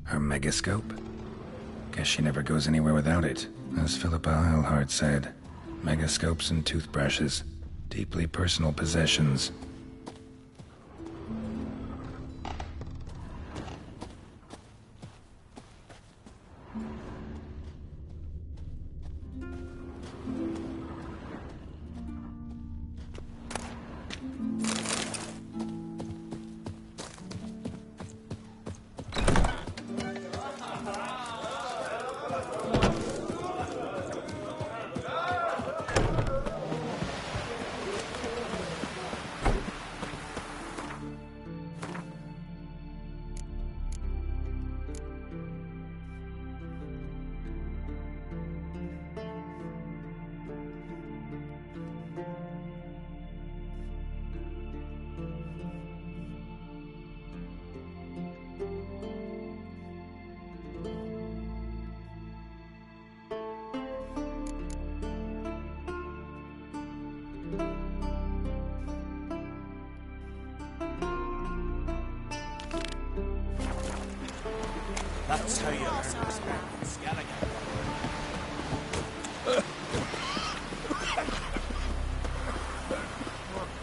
Her megascope? Guess she never goes anywhere without it. As Philippa Eilhart said, megascopes and toothbrushes, deeply personal possessions. That's how you learn respect. Skeleton.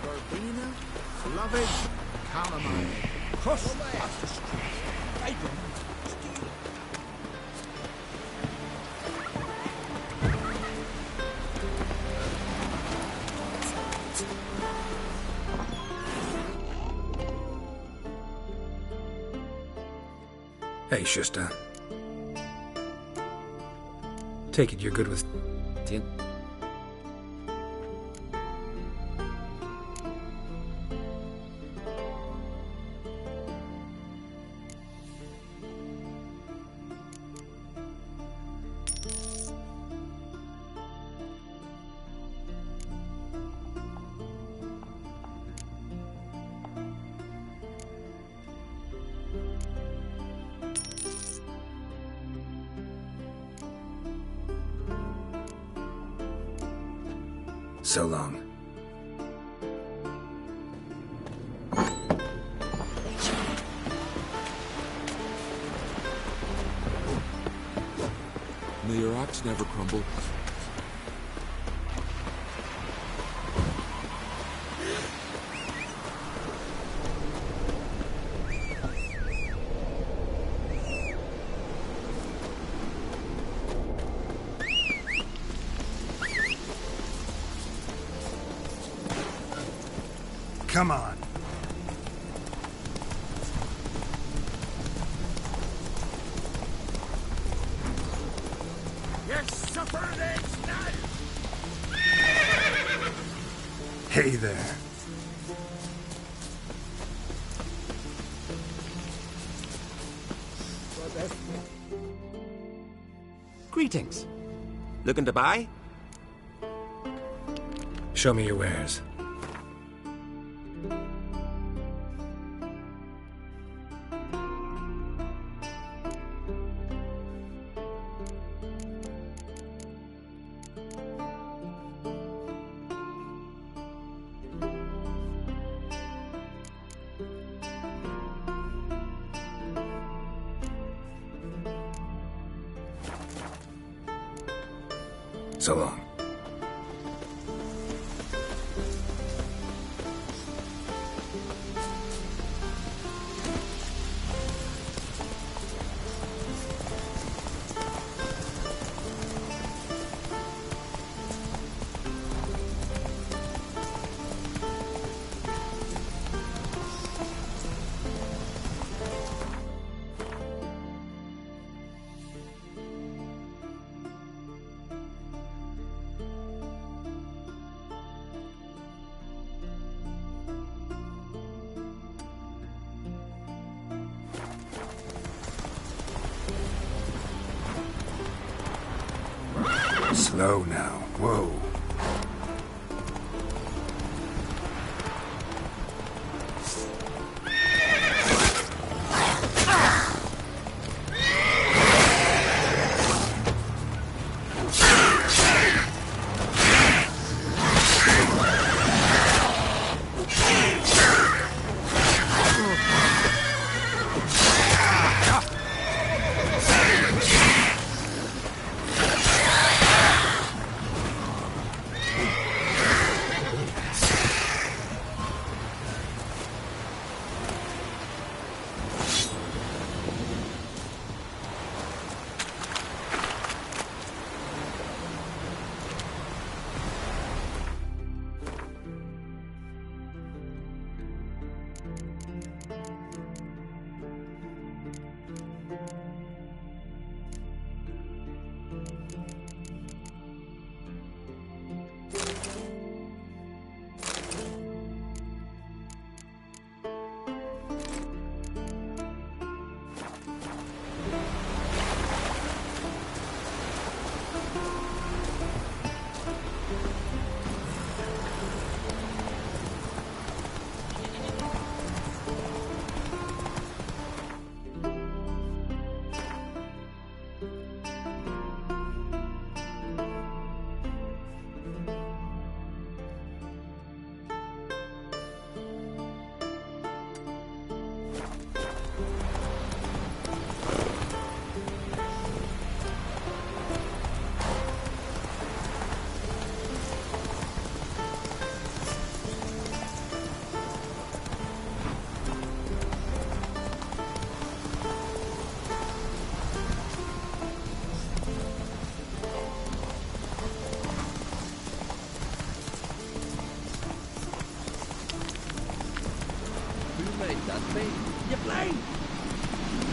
Verbena, Slavic, Calamine. Cross the street. I don't steal. Hey, Schuster. Take it you're good with... Tin? So long. May your ox never crumble. Come on. Yes, suffer eggs now. Hey there. Greetings. Looking to buy? Show me your wares. So long. Slow now. Whoa.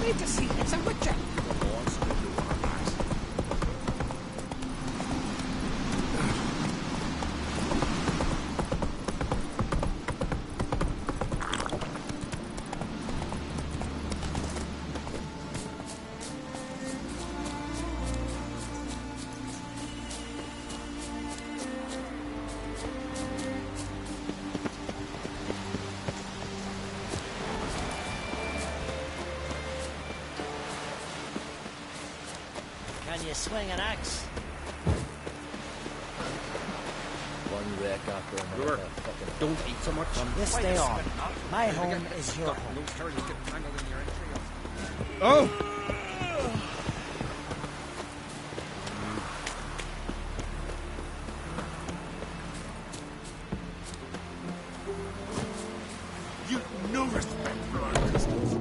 need to see. It's a witcher. Can you swing an axe? One wreck after another. Fucking Don't eat so much. From this day on, my home is your home. Those turtles get tangled in your entry. Oh! You no respect for our crystals.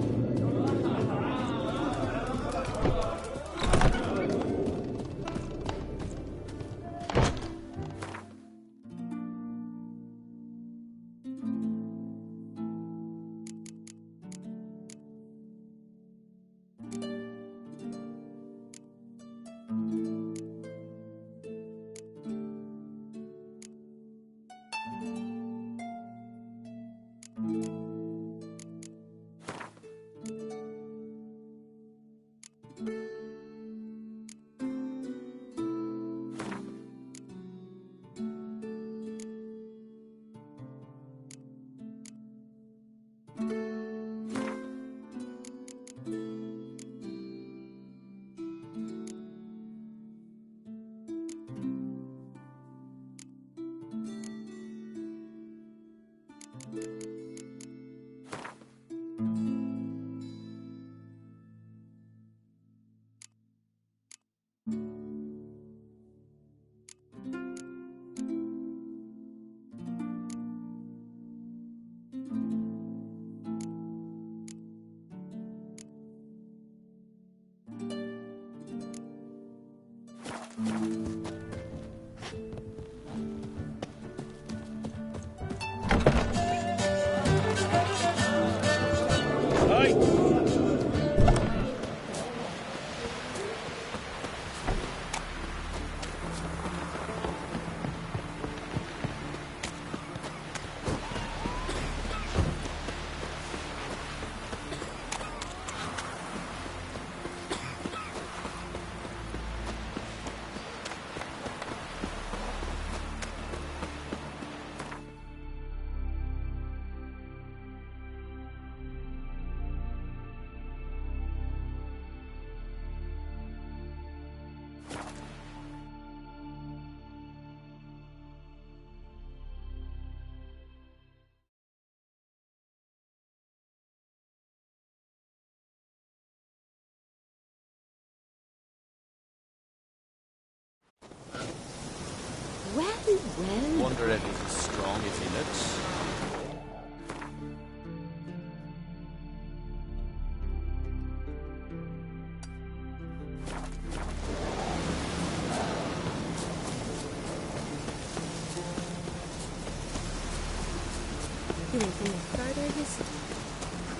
well. Wonder if he's as strong as he looks.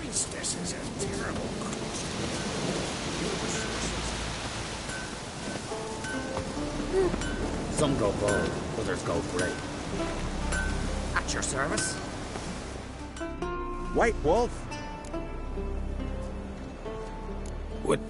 Priestess is a terrible creature. Some go gold, others go grey. At your service. White wolf? What?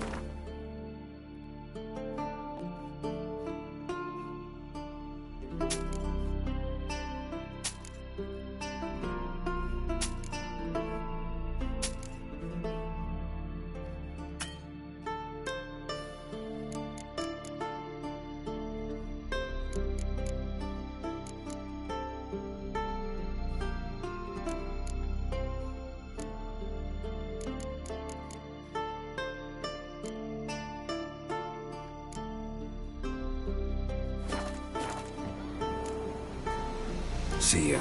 See ya.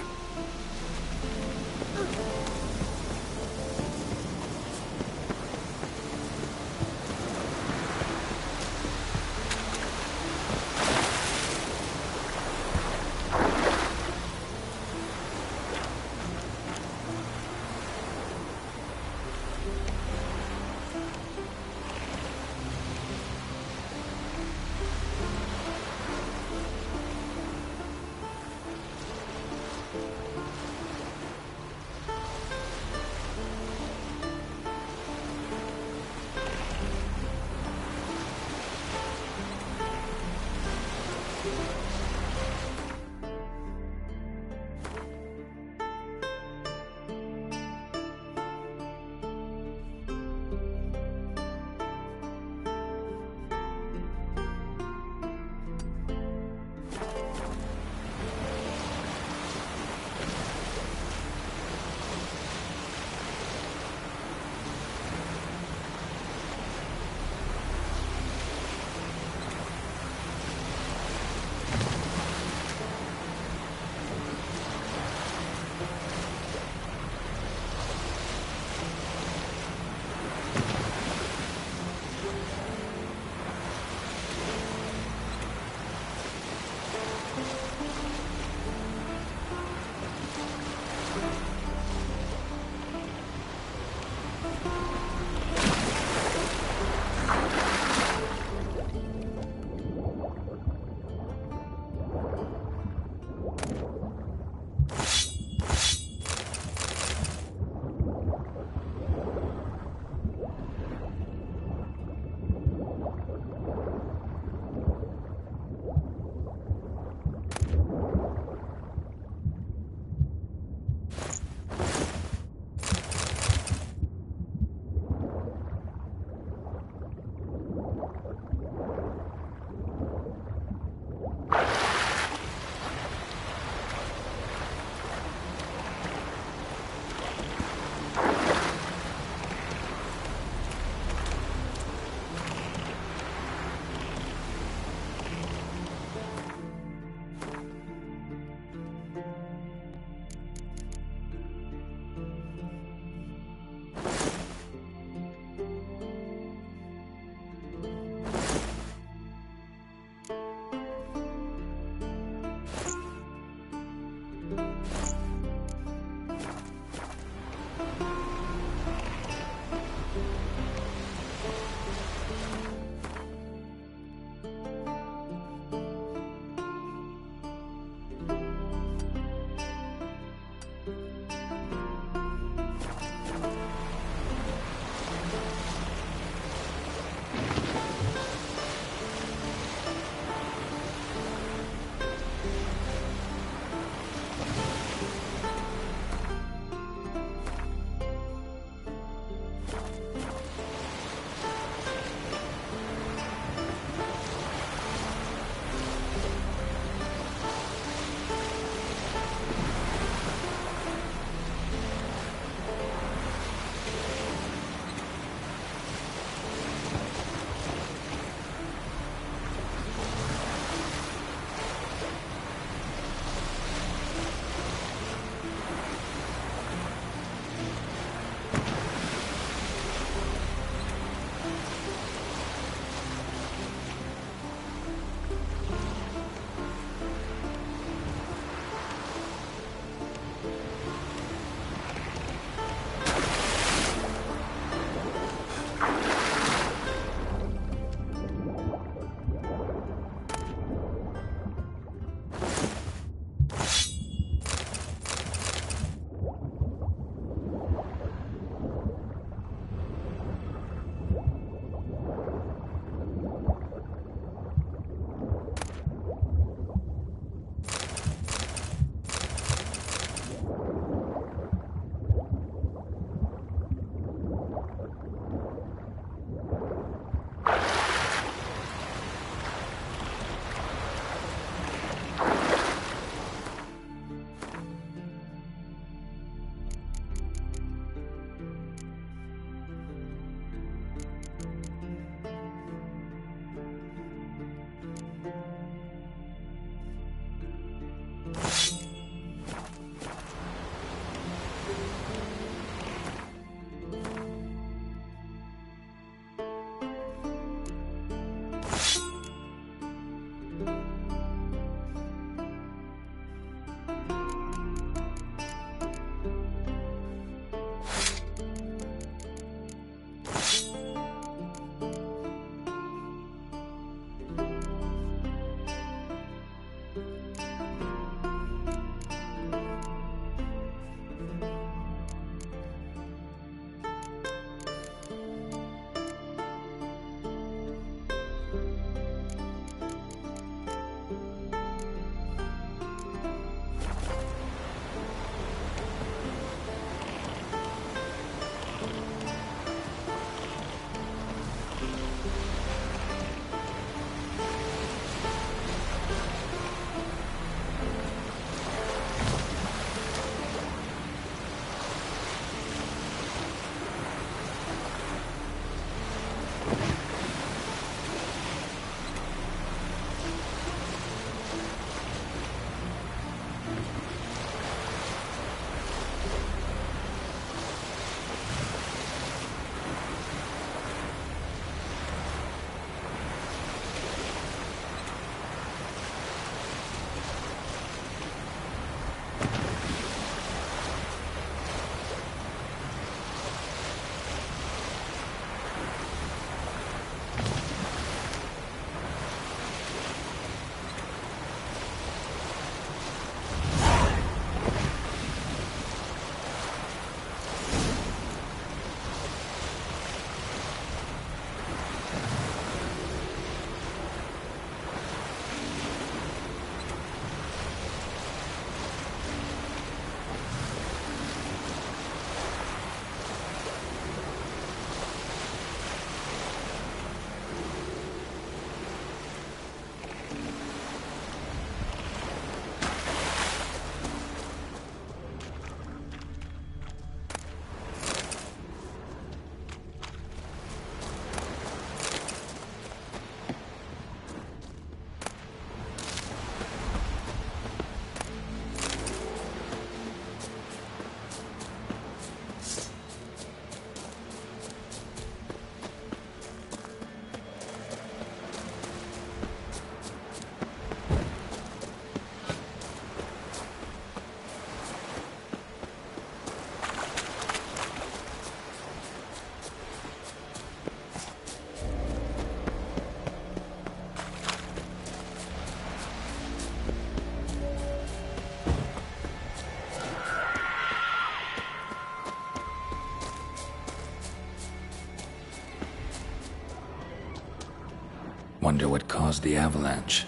Wonder what caused the avalanche.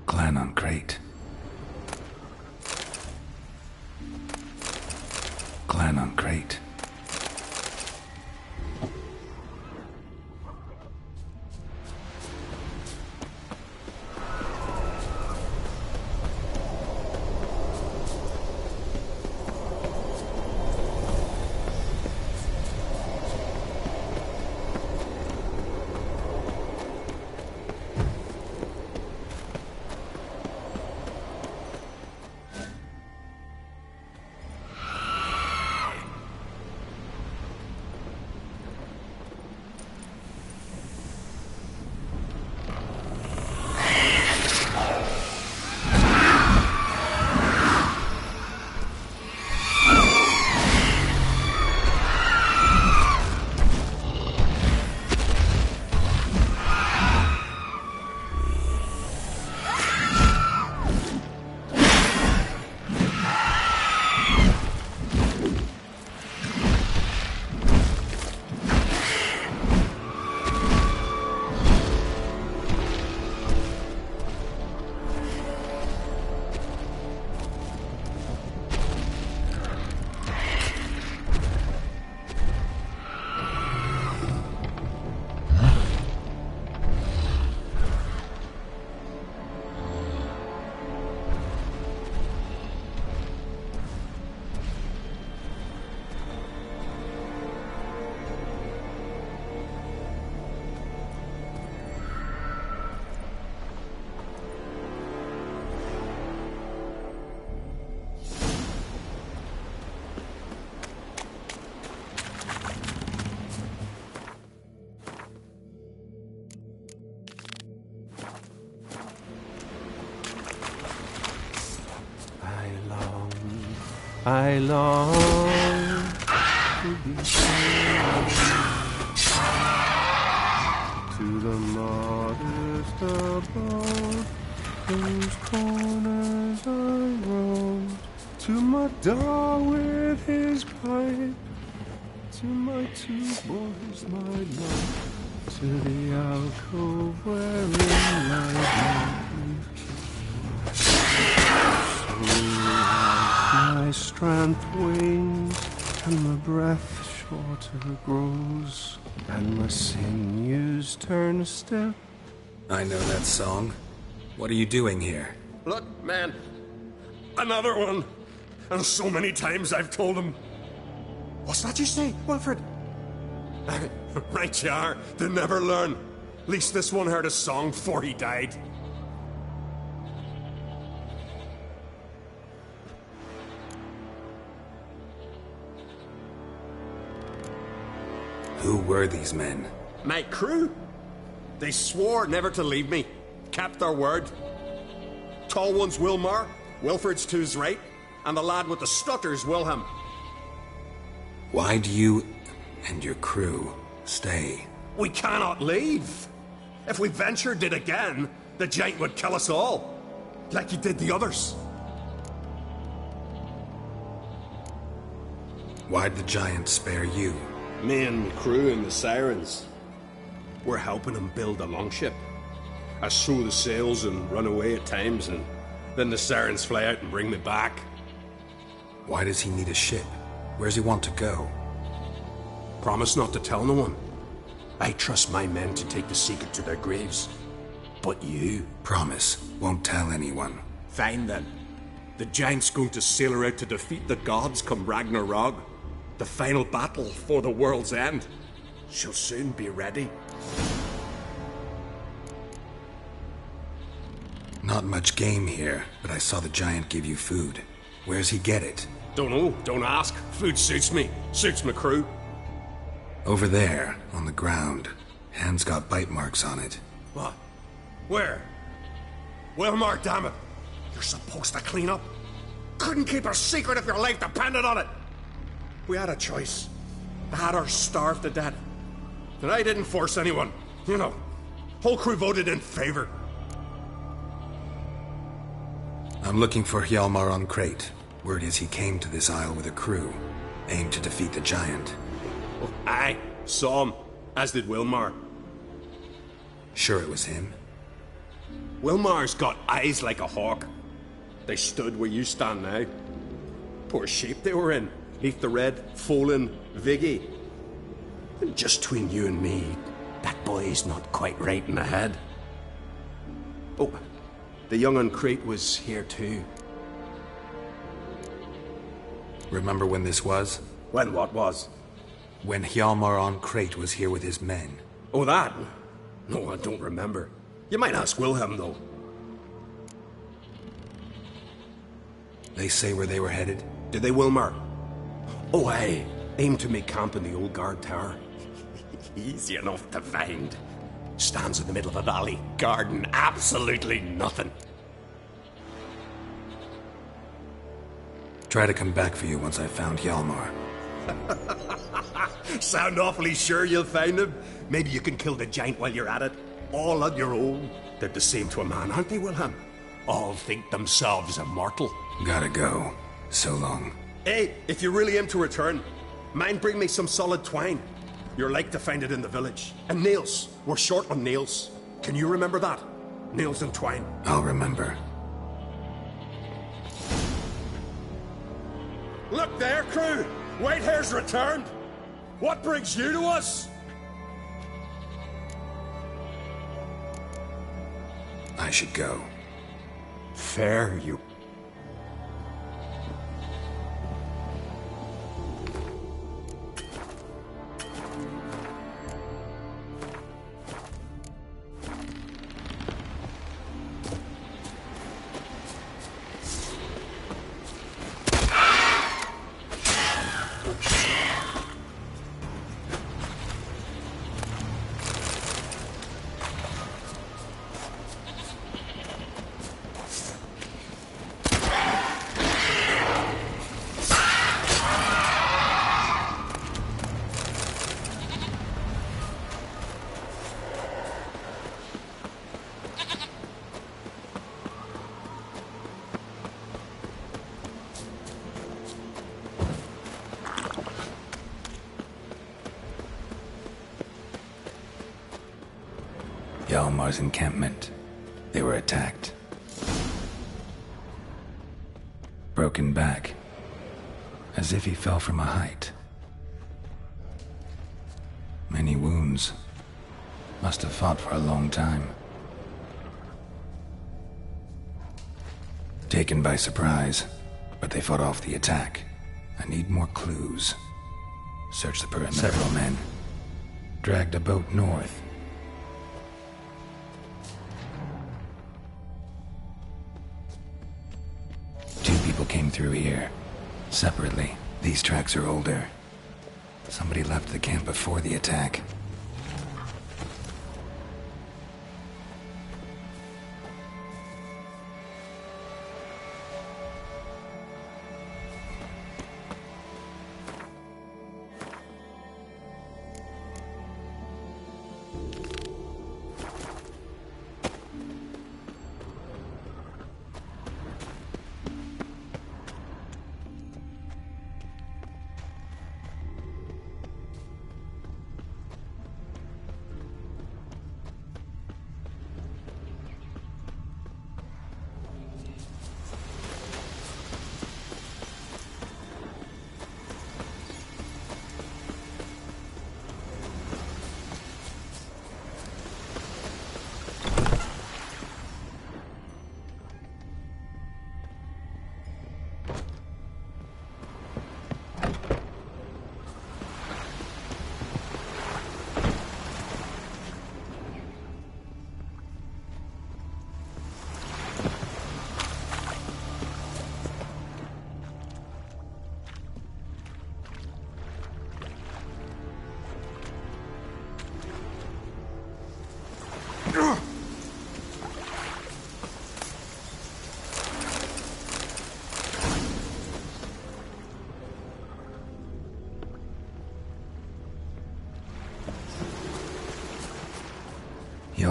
Clan on crate. Clan on crate. I long to be to the modest abode, whose corners I roam, to my dog with his pipe, to my two boys, my love, to the alcove wherein lies my strength wanes, and my breath shorter grows, and my sinews turn stiff. I know that song. What are you doing here? Look, man. Another one. And so many times I've told him. What's that you say, Wilfred? Right you are. They never learn. At least this one heard a song before he died. Who were these men? My crew. They swore never to leave me. Kept their word. Tall one's Wilmar, Wilfred's to his right, and the lad with the stutter's Wilhelm. Why do you and your crew stay? We cannot leave. If we ventured it again, the giant would kill us all, like he did the others. Why'd the giant spare you? Me and the crew and the sirens. We're helping him build a longship. I sew the sails and run away at times, and then the sirens fly out and bring me back. Why does he need a ship? Where's he want to go? Promise not to tell no one. I trust my men to take the secret to their graves. But you... Promise, won't tell anyone. Fine then. The giant's going to sail her out to defeat the gods come Ragnarok. The final battle for the world's end. She'll soon be ready. Not much game here, but I saw the giant give you food. Where's he get it? Don't know, don't ask. Food suits me, suits my crew. Over there, on the ground. Hand's got bite marks on it. What? Where? Wilmar, damn it! You're supposed to clean up. Couldn't keep a secret if your life depended on it. We had a choice. The Hatters starved to death. And I didn't force anyone. You know, whole crew voted in favor. I'm looking for Hjalmar on Crate. Word is he came to this isle with a crew, aimed to defeat the giant. Oh, aye, saw him, as did Wilmar. Sure it was him? Wilmar's got eyes like a hawk. They stood where you stand now. Poor shape they were in, neath the red, Folin Viggy. And just between you and me, that boy's not quite right in the head. Oh, the young on Crate was here too. Remember when this was? When what was? When Hjalmar on Crate was here with his men. Oh, that? No, I don't remember. You might ask Wilhelm, though. They say where they were headed? Did they, Wilmar? Oh, aye. Aim to make camp in the old guard tower. Easy enough to find. Stands in the middle of a valley. Garden, absolutely nothing. Try to come back for you once I've found Hjalmar. Sound awfully sure you'll find him? Maybe you can kill the giant while you're at it. All on your own. They're the same to a man, aren't they, Wilhelm? All think themselves immortal. Gotta go. So long. Hey, if you really aim to return, mind bring me some solid twine. You're like to find it in the village. And nails. We're short on nails. Can you remember that? Nails and twine. I'll remember. Look there, crew! Whitehair's returned! What brings you to us? I should go. Fair, you... Hjalmar's encampment. They were attacked. Broken back. As if he fell from a height. Many wounds. Must have fought for a long time. Taken by surprise, but they fought off the attack. I need more clues. Search the perimeter. Several men. Dragged a boat north. Two people came through here. Separately. These tracks are older. Somebody left the camp before the attack.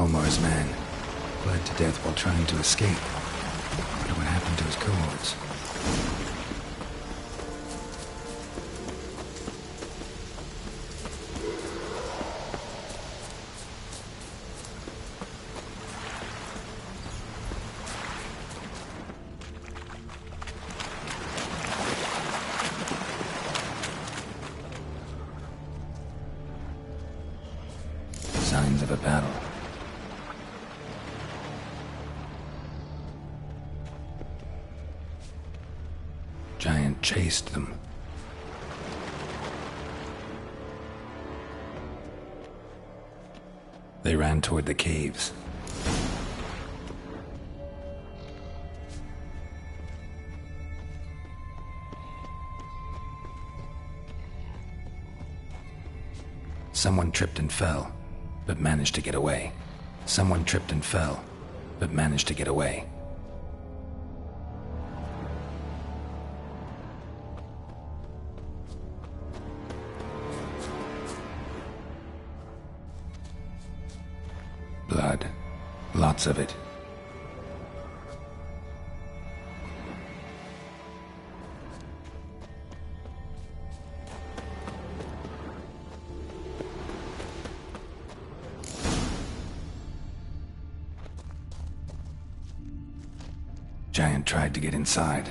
Yalmar's man. Bled to death while trying to escape. Wonder what happened to his cohorts. Signs of a battle. Giant chased them. They ran toward the caves. Someone tripped and fell, but managed to get away. Someone tripped and fell, but managed to get away. Blood. Lots of it. Giant tried to get inside.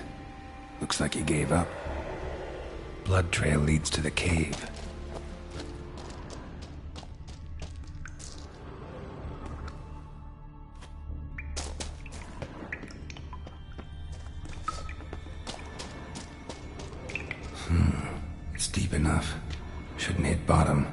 Looks like he gave up. Blood trail leads to the cave. It's deep enough. Shouldn't hit bottom.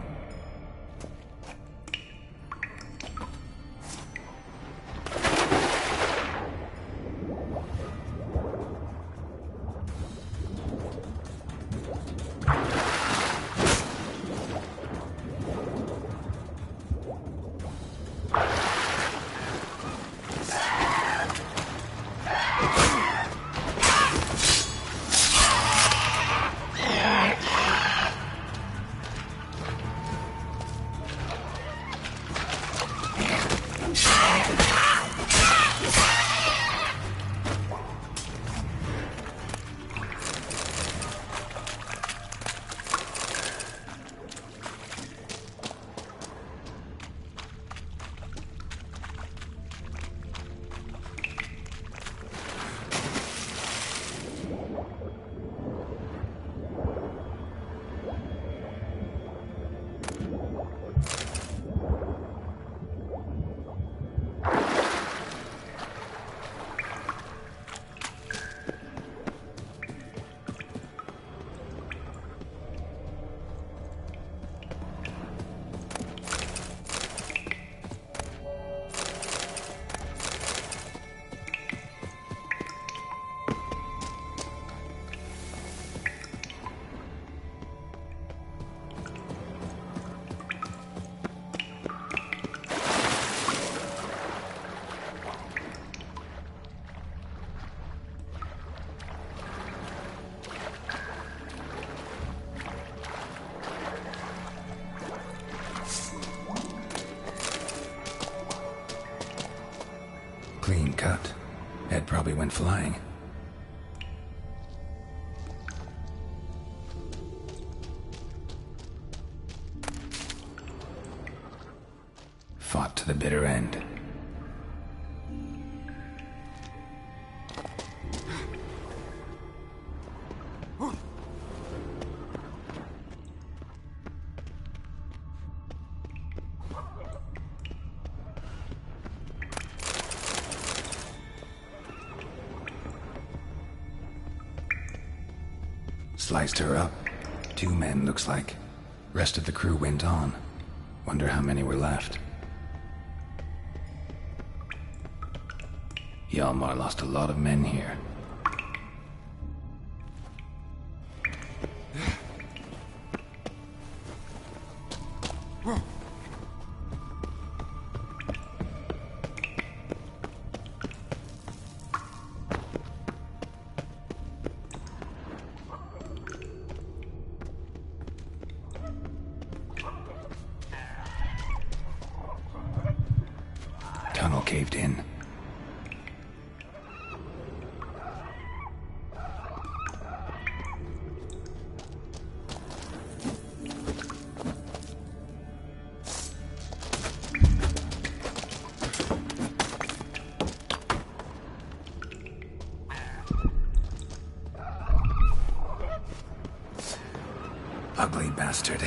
Clean cut. Head probably went flying. Fought to the bitter end. Sliced her up. 2 men, looks like. Rest of the crew went on. Wonder how many were left. Yalmar lost a lot of men here. caved in. Ugly bastard.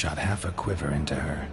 Shot half a quiver into her.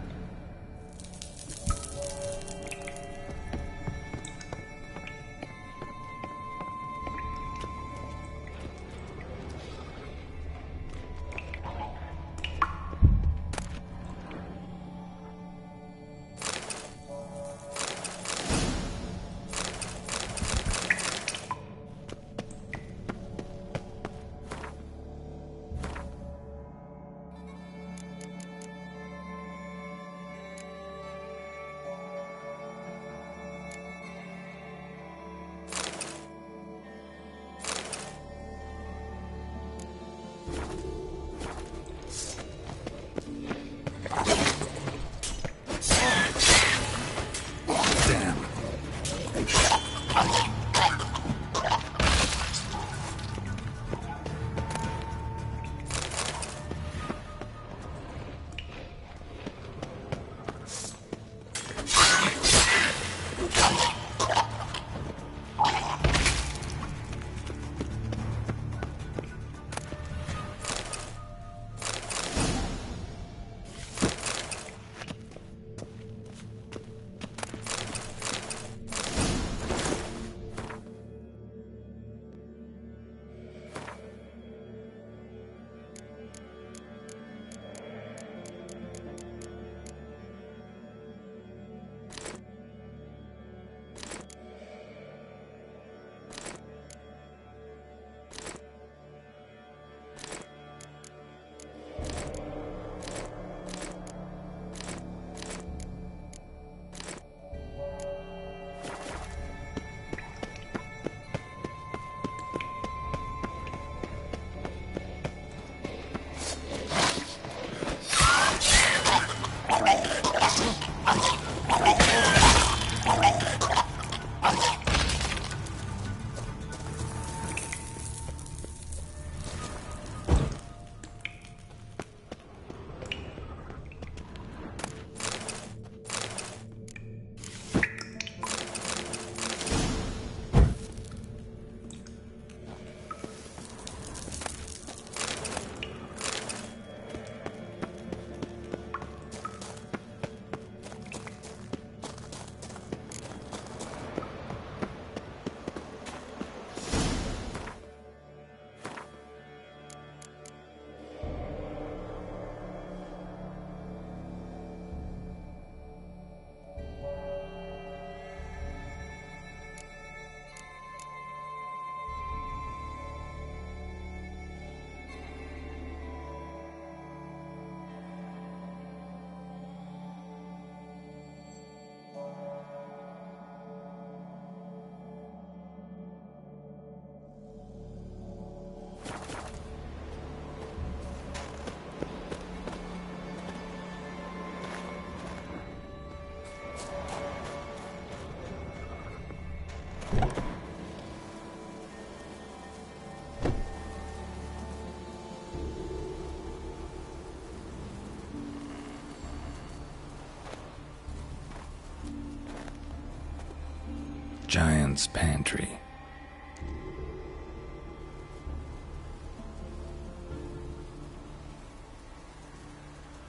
Giant's Pantry.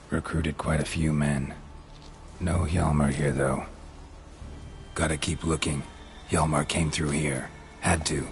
Recruited quite a few men. No Hjalmar here, though. Gotta keep looking. Hjalmar came through here. Had to.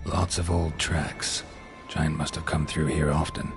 Lots of old tracks. Giant must have come through here often.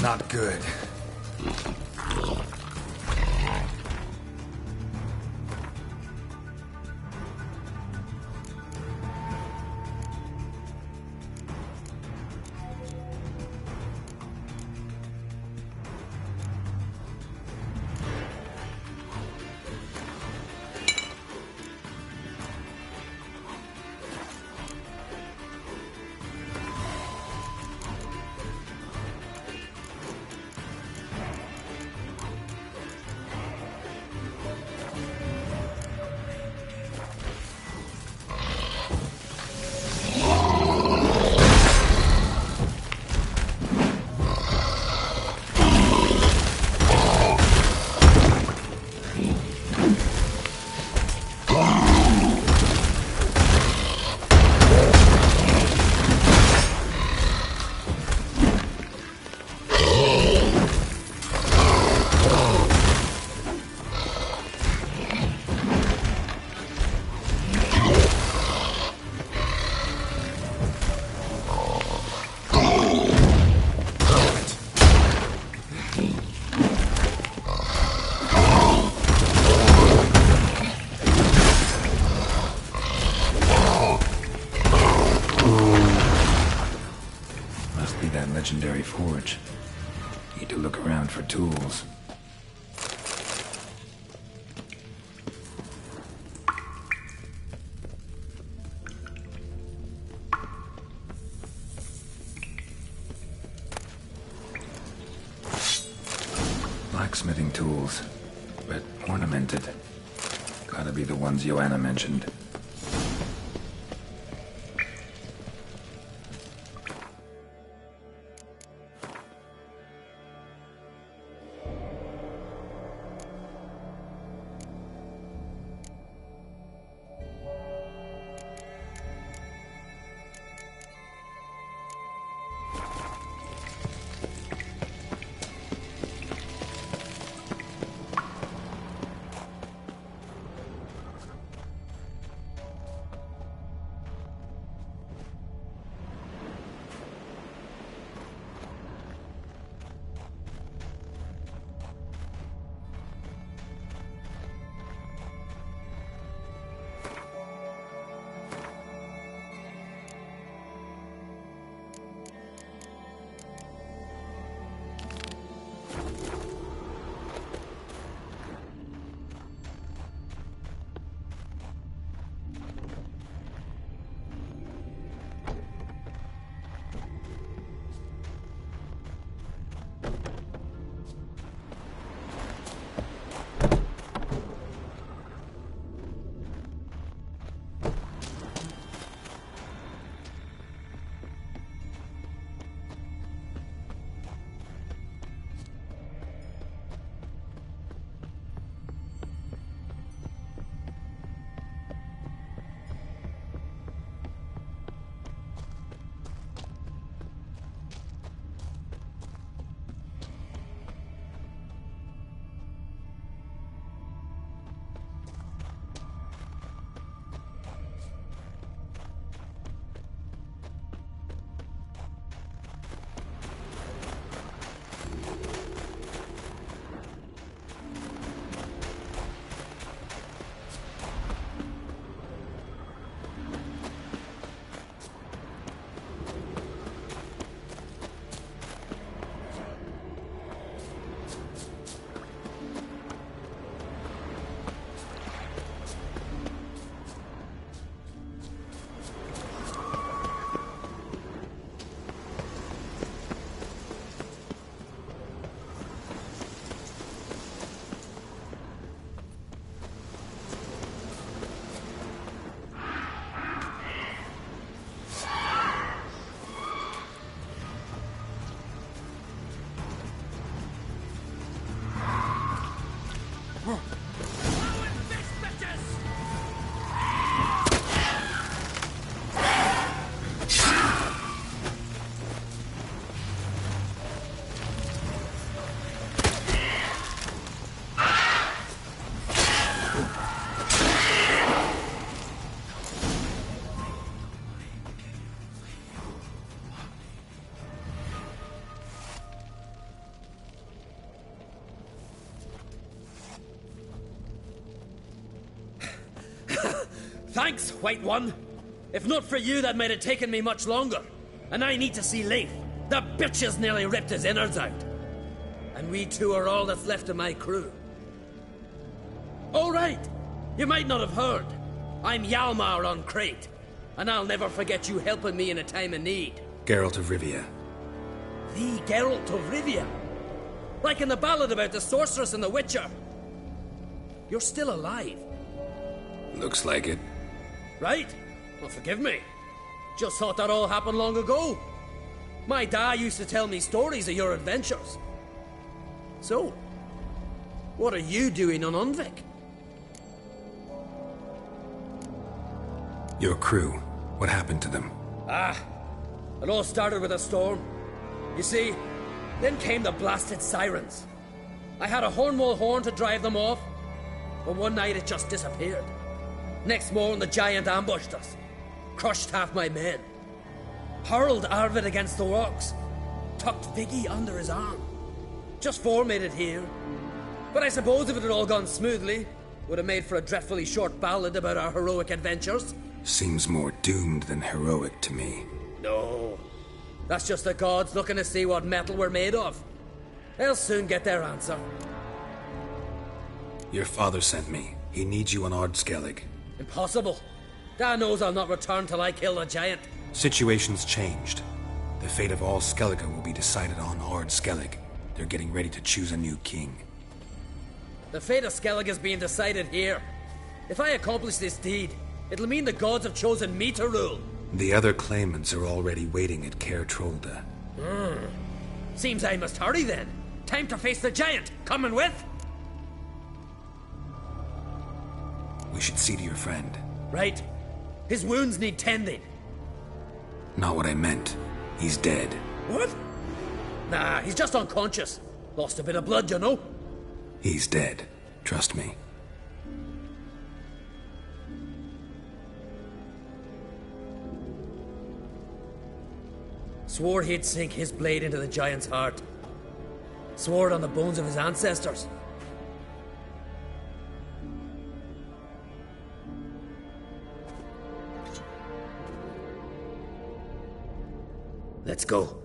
Not good. legendary forge. Need to look around for tools. Blacksmithing tools, but ornamented. Gotta be the ones Joanna mentioned. Thanks, White One. If not for you, that might have taken me much longer. And I need to see Leif. The bitch has nearly ripped his innards out. And we two are all that's left of my crew. All right. You might not have heard. I'm Hjalmar on Crete. And I'll never forget you helping me in a time of need. Geralt of Rivia. The Geralt of Rivia? Like in the ballad about the sorceress and the witcher. You're still alive. Looks like it. Right? Well, forgive me. Just thought that all happened long ago. My dad used to tell me stories of your adventures. So, what are you doing on Undvik? Your crew. What happened to them? It all started with a storm. You see, then came the blasted sirens. I had a Hornwall horn to drive them off, but one night it just disappeared. Next morning the giant ambushed us, crushed half my men, hurled Arvid against the rocks, tucked Viggy under his arm. Just 4 made it here. But I suppose if it had all gone smoothly, would have made for a dreadfully short ballad about our heroic adventures. Seems more doomed than heroic to me. No. That's just the gods looking to see what metal we're made of. They'll soon get their answer. Your father sent me. He needs you on Ard Skellig. Impossible. Dad knows I'll not return till I kill the giant. Situation's changed. The fate of all Skellige will be decided on Ard Skellig. They're getting ready to choose a new king. The fate of Skellig is being decided here. If I accomplish this deed, it'll mean the gods have chosen me to rule. The other claimants are already waiting at Caer Trolda. Seems I must hurry then. Time to face the giant. Coming with? We should see to your friend. Right. His wounds need tending. Not what I meant. He's dead. What? Nah, he's just unconscious. Lost a bit of blood, you know. He's dead. Trust me. Swore he'd sink his blade into the giant's heart. Swore it on the bones of his ancestors. Let's go.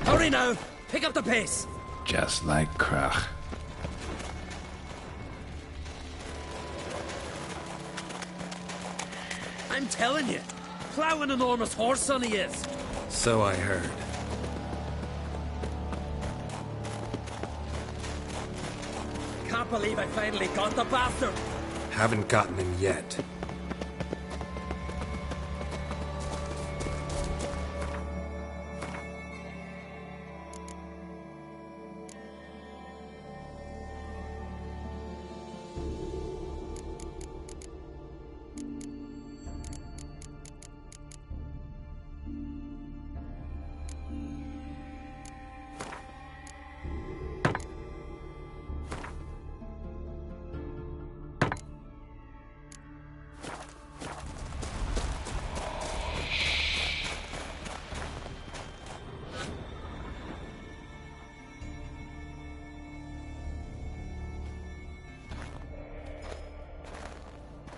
Hurry now! Pick up the pace! Just like Krach. I'm telling you, plow an enormous horse son he is. So I heard. Can't believe I finally got the bastard. Haven't gotten him yet.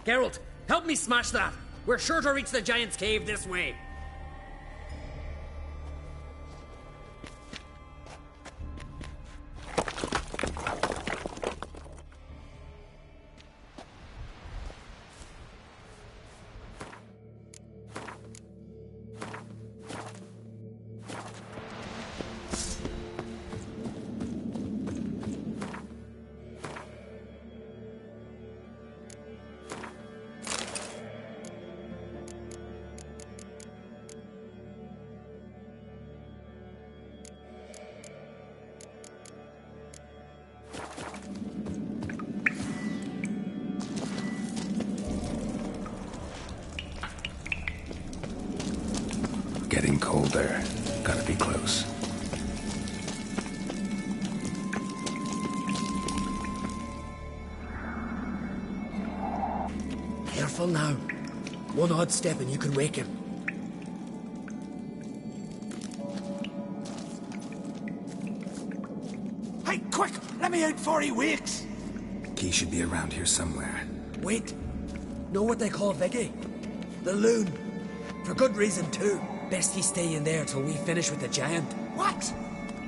Geralt, help me smash that. We're sure to reach the giant's cave this way. Getting colder. Gotta be close. Careful now. One odd step and you can wake him. Hey, quick! Let me out before he wakes! Key should be around here somewhere. Wait. Know what they call Vicky? The loon. For good reason, too. Best he stay in there till we finish with the giant. What?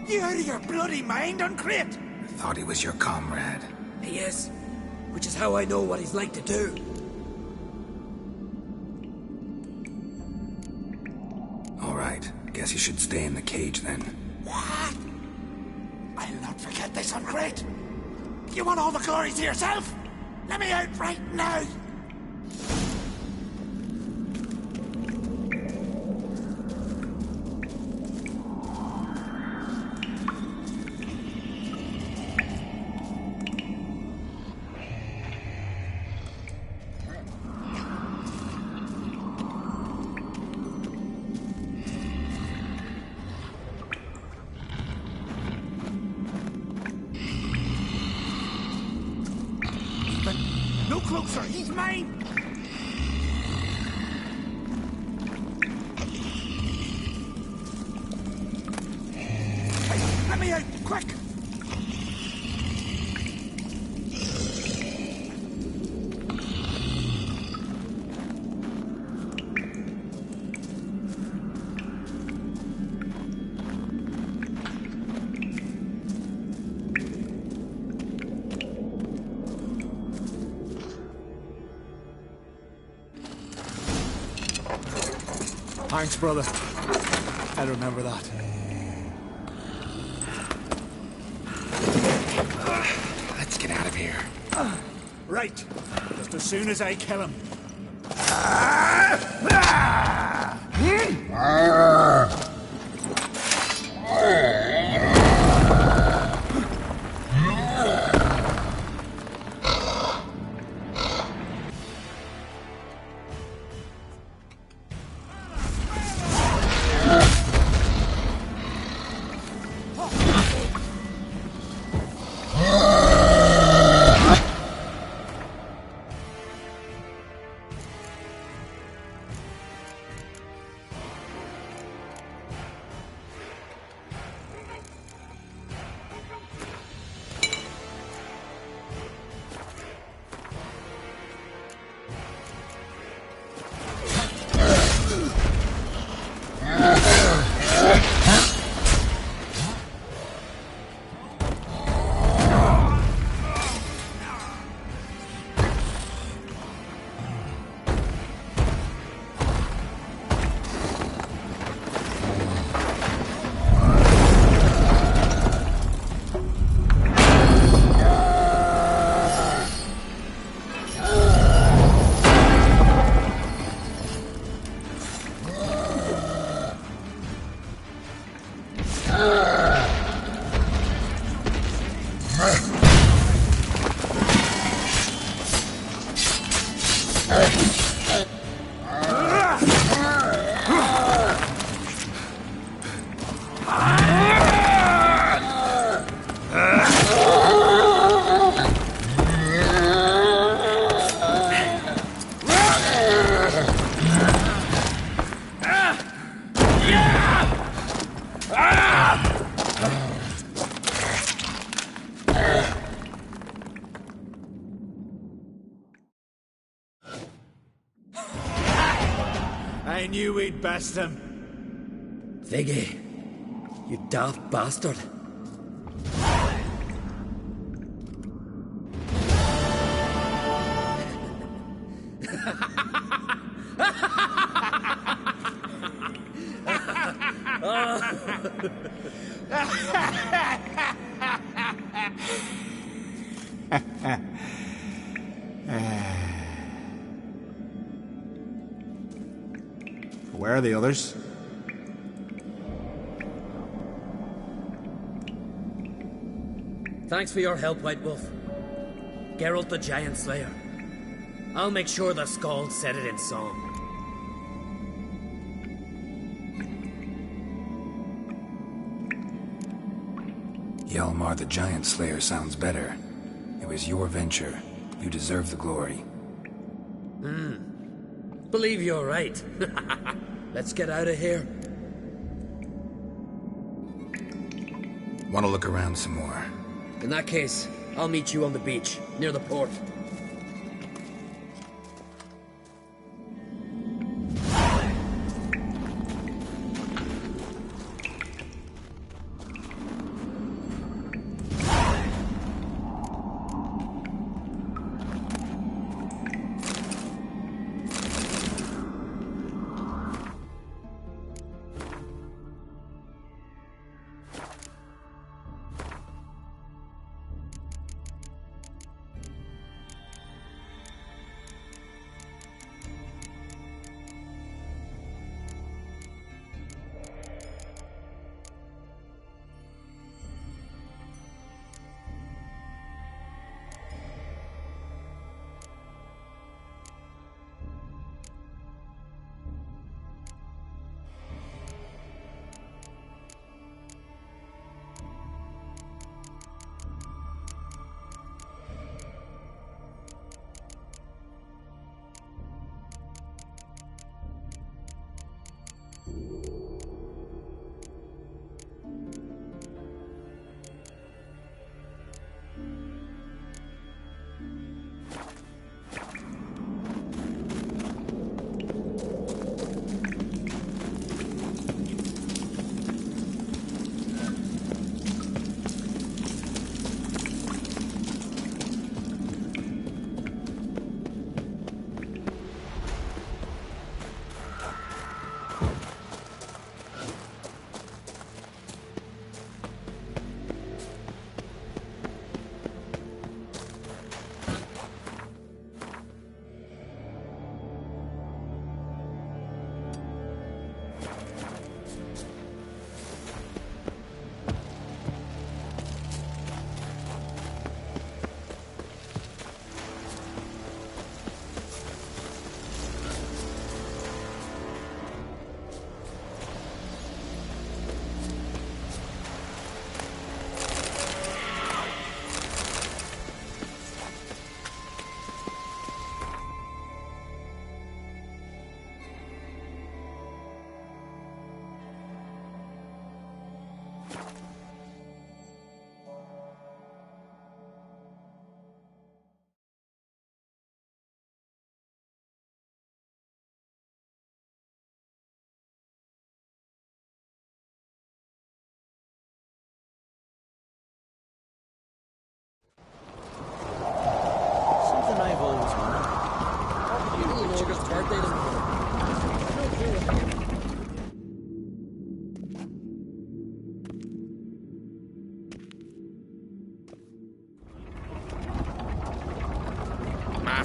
You out of your bloody mind, Uncrate? I thought he was your comrade. He is. Which is how I know what he's like to do. All right. Guess you should stay in the cage then. What? I'll not forget this, Uncrate. You want all the glory to yourself? Let me out right now! closer! He's mine! Hey, let me out! Quick! Thanks, brother. I'll remember that. Let's get out of here. Right. Just as soon as I kill him. I knew we'd best him. Viggy, you daft bastard. Where are the others? Thanks for your help, White Wolf. Geralt the Giant Slayer. I'll make sure the Scald said it in song. Hjalmar the Giant Slayer sounds better. It was your venture. You deserve the glory. Believe you're right. Let's get out of here. Want to look around some more? In that case, I'll meet you on the beach, near the port.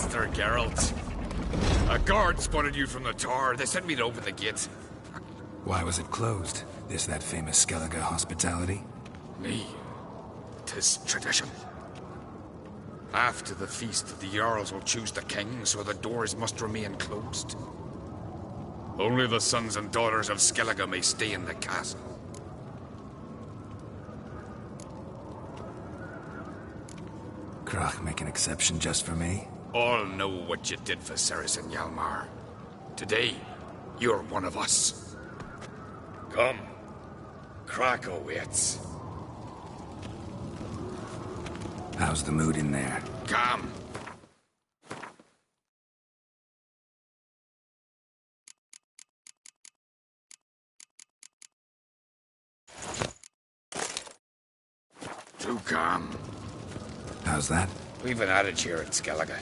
Master Geralt. A guard spotted you from the tower. They sent me to open the gate. Why was it closed? Is that famous Skellige hospitality? Me. 'Tis tradition. After the feast, the Jarls will choose the king, so the doors must remain closed. Only the sons and daughters of Skellige may stay in the castle. Krach make an exception just for me? All know what you did for Ceres and Hjalmar. Today, you're one of us. Come. Krach awaits. How's the mood in there? Come. Too calm. How's that? We've an adage here at Skellige.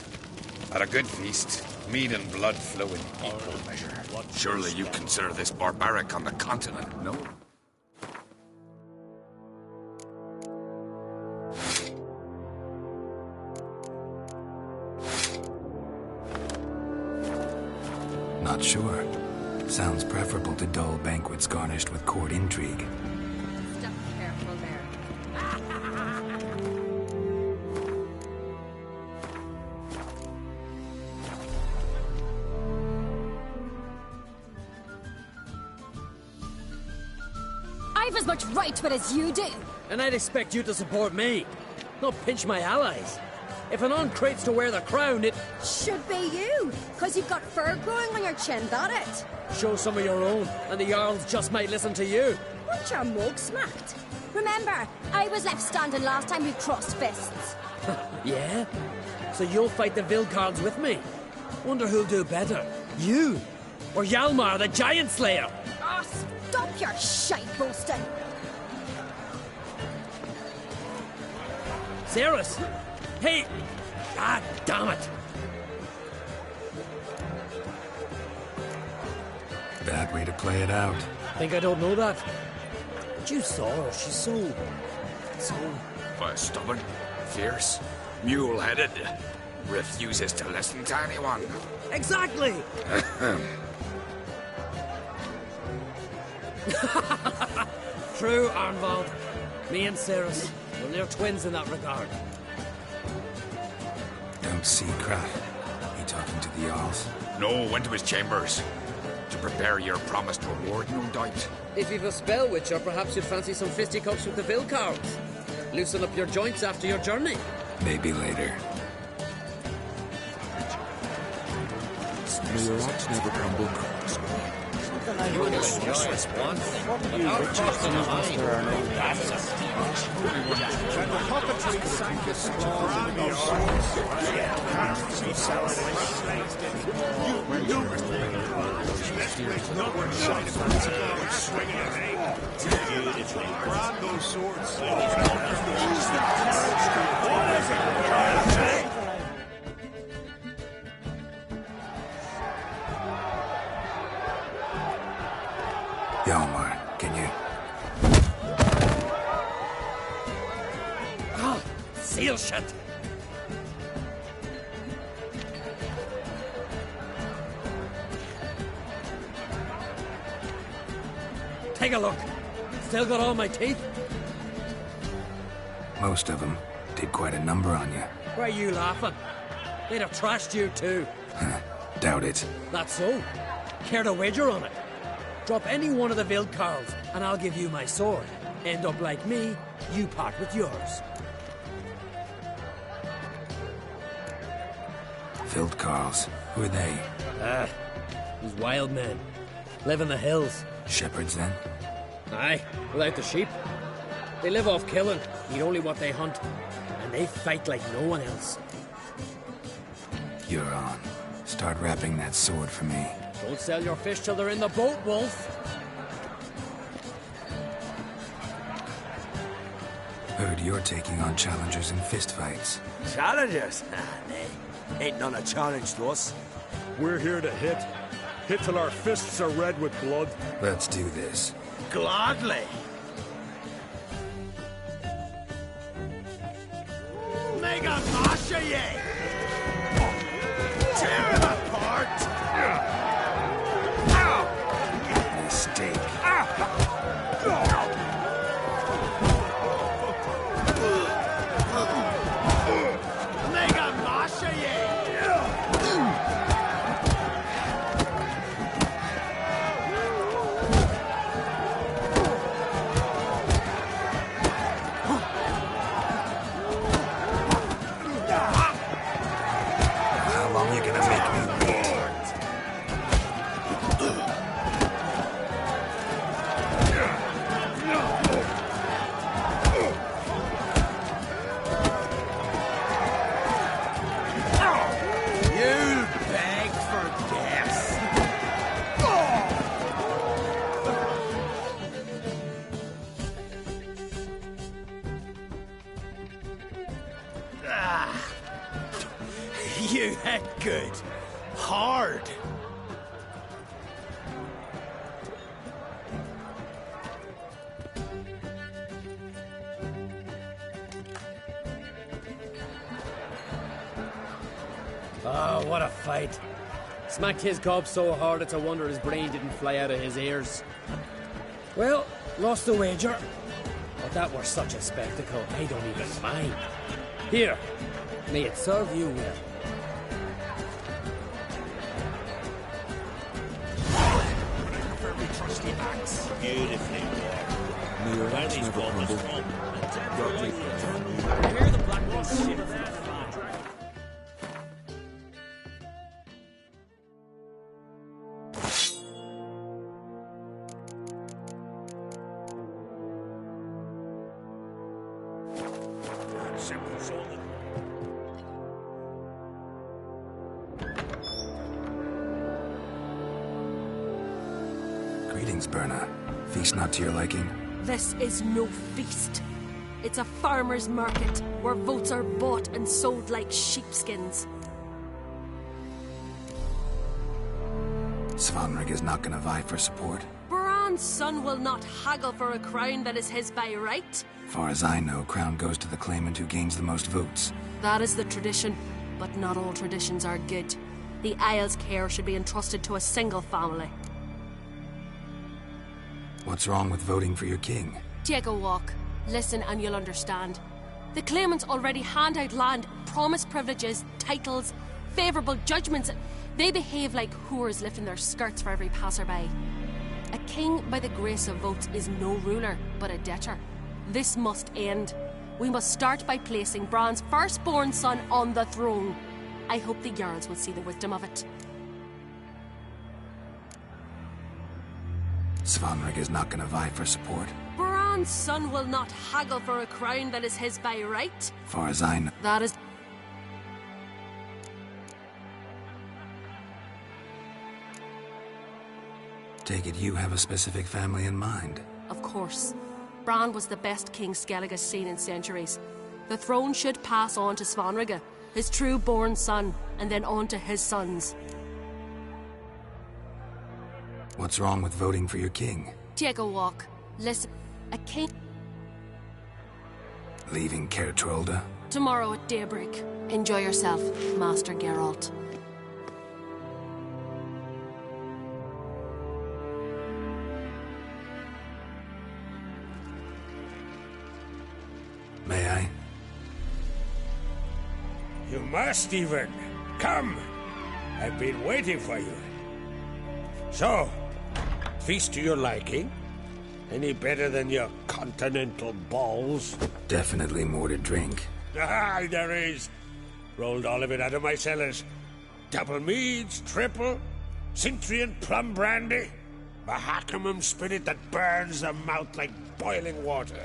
At a good feast, mead and blood flow in equal measure. Surely you consider this barbaric on the continent, no? Not sure. Sounds preferable to dull banquets garnished with court intrigue. Step careful there. I've as much right to it as you do. And I'd expect you to support me, not pinch my allies. If an uncrate's to wear the crown, it should be you, because you've got fur growing on your chin, that it? Show some of your own, and the Jarls just might listen to you. Weren't your mug smacked? Remember, I was left standing last time we crossed fists. Yeah? So you'll fight the Vilcards with me? Wonder who'll do better, you or Hjalmar the Giant Slayer? Oh, stop your shite boasting. Ceres! Hey! God damn it! Bad way to play it out. Think I don't know that? But you saw her, she's so... Stubborn, fierce, mule-headed, refuses to listen to anyone. Exactly! True, Arnvald. Me and Ceres, well, they're twins in that regard. Don't see Krach. He talking to the Jarls? No, went to his chambers. To prepare your promised reward, no doubt. If you've a spell witcher, perhaps you'd fancy some fisticuffs with the Vilcards. Loosen up your joints after your journey. Maybe later. May your ox never crumble. Hjalmar, can you... Ah, seal shut. Take a look. Still got all my teeth? Most of them. Did quite a number on you. Why are you laughing? They'd have trashed you too. Doubt it. That's so. Care to wager on it? Drop any one of the Vilcards, and I'll give you my sword. End up like me, you part with yours. Vilcards. Who are they? These wild men. Live in the hills. Shepherds, then? Aye, without the sheep. They live off killing, eat only what they hunt. And they fight like no one else. You're on. Start wrapping that sword for me. Don't sell your fish till they're in the boat, Wolf. Heard you're taking on challengers in fistfights. Challengers? Nay, ain't none a challenge to us. We're here to hit. Hit till our fists are red with blood. Let's do this. Gladly. Mega Masha, ye! You hit good. Hard. Oh, what a fight. Smacked his gob so hard it's a wonder his brain didn't fly out of his ears. Well, lost the wager. But that were such a spectacle, I don't even mind. Here, may it serve you well. Very trusty axe. Beautifully worn. May your axe never crumble. Hear the black one's shit. Greetings, Berna. Feast not to your liking? This is no feast. It's a farmer's market where votes are bought and sold like sheepskins. Svanrig is not gonna vie for support. Bran's son will not haggle for a crown that is his by right. Far as I know, crown goes to the claimant who gains the most votes. That is the tradition, but not all traditions are good. The Isle's care should be entrusted to a single family. What's wrong with voting for your king? Take a walk. Listen and you'll understand. The claimants already hand out land, promise privileges, titles, favourable judgments. They behave like whores lifting their skirts for every passerby. A king by the grace of votes is no ruler, but a debtor. This must end. We must start by placing Bran's firstborn son on the throne. I hope the Jarls will see the wisdom of it. Svanrig is not gonna vie for support. Bran's son will not haggle for a crown that is his by right. Far as I know. That is... Take it you have a specific family in mind. Of course. Bran was the best king Skellig has seen in centuries. The throne should pass on to Svanrig, his true-born son, and then on to his sons. What's wrong with voting for your king? Take a walk. Listen, a king... Leaving Caer Trolda? Tomorrow at daybreak. Enjoy yourself, Master Geralt. May I? You must, even. Come. I've been waiting for you. So, feast to your liking? Any better than your continental balls? Definitely more to drink. Ah, there is. Rolled all of it out of my cellars. Double meads, triple, Cintrian plum brandy, Mahakimum spirit that burns the mouth like boiling water.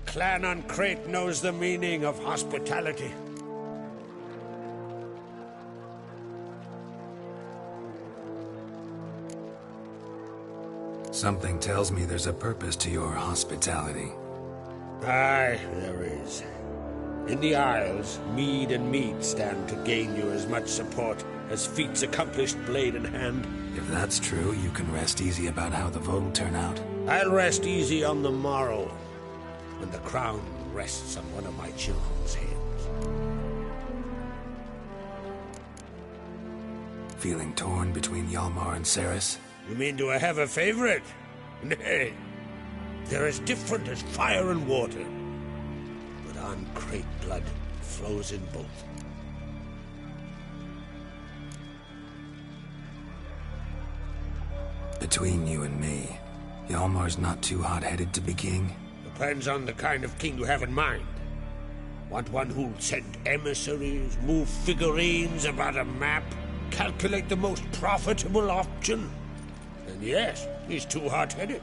Clan on Crate knows the meaning of hospitality. Something tells me there's a purpose to your hospitality. Aye, there is. In the Isles, mead and meat stand to gain you as much support as feats accomplished blade in hand. If that's true, you can rest easy about how the vote will turn out. I'll rest easy on the morrow, when the crown rests on one of my children's heads. Feeling torn between Hjalmar and Cerys? You mean do I have a favorite? Nay. They're as different as fire and water. But on Crate blood flows in both. Between you and me, Hjalmar's not too hot-headed to be king? Depends on the kind of king you have in mind. Want one who'll send emissaries, move figurines about a map, calculate the most profitable option? And yes, he's too hot-headed.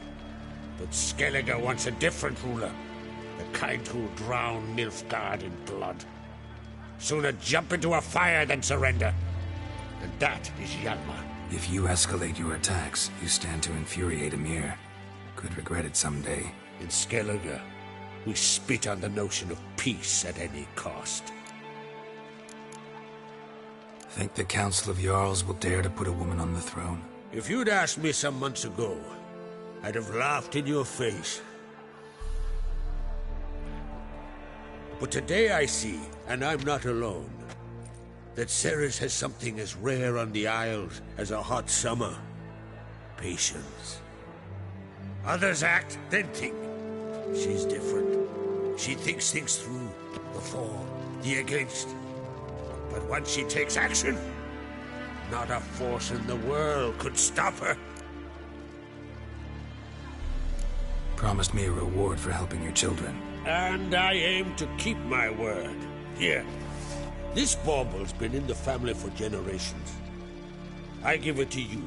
But Skellige wants a different ruler. The kind who'll drown Nilfgaard in blood. Sooner jump into a fire than surrender. And that is Hjalmar. If you escalate your attacks, you stand to infuriate Emir. Could regret it someday. In Skellige, We spit on the notion of peace at any cost. Think the Council of Jarls will dare to put a woman on the throne? If you'd asked me some months ago, I'd have laughed in your face. But today I see, and I'm not alone, that Ceres has something as rare on the Isles as a hot summer. Patience. Others act, then think. She's different. She thinks things through. The for, the against. But once she takes action, not a force in the world could stop her. Promised me a reward for helping your children. And I aim to keep my word. Here. This bauble's been in the family for generations. I give it to you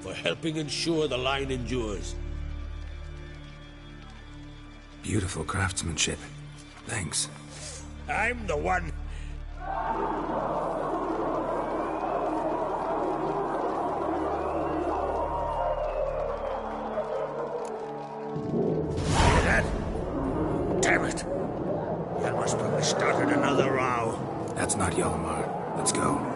for helping ensure the line endures. Beautiful craftsmanship. Thanks. I'm the one. Hear that? Damn it! Yelmar's probably started another row. That's not Yelmar. Let's go.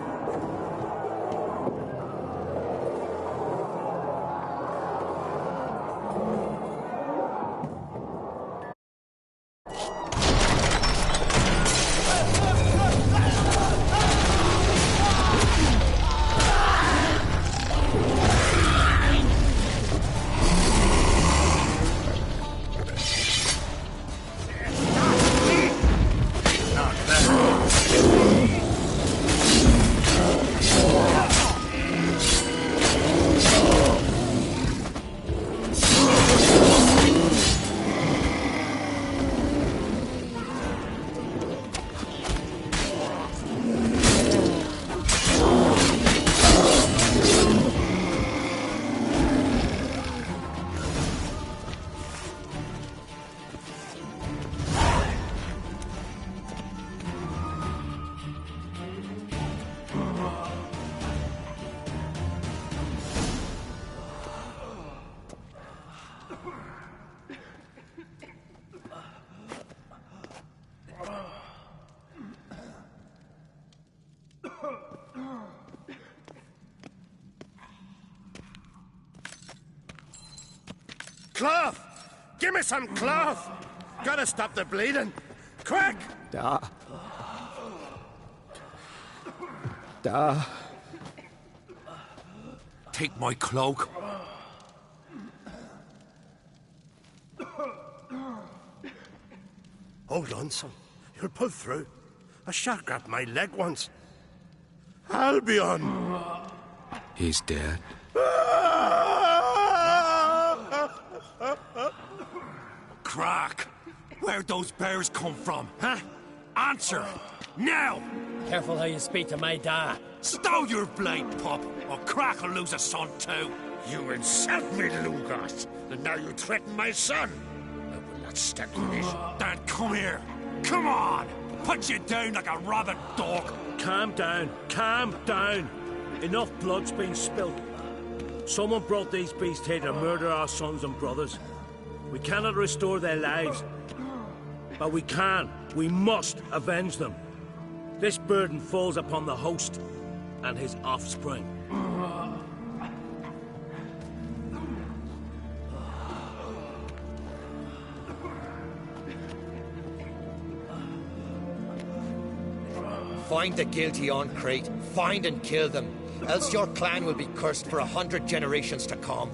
Cloth! Give me some cloth! Gotta stop the bleeding! Quick! Da. Take my cloak. Hold on, son. You'll pull through. A shark grabbed my leg once. Albion! He's dead. Crack! Where'd those bears come from, huh? Answer! Now! Careful how you speak to my dad. Stow your blade, pup, or Crack will lose a son too. You insult me, Lugas, and now you threaten my son. I will not stand for this. Dan, come here. Come on! Put you down like a rabid dog. Calm down. Calm down. Enough blood's been spilt. Someone brought these beasts here to murder our sons and brothers. We cannot restore their lives. But we can. We must avenge them. This burden falls upon the host and his offspring. Find the guilty on Crate. Find and kill them. Else your clan will be cursed for 100 generations to come.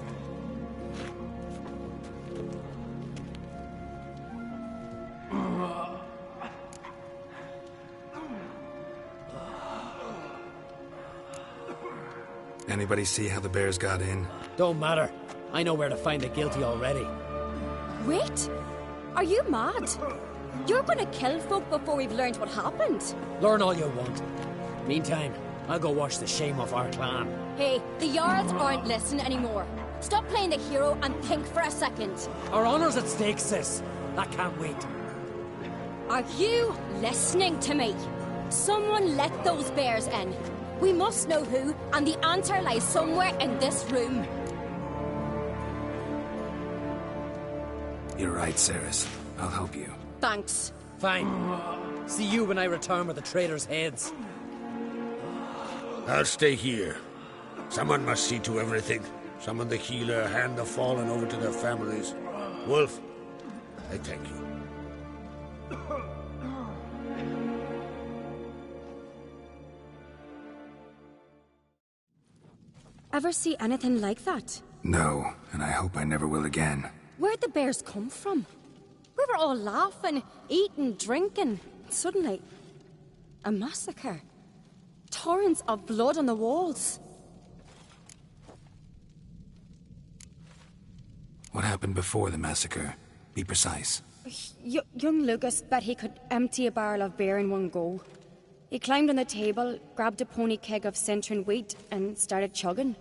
Anybody see how the bears got in? Don't matter. I know where to find the guilty already. Wait! Are you mad? You're gonna kill folk before we've learned what happened. Learn all you want. Meantime, I'll go wash the shame off our clan. Hey, the Jarls aren't listening anymore. Stop playing the hero and think for a second. Our honor's at stake, sis. That can't wait. Are you listening to me? Someone let those bears in. We must know who, and the answer lies somewhere in this room. You're right, Ceres. I'll help you. thanks. Fine. See you when I return with the traitors' heads. I'll stay here. Someone must see to everything. Summon the healer, hand the fallen over to their families. Wolf, I thank you. Ever see anything like that? No, and I hope I never will again. Where'd the bears come from? We were all laughing, eating, drinking. Suddenly, a massacre. Torrents of blood on the walls. What happened before the massacre? Be precise. Young Lucas bet he could empty a barrel of beer in one go. He climbed on the table, grabbed a pony keg of centering wheat, and started chugging.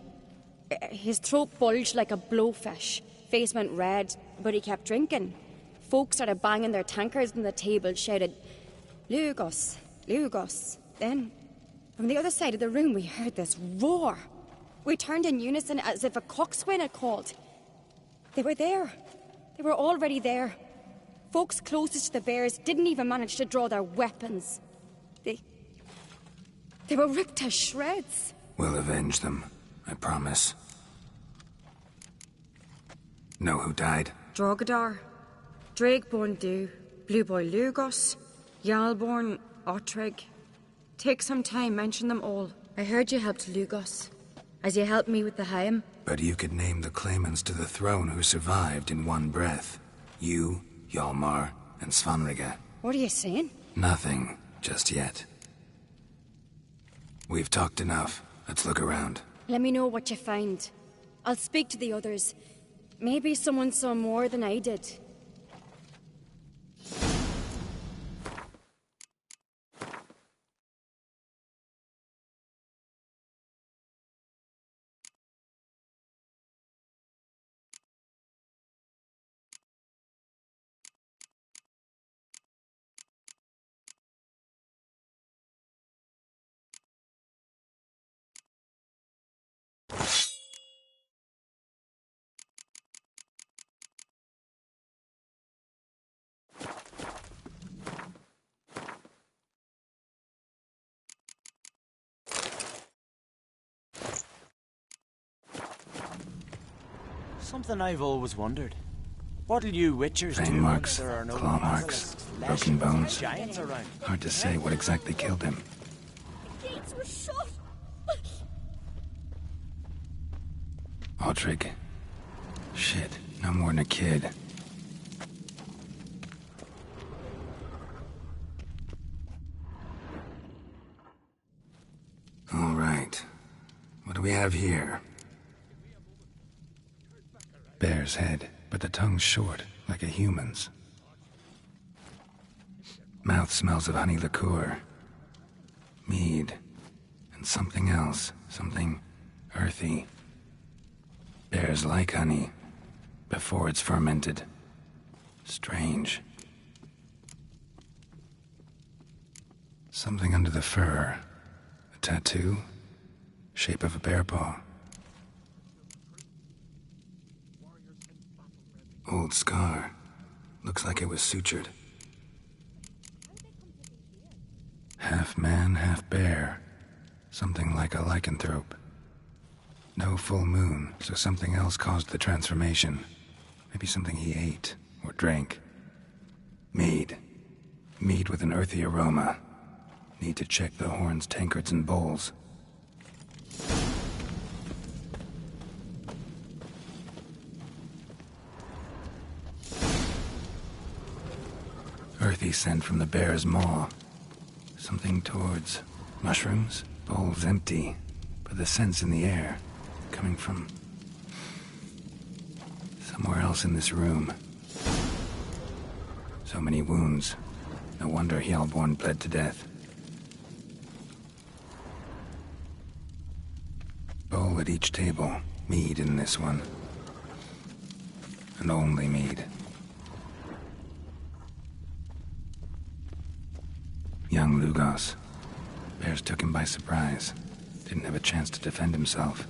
His throat bulged like a blowfish. Face went red, but he kept drinking. Folks started banging their tankards on the table, shouted, "Lugos, Lugos." Then, from the other side of the room, we heard this roar. We turned in unison as if a coxswain had called. They were there. They were already there. Folks closest to the bears didn't even manage to draw their weapons. They were ripped to shreds. We'll avenge them, I promise. Know who died? Drogadar, Drakeborn Du, Blue Boy Lugos, Yalborn, Ottrig. Take some time, mention them all. I heard you helped Lugos, as you helped me with the Haim. But you could name the claimants to the throne who survived in one breath. You, Hjalmar, and Svanrige. What are you saying? Nothing, just yet. We've talked enough. Let's look around. Let me know what you find. I'll speak to the others. Maybe someone saw more than I did. Something I've always wondered. What'll you witchers do Vein marks, if there are no claw marks, broken bones. giants around? Hard to say what exactly killed him. The gates were shut. Ottrig. Shit, no more than a kid. All right. What do we have here? Bear's head, but the tongue's short, like a human's. Mouth smells of honey liqueur. Mead. And something else. Something earthy. Bears like honey, before it's fermented. Strange. Something under the fur. A tattoo? Shape of a bear paw. Old scar. Looks like it was sutured. Half man, half bear. Something like a lycanthrope. No full moon, so something else caused the transformation. Maybe something he ate or drank. Mead. Mead with an earthy aroma. Need to check the horns, tankards, and bowls. Earthy scent from the bear's maw. Something towards mushrooms. Bowls empty, but the scent's in the air. Coming from somewhere else in this room. So many wounds. No wonder Hjalborn bled to death. Bowl at each table. Mead in this one. And only mead. Young Lugos. Bears took him by surprise. Didn't have a chance to defend himself.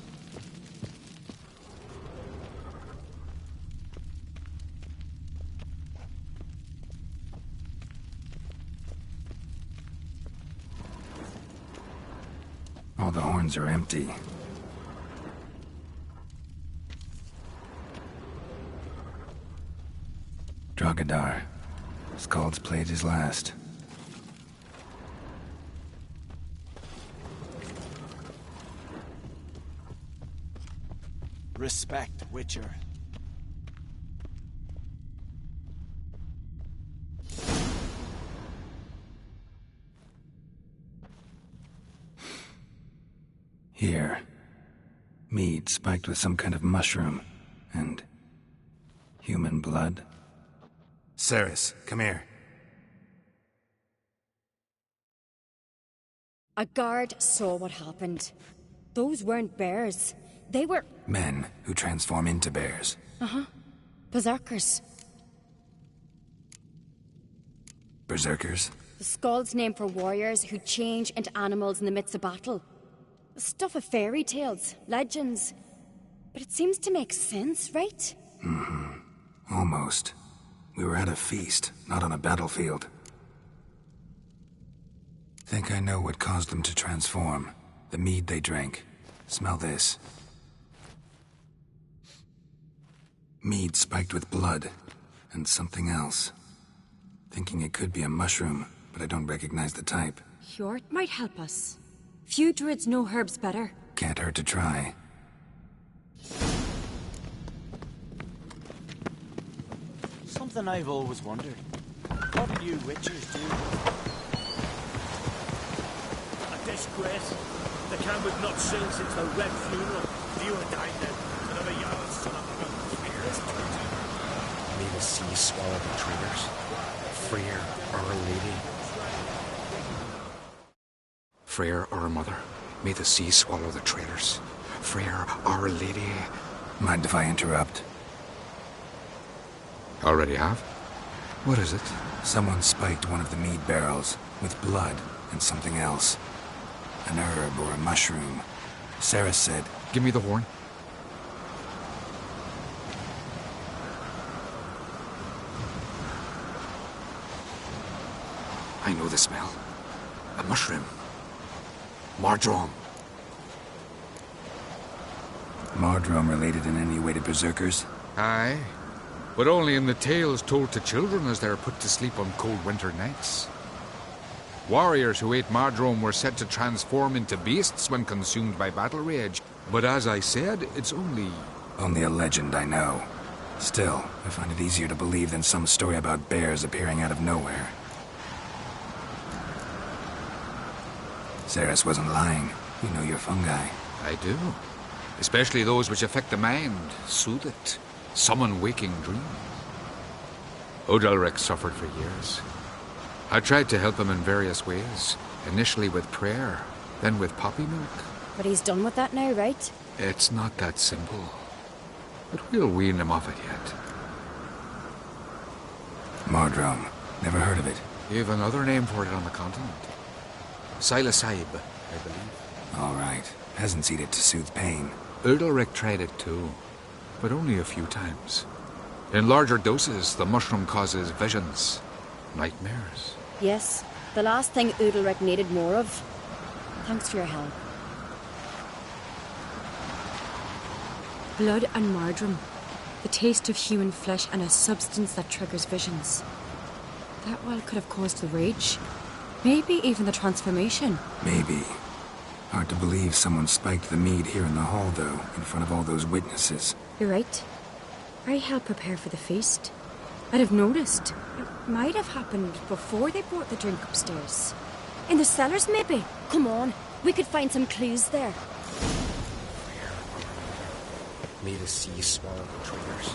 All the horns are empty. Drogadar. Skald's played his last. Respect, Witcher. Here. Mead spiked with some kind of mushroom. And... human blood. Ceres, come here. A guard saw what happened. Those weren't bears. They were... Men who transform into bears. Uh-huh. Berserkers. Berserkers? The Skald's name for warriors who change into animals in the midst of battle. Stuff of fairy tales, legends. But it seems to make sense, right? Mm-hmm. Almost. We were at a feast, not on a battlefield. Think I know what caused them to transform. The mead they drank. Smell this. Mead spiked with blood. And something else. Thinking it could be a mushroom, but I don't recognize the type. Hjort might help us. Few druids know herbs better. Can't hurt to try. Something I've always wondered. What do you witchers do? A disgrace. The camp we've not seen since the Red Funeral. You were died then. Another yard son of a gun. May the sea swallow the traitors. Freyr, our lady. Freyr, our mother. May the sea swallow the traitors. Freyr, our lady. Mind if I interrupt? Already have? What is it? Someone spiked one of the mead barrels with blood and something else. An herb or a mushroom. Sarah said... Give me the horn. I know the smell. A mushroom. Mardrome. Mardrome related in any way to berserkers? Aye. But only in the tales told to children as they're put to sleep on cold winter nights. Warriors who ate Mardrome were said to transform into beasts when consumed by battle rage. But as I said, it's only... Only a legend, I know. Still, I find it easier to believe than some story about bears appearing out of nowhere. Ceres wasn't lying. You know your fungi. I do. Especially those which affect the mind, soothe it, summon waking dreams. Odalric suffered for years. I tried to help him in various ways. Initially with prayer, then with poppy milk. But he's done with that now, right? It's not that simple. But we'll wean him off it yet. Mardrome. Never heard of it. You have another name for it on the continent. Psilocybe, I believe. All right. Peasants eat it to soothe pain. Odalric tried it too, but only a few times. In larger doses, the mushroom causes visions, nightmares. Yes, the last thing Udalric needed more of. Thanks for your help. Blood and Mardrome. The taste of human flesh and a substance that triggers visions. That well could have caused the rage. Maybe even the transformation. Maybe. Hard to believe someone spiked the mead here in the hall, though, in front of all those witnesses. You're right. I helped prepare for the feast. I'd have noticed. It might have happened before they brought the drink upstairs. In the cellars, maybe? Come on, we could find some clues there. May the sea swallow the traitors.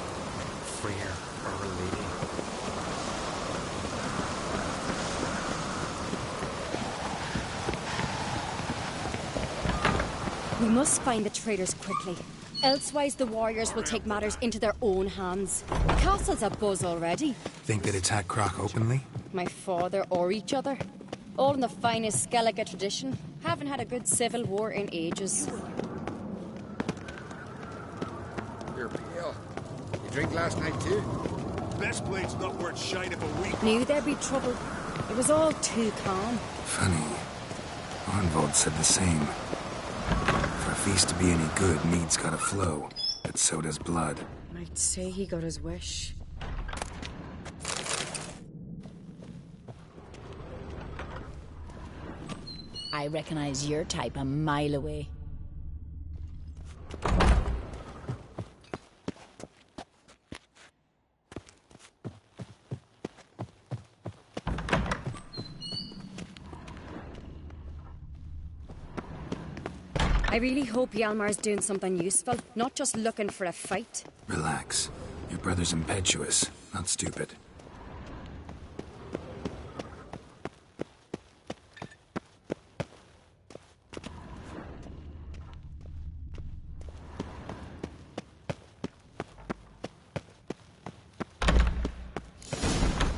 Freyr, our lady. We must find the traitors quickly. Elsewise, the warriors will take matters into their own hands. The castle's abuzz already. Think they'd attack Croc openly? My father or each other. All in the finest Skellige tradition. Haven't had a good civil war in ages. You're pale. You drink last night too? Best blade's not worth shine of a week. Knew there'd be trouble. It was all too calm. Funny. Arnvold said the same. For a feast to be any good, mead's gotta flow, but so does blood. I'd say he got his wish. I recognize your type a mile away. I really hope Hjalmar's doing something useful, not just looking for a fight. Relax. Your brother's impetuous, not stupid.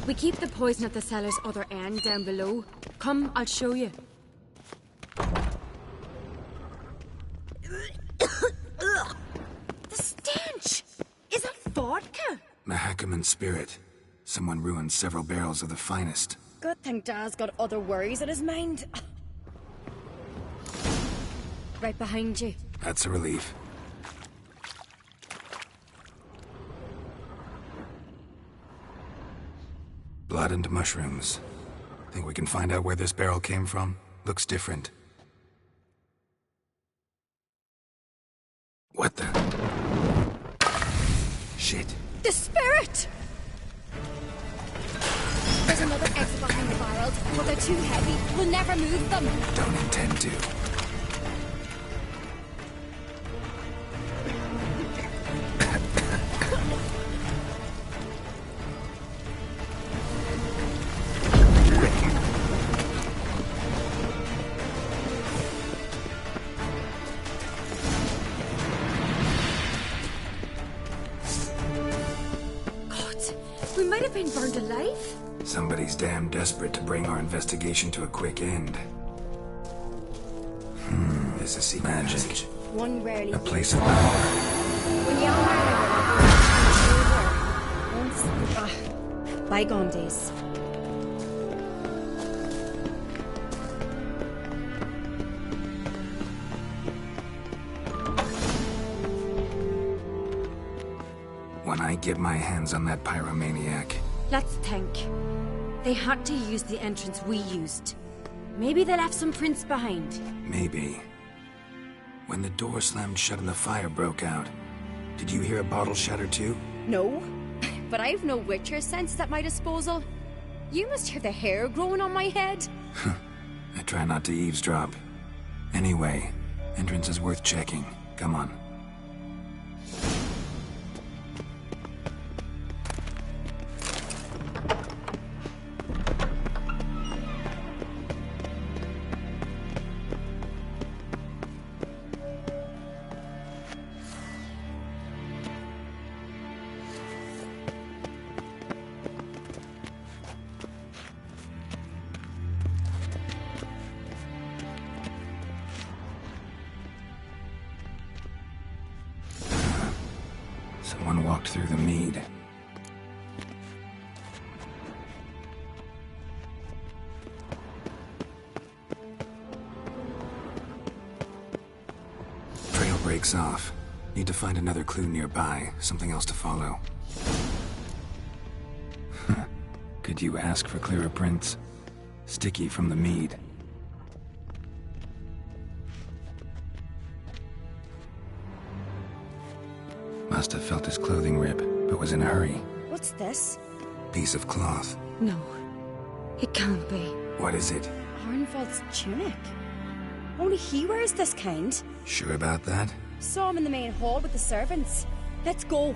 We keep the poison at the cellar's other end down below. Come, I'll show you. The stench! Is that vodka? Mahakaman spirit. Someone ruined several barrels of the finest. Good thing Dad's got other worries in his mind. Right behind you. That's a relief. Blood and mushrooms. Think we can find out where this barrel came from? Looks different. What the? Shit. The spirit! There's another exit behind the barrels, but they're too heavy. We'll never move them. Don't intend to. We might have been burned alive. Somebody's damn desperate to bring our investigation to a quick end. This is secret magic. One rarely. A place of power. When Hjalmar bygone days. When I get my hands on that pyromaniac. Let's think. They had to use the entrance we used. Maybe they left some prints behind. Maybe. When the door slammed shut and the fire broke out, did you hear a bottle shatter too? No, but I've no Witcher sense at my disposal. You must hear the hair growing on my head. I try not to eavesdrop. Anyway, entrance is worth checking. Come on. Someone walked through the mead. Trail breaks off. Need to find another clue nearby, something else to follow. Could you ask for clearer prints? Sticky from the mead. Must have felt his clothing rip, but was in a hurry. What's this? Piece of cloth. No, it can't be. What is it? Arnvald's tunic. Only he wears this kind. Sure about that? Saw him in the main hall with the servants. Let's go.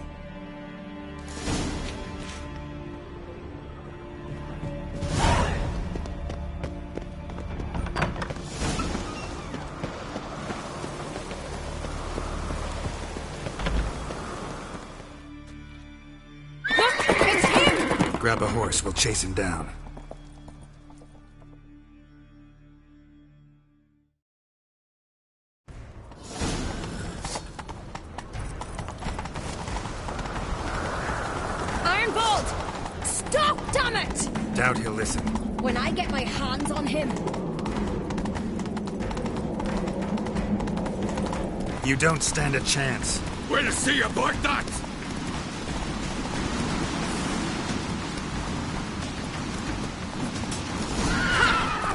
Grab a horse, we'll chase him down. Arnvald! Stop, damn it! Doubt he'll listen. When I get my hands on him. You don't stand a chance. Way to see you, boy, that!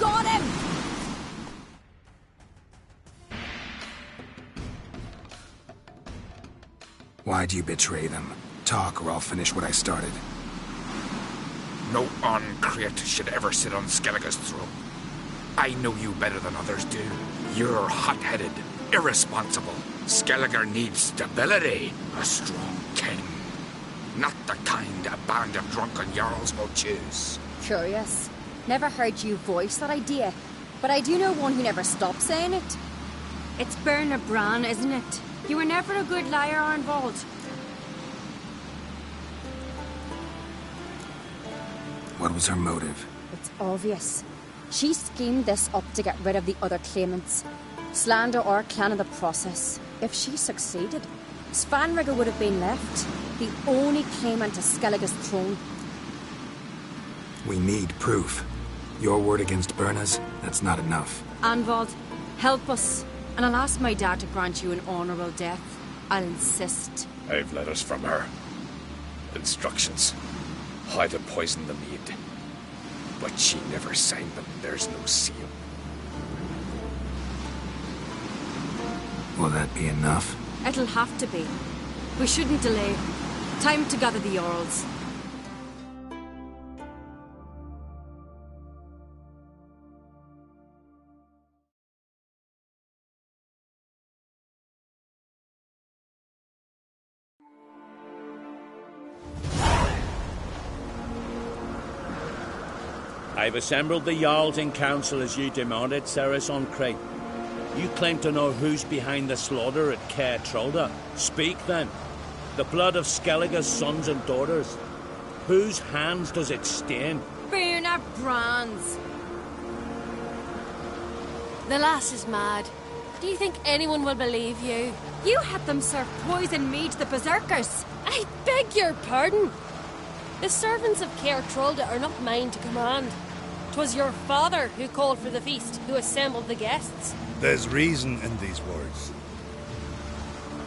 Got him! Why'd you betray them? Talk, or I'll finish what I started. No uncreate should ever sit on Skellige's throne. I know you better than others do. You're hot-headed, irresponsible. Skellige needs stability. A strong king. Not the kind a band of drunken jarls will choose. Curious. Never heard you voice that idea, but I do know one who never stopped saying it. It's Berna Bran, isn't it? You were never a good liar, Arnvald. What was her motive? It's obvious. She schemed this up to get rid of the other claimants. Slander our clan in the process. If she succeeded, Svanrigger would have been left, the only claimant to Skellige's throne. We need proof. Your word against Berna's, that's not enough. Arnvald, help us, and I'll ask my dad to grant you an honourable death. I'll insist. I've letters from her. Instructions. How to poison the mead. But she never signed them. There's no seal. Will that be enough? It'll have to be. We shouldn't delay. Time to gather the Jarls. I've assembled the Jarls in council as you demanded, Ceres on Crate. You claim to know who's behind the slaughter at Caer Trolda. Speak then. The blood of Skellige's sons and daughters. Whose hands does it stain? Berna Bran's. The lass is mad. Do you think anyone will believe you? You had them serve poison mead to the berserkers. I beg your pardon. The servants of Caer Trolda are not mine to command. 'Twas your father who called for the feast, who assembled the guests. There's reason in these words.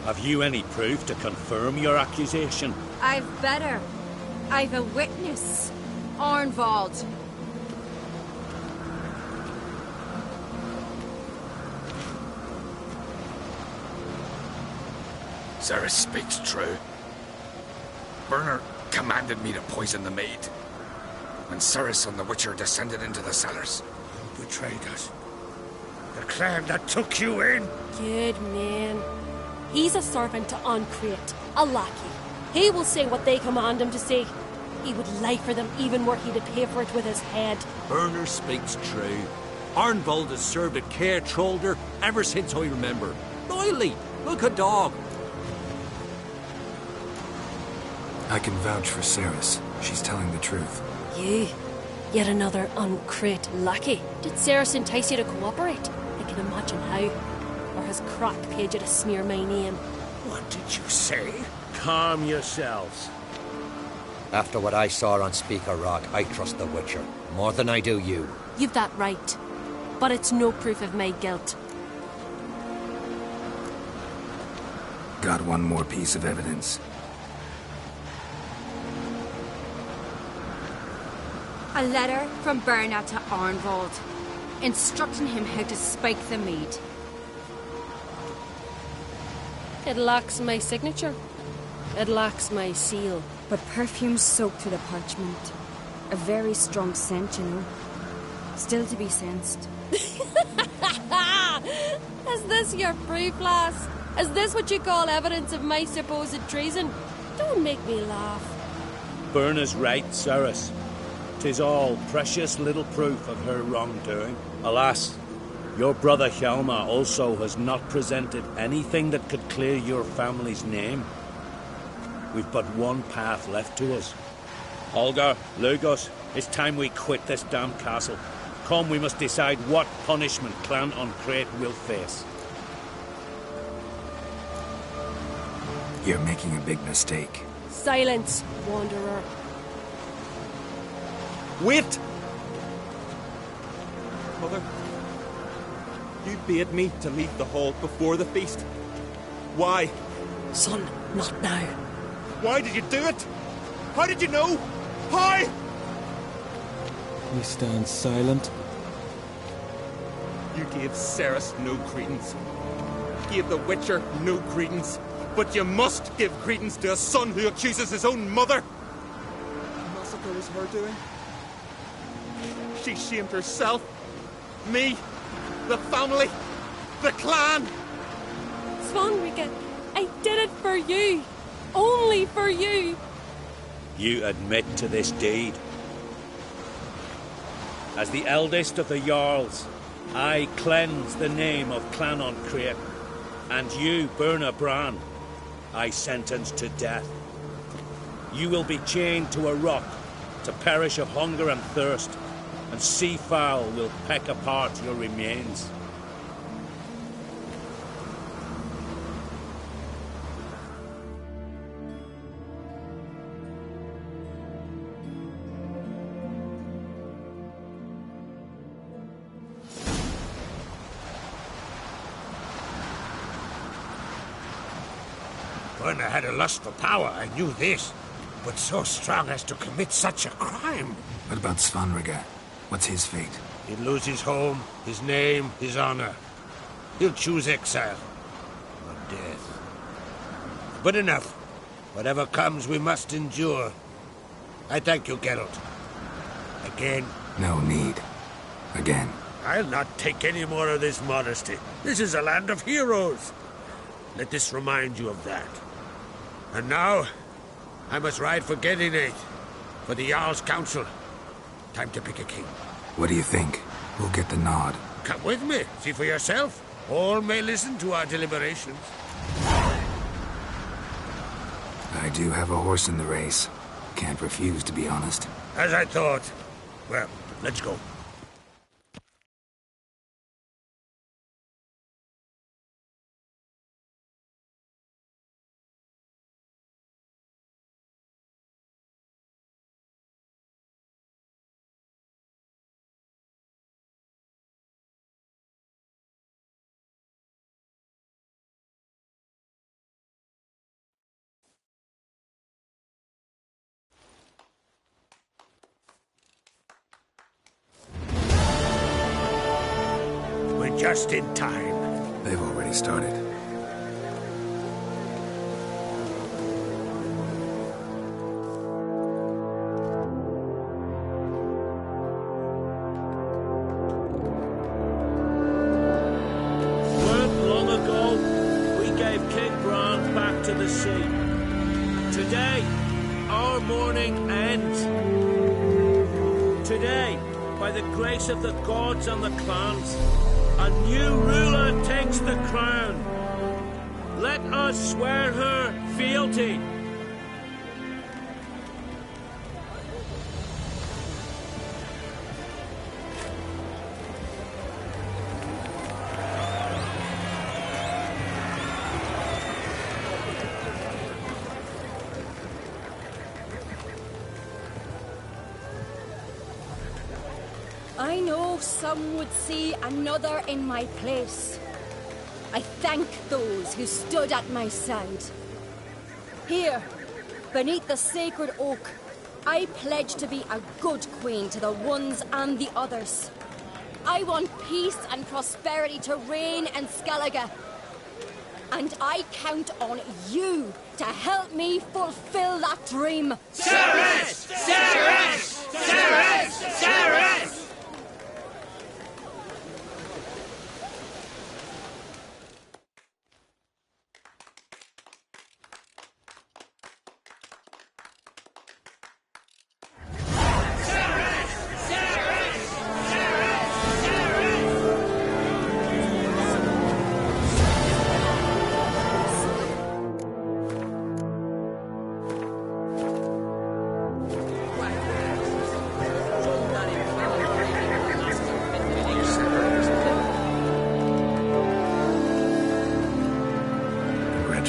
Have you any proof to confirm your accusation? I've better. I've a witness. Arnvald. Ceres speaks true. Berna commanded me to poison the maid. When Ceres and the Witcher descended into the cellars. Who betrayed us? The clan that took you in? Good man. He's a servant to Uncreate, a lackey. He will say what they command him to say. He would lie for them even were he to pay for it with his head. Berner speaks true. Arnvald has served at Caer Trolder ever since I remember. Loyally, like a dog. I can vouch for Ceres. She's telling the truth. You? Yet another Uncreate lackey. Did Ceres entice you to cooperate? I can imagine how. Or has Crack paid you to smear my name? What did you say? Calm yourselves. After what I saw on Speaker Rock, I trust the Witcher. More than I do you. You've that right. But it's no proof of my guilt. Got one more piece of evidence. A letter from Berna to Arnvald, instructing him how to spike the mead. It lacks my signature. It lacks my seal. But perfume soaked through the parchment. A very strong scent, you know. Still to be sensed. Is this your proof, lass? Is this what you call evidence of my supposed treason? Don't make me laugh. Berna's right, Ceres. 'Tis all precious little proof of her wrongdoing. Alas, your brother Hjalmar also has not presented anything that could clear your family's name. We've but one path left to us. Holger, Lugos, it's time we quit this damn castle. Come, we must decide what punishment Clan Uncreate will face. You're making a big mistake. Silence, wanderer. Wait! Mother, you bade me to leave the hall before the feast. Why? Son, not now. Why did you do it? How did you know? How? We stand silent. You gave Ceres no credence. Gave the Witcher no credence. But you must give credence to a son who accuses his own mother. The massacre was her doing. She shamed herself, me, the family, the clan. Svanrika, I did it for you. Only for you. You admit to this deed. As the eldest of the Jarls, I cleanse the name of Clannon Crate, and you, Burna Bran, I sentence to death. You will be chained to a rock to perish of hunger and thirst, and sea fowl will peck apart your remains. Burna had a lust for power, I knew this. But so strong as to commit such a crime. What about Svanrika? What's his fate? He'll lose his home, his name, his honor. He'll choose exile. Or death. But enough. Whatever comes, we must endure. I thank you, Geralt. Again. No need. Again. I'll not take any more of this modesty. This is a land of heroes. Let this remind you of that. And now, I must ride for Gedinate, for the Jarl's Council. Time to pick a king. What do you think? Who'll get the nod? Come with me, see for yourself. All may listen to our deliberations. I do have a horse in the race. Can't refuse, to be honest. As I thought. Well, let's go. Just in time. They've already started. Weren't long ago, we gave King Bran back to the sea. Today, our mourning ends. Today, by the grace of the gods and the clans, a new ruler takes the crown. Let us swear her fealty. I know some would see another in my place. I thank those who stood at my side. Here, beneath the sacred oak, I pledge to be a good queen to the ones and the others. I want peace and prosperity to reign in Skellige. And I count on you to help me fulfill that dream. Ceres! Ceres! Ceres! Ceres!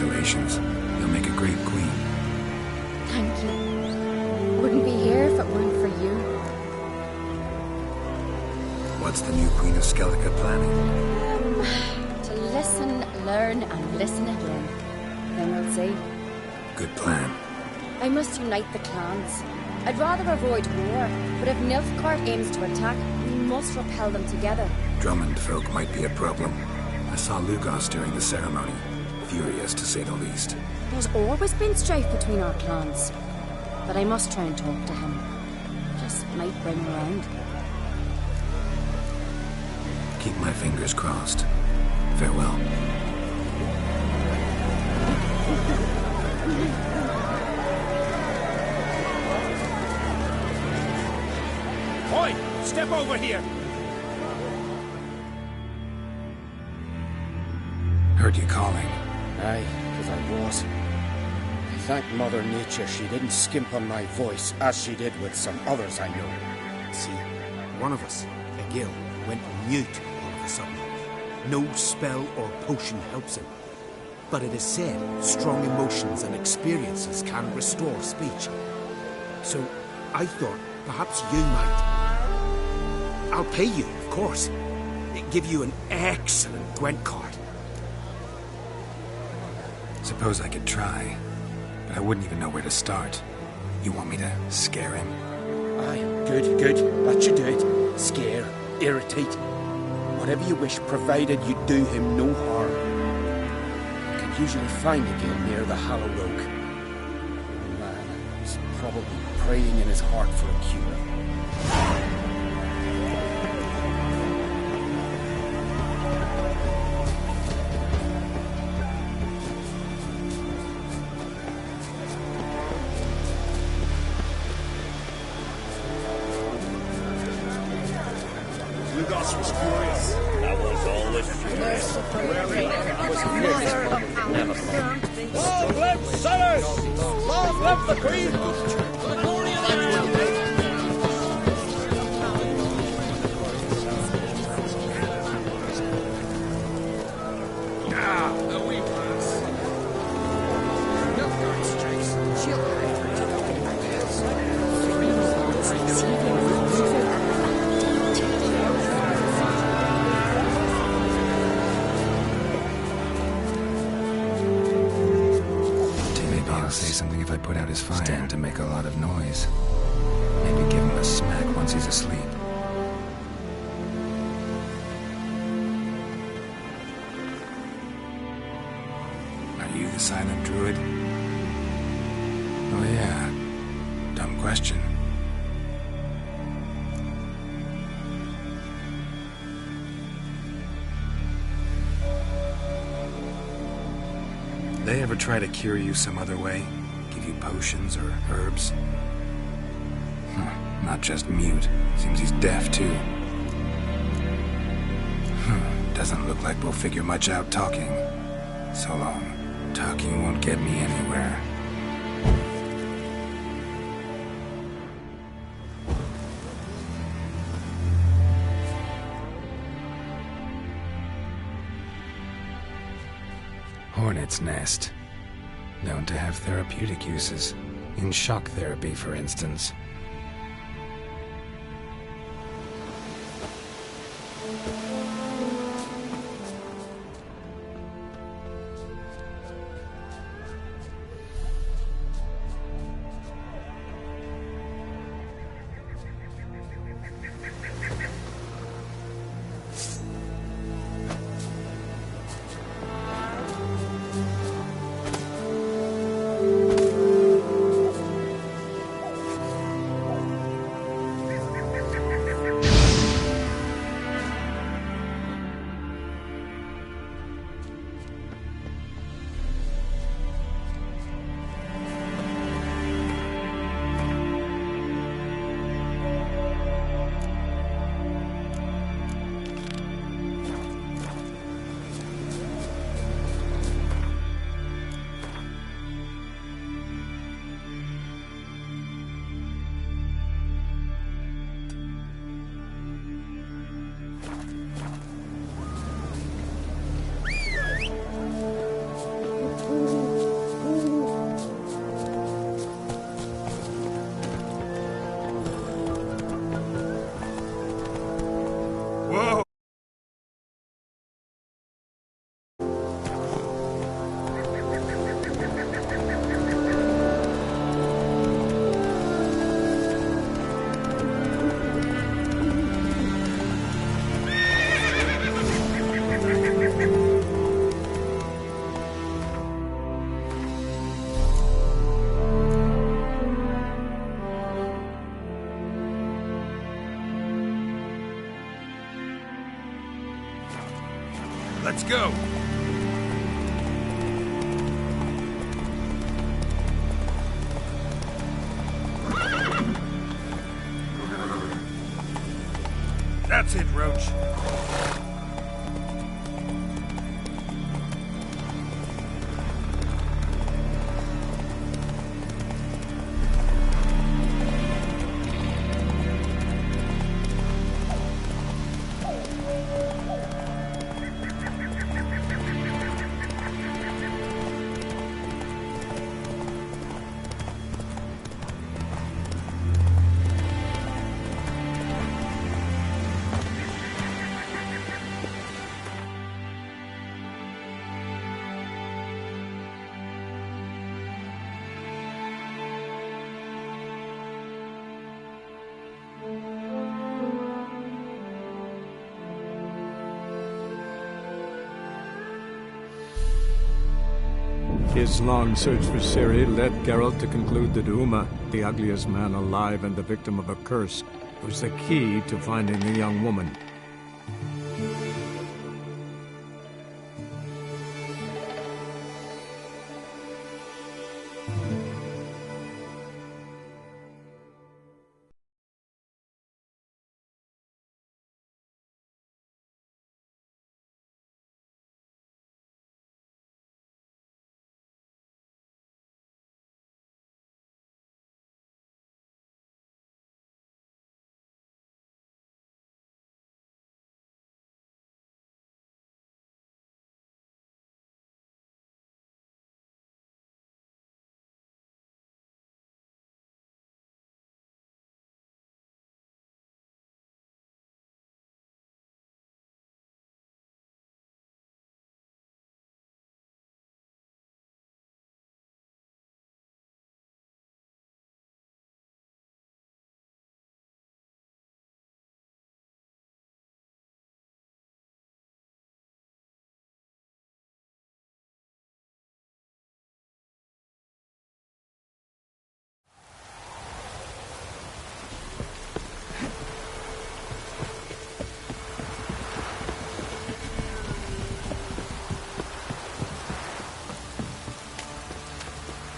Congratulations. You'll make a great queen. Thank you. Wouldn't be here if it weren't for you. What's the new Queen of Skellige planning? To listen learn and listen again. Then we'll see. Good plan. I must unite the clans. I'd rather avoid war, but if Nilfgaard aims to attack, we must repel them together. Drummond folk might be a problem. I saw Lugos during the ceremony. Furious, to say the least. There's always been strife between our clans. But I must try and talk to him. Just might bring him around. Keep my fingers crossed. Farewell. Oi! Step over here! Heard you calling. Aye, because I was. I thank Mother Nature she didn't skimp on my voice, as she did with some others I know. See, one of us, a Gil, went mute all of a sudden. No spell or potion helps him. But it is said strong emotions and experiences can restore speech. So I thought perhaps you might. I'll pay you, of course. Give you an excellent Gwent card. Suppose I could try, but I wouldn't even know where to start. You want me to scare him? Aye, good, good. That should do it. Scare, irritate. Whatever you wish, provided you do him no harm. You can usually find a Gil near the Hollow Oak. The man is probably praying in his heart for a cure. Lugos was furious. I was always furious. Long live Sellers! Long live the Queen! Say something if I put out his fire. Stand to make a lot of noise. Maybe give him a smack once he's asleep. Are you the silent druid? Oh yeah. Dumb question. They ever try to cure you some other way? Give you potions or herbs? Not just mute. Seems he's deaf, too. Doesn't look like we'll figure much out talking. So long. Talking won't get me anywhere. Hornet's nest. Known to have therapeutic uses. In shock therapy, for instance. Let's go! That's it, Roach. His long search for Ciri led Geralt to conclude that Uma, the ugliest man alive and the victim of a curse, was the key to finding the young woman.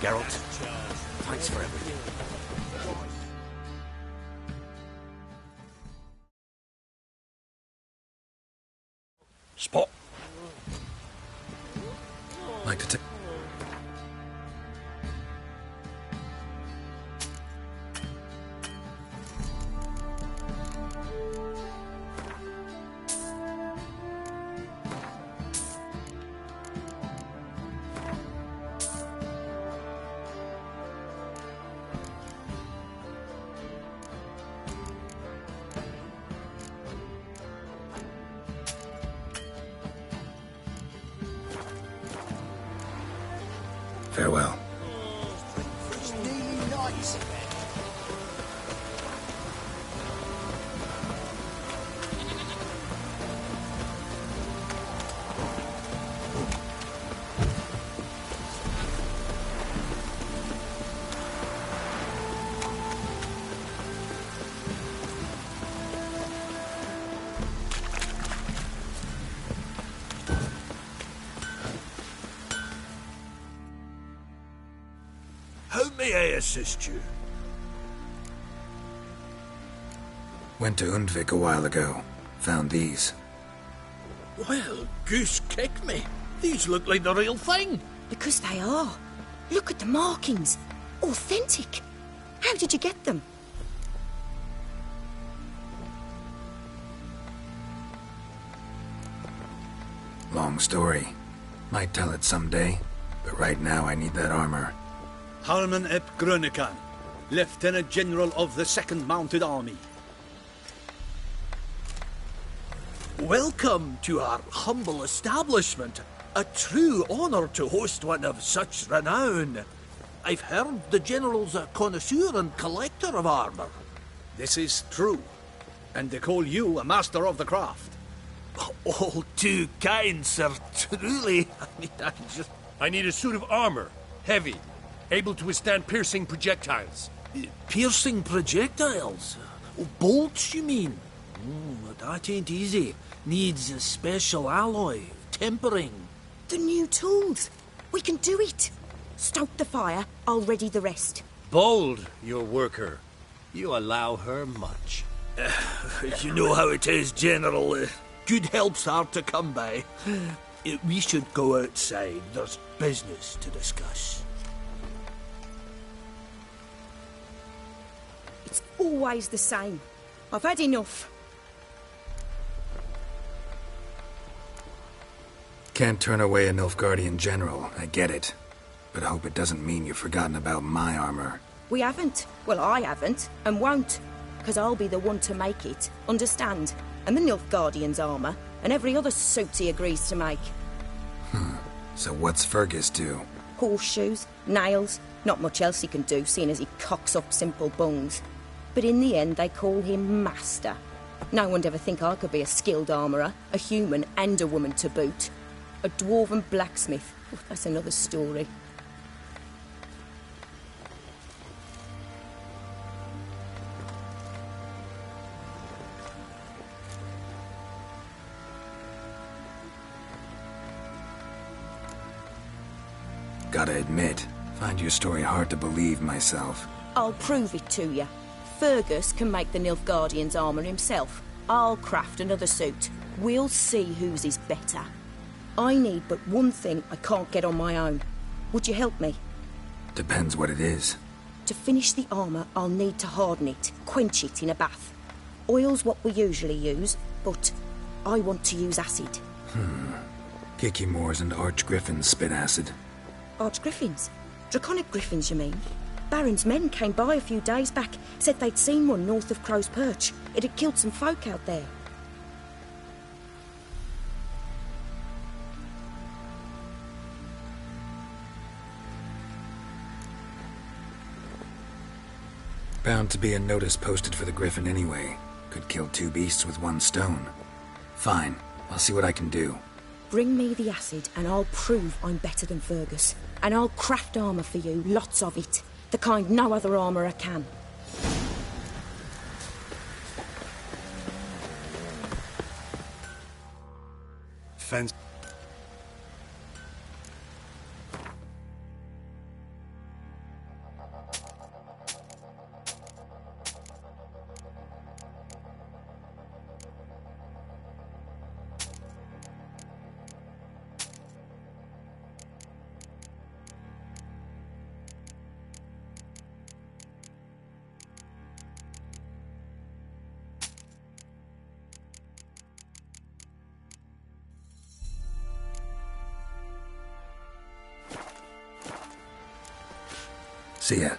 Geralt, thanks for everything. Spot. Like to take... Farewell. How may I assist you? Went to Undvik a while ago. Found these. Well, goose kick me. These look like the real thing. Because they are. Look at the markings. Authentic. How did you get them? Long story. Might tell it someday, but right now I need that armor. Harman ep Grönekan, Lieutenant General of the 2nd Mounted Army. Welcome to our humble establishment. A true honor to host one of such renown. I've heard the General's a connoisseur and collector of armor. This is true, and they call you a master of the craft. All too kind, sir, truly. I need a suit of armor, heavy, able to withstand piercing projectiles. Piercing projectiles? Bolts, you mean? That ain't easy. Needs a special alloy. tempering. The new tools. We can do it. Stoke the fire, I'll ready the rest. Bold, your worker. You allow her much. You know how it is, General. Good help's hard to come by. We should go outside. There's business to discuss. It's always the same. I've had enough. Can't turn away a Nilfgaardian general, I get it. But I hope it doesn't mean you've forgotten about my armor. We haven't. Well, I haven't, and won't. Because I'll be the one to make it, understand? And the Nilfgaardian's armour, and every other suit he agrees to make. So what's Fergus do? Horseshoes, nails, not much else he can do, seeing as he cocks up simple bungs. But in the end, they call him Master. No one'd ever think I could be a skilled armourer, a human and a woman to boot. A dwarven blacksmith. Oh, that's another story. Gotta admit, find your story hard to believe myself. I'll prove it to you. Fergus can make the Nilfgaardian's armour himself. I'll craft another suit. We'll see whose is better. I need but one thing I can't get on my own. Would you help me? Depends what it is. To finish the armour, I'll need to harden it, quench it in a bath. Oil's what we usually use, but I want to use acid. Kicky Moors and Archgriffins spit acid. Archgriffins? Draconic griffins, you mean? Baron's men came by a few days back, said they'd seen one north of Crow's Perch. It had killed some folk out there. Bound to be a notice posted for the Griffin anyway. Could kill two beasts with one stone. Fine, I'll see what I can do. Bring me the acid and I'll prove I'm better than Fergus. And I'll craft armour for you, lots of it. The kind no other armourer can. Fence. See ya.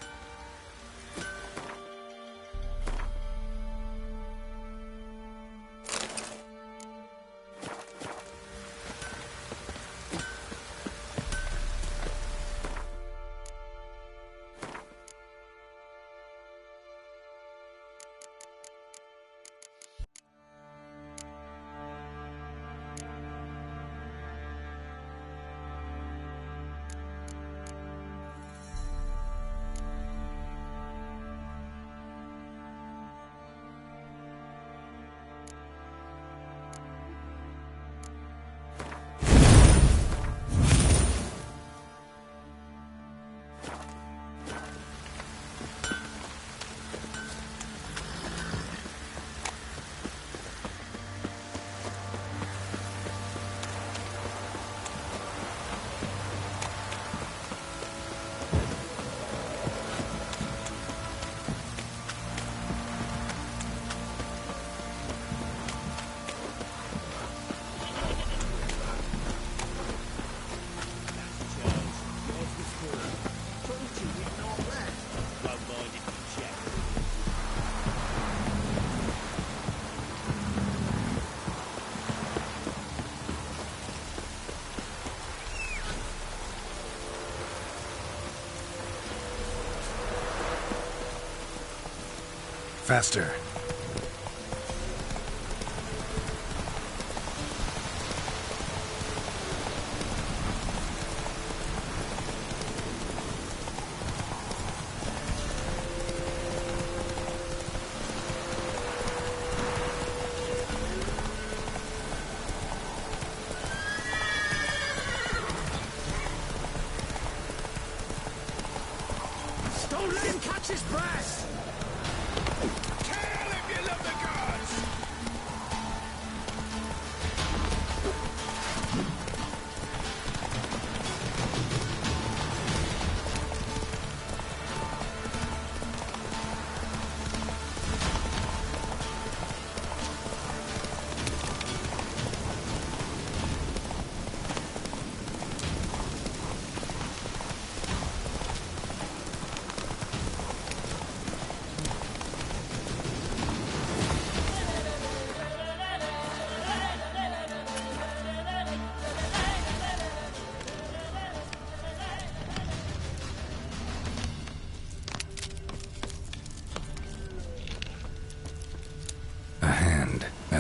Faster.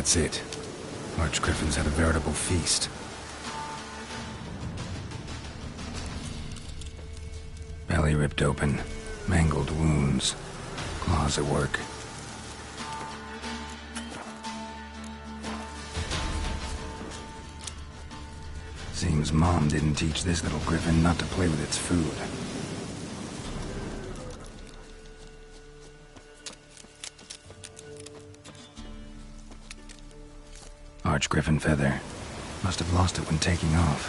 That's it. Archgriffins had a veritable feast. Belly ripped open, mangled wounds, claws at work. Seems Mom didn't teach this little griffin not to play with its food. Archgriffin feather. Must have lost it when taking off.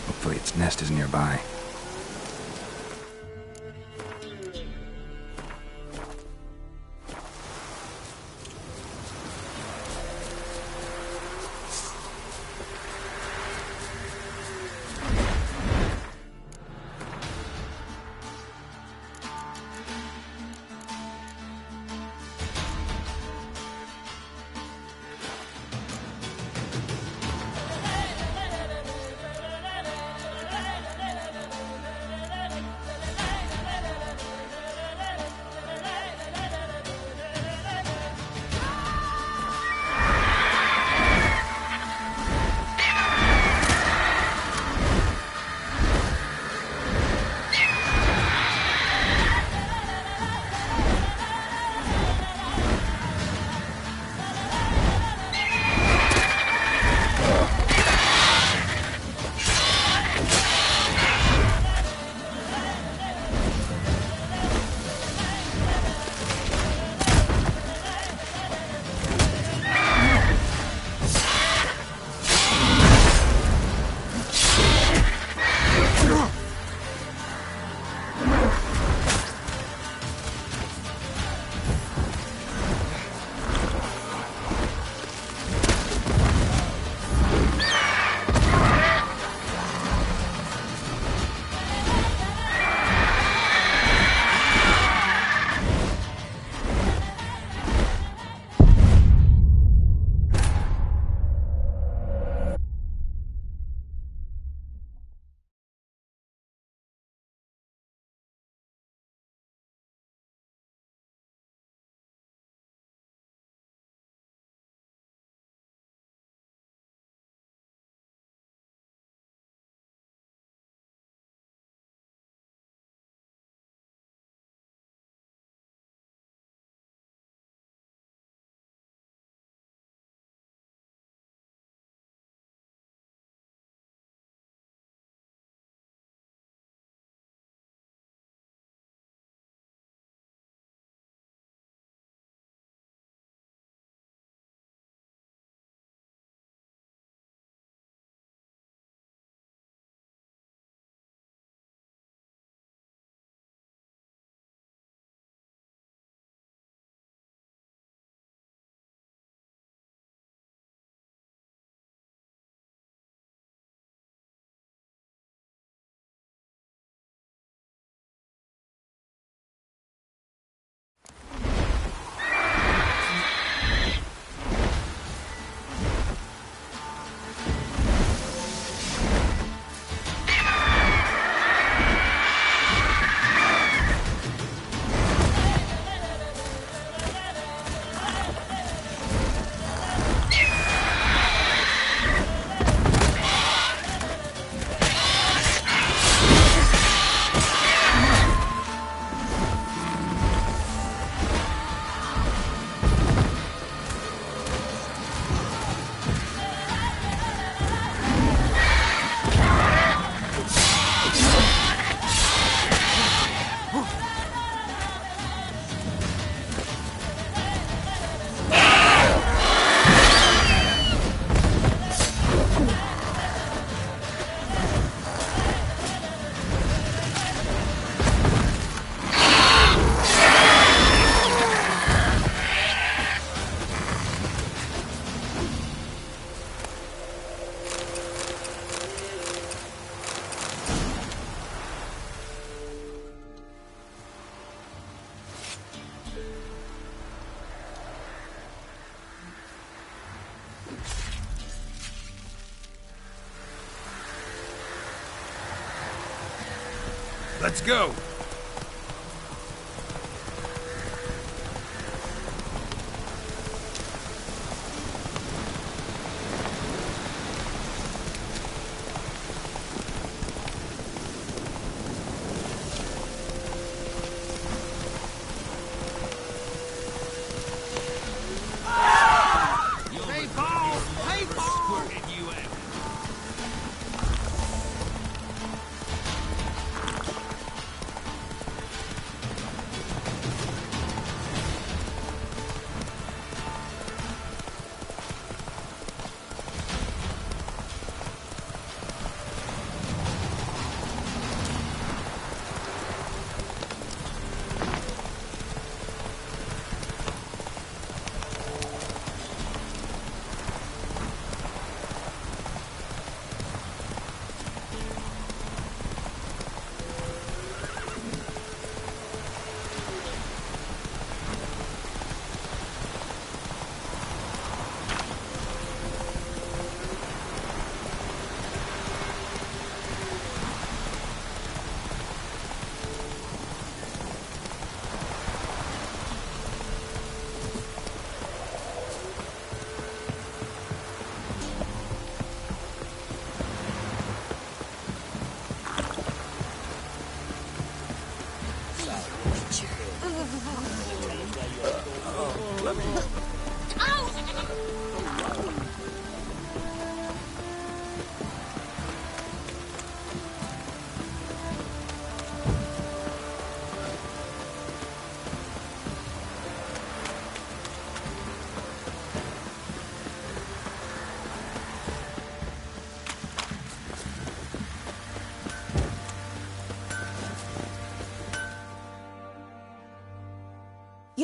Hopefully its nest is nearby. Let's go!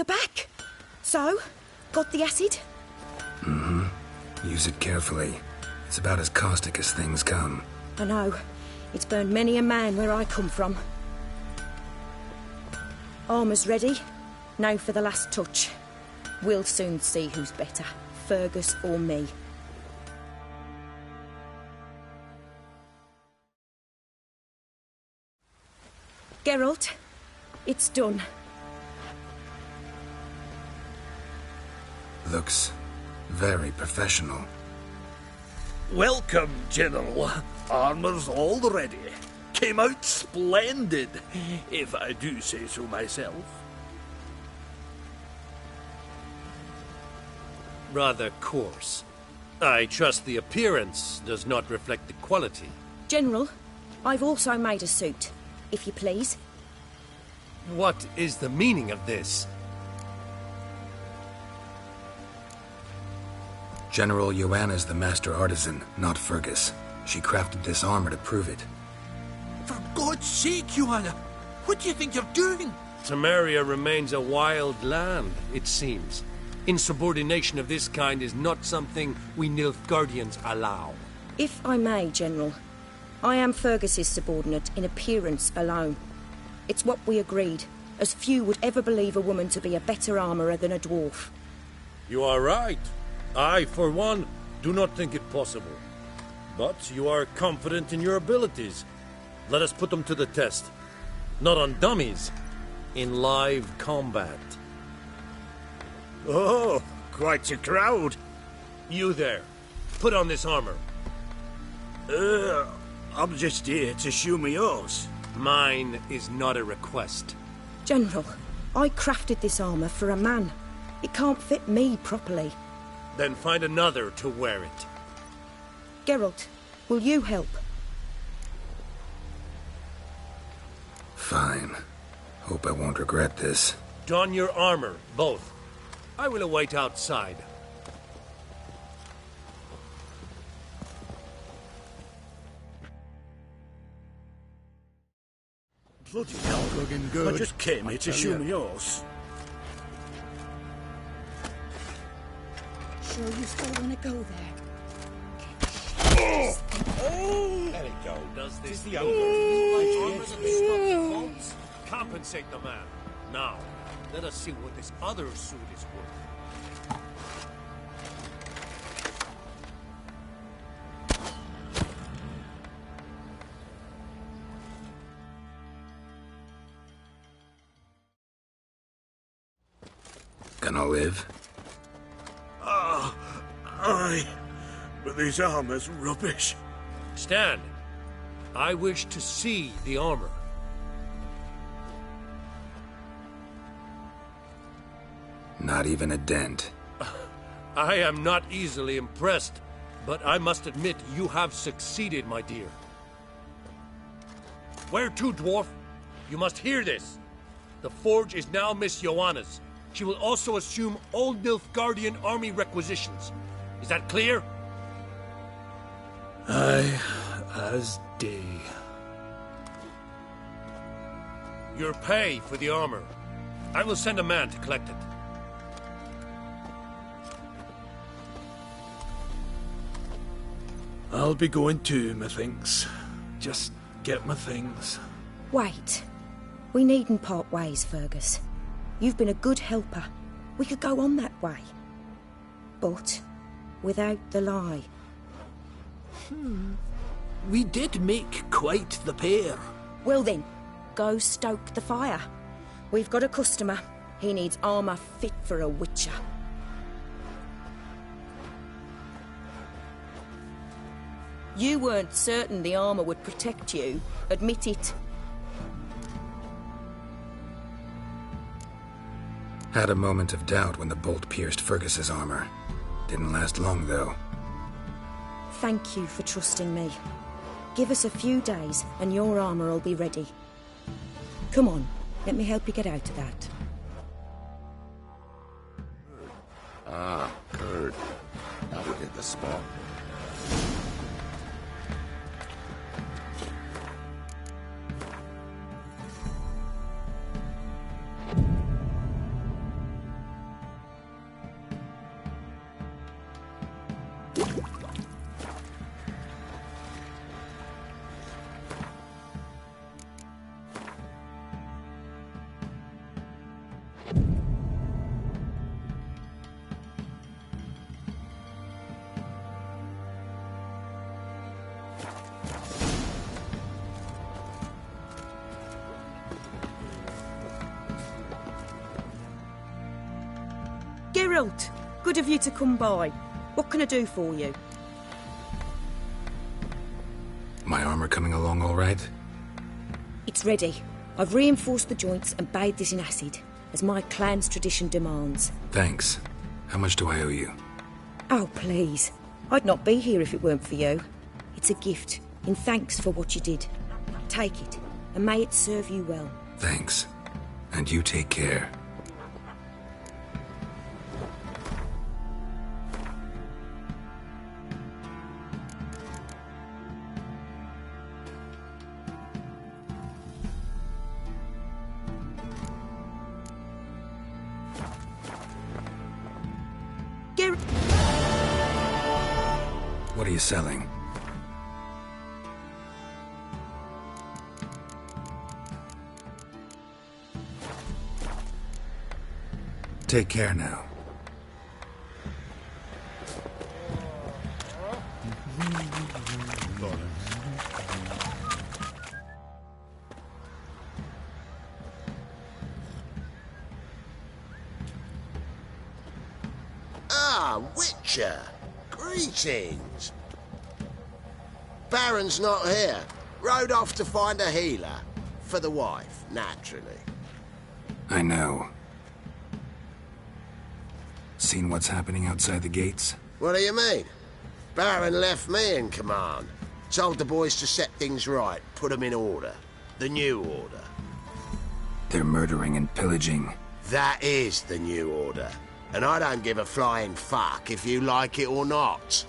you're back. So, got the acid? Mm-hmm. Use it carefully. It's about as caustic as things come. I know. It's burned many a man where I come from. Armour's ready. Now for the last touch. We'll soon see who's better, Fergus or me. Geralt, it's done. Looks very professional. Welcome, General. Armour's all ready. Came out splendid, if I do say so myself. Rather coarse. I trust the appearance does not reflect the quality. General, I've also made a suit, if you please. What is the meaning of this? General Joanna's the master artisan, not Fergus. She crafted this armor to prove it. For God's sake, Joanna! What do you think you're doing? Temeria remains a wild land, it seems. Insubordination of this kind is not something we Nilfgaardians allow. If I may, General, I am Fergus's subordinate in appearance alone. It's what we agreed, as few would ever believe a woman to be a better armourer than a dwarf. You are right. I, for one, do not think it possible. But you are confident in your abilities. Let us put them to the test. Not on dummies, in live combat. Oh, quite a crowd. You there, put on this armor. I'm just here to show me yours. Mine is not a request. General, I crafted this armor for a man. It can't fit me properly. Then find another to wear it. Geralt, will you help? Fine. Hope I won't regret this. Don your armor, both. I will await outside. Bloody hell. Looking good. I just came here to show me yours. Sure you still want to go there? There we go. Does this the armors compensate the man. Now, let us see what this other suit is worth. Gonna live? Aye. But this armor's rubbish. Stand. I wish to see the armor. Not even a dent. I am not easily impressed, but I must admit you have succeeded, my dear. Where to, dwarf? You must hear this. The forge is now Miss Joanna's. She will also assume all Nilfgaardian army requisitions. Is that clear? Aye, as day. Your pay for the armor. I will send a man to collect it. I'll be going too, methinks. Just get my things. Wait. We needn't part ways, Fergus. You've been a good helper. We could go on that way. But without the lie. We did make quite the pair. Well then, go stoke the fire. We've got a customer. He needs armour fit for a witcher. You weren't certain the armour would protect you. Admit it. Had a moment of doubt when the bolt pierced Fergus's armor. Didn't last long, though. Thank you for trusting me. Give us a few days and your armour will be ready. Come on, let me help you get out of that. Ah, good. Now we hit the spot. Geralt, good of you to come by. What can I do for you? My armor coming along all right? It's ready. I've reinforced the joints and bathed this in acid, as my clan's tradition demands. Thanks. How much do I owe you? Oh, please. I'd not be here if it weren't for you. It's a gift, in thanks for what you did. Take it, and may it serve you well. Thanks. And you take care. What are you selling? Take care now. Ah, Witcher! Greetings! Baron's not here. Rode off to find a healer. For the wife, naturally. I know. Seen what's happening outside the gates? What do you mean? Baron left me in command. Told the boys to set things right, put them in order. The new order. They're murdering and pillaging. That is the new order. And I don't give a flying fuck if you like it or not.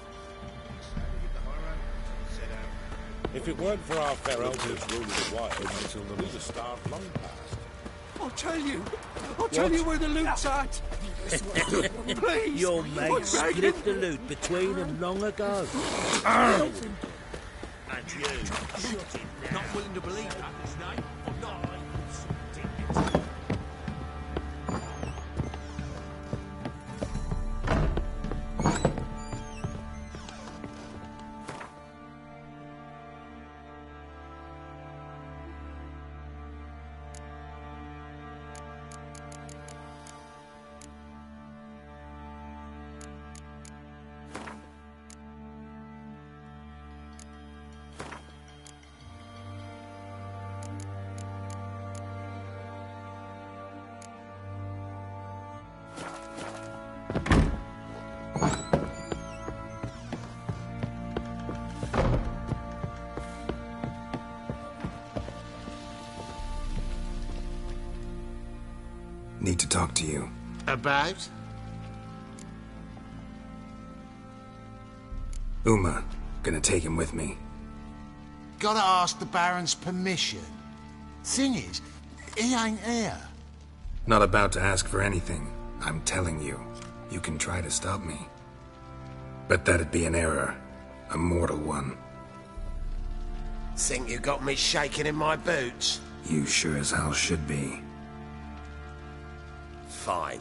If it weren't for our fair elders ruling the wild, we'd have starved long past. I'll tell you where the loot's at. Please. Your mate split the loot between them long ago. And you, shut it now. Not willing to believe that, is night or not? Need to talk to you. About? Uma. Gonna take him with me. Gotta ask the Baron's permission. Thing is, he ain't here. Not about to ask for anything. I'm telling you. You can try to stop me. But that'd be an error. A mortal one. Think you got me shaking in my boots? You sure as hell should be. Fine.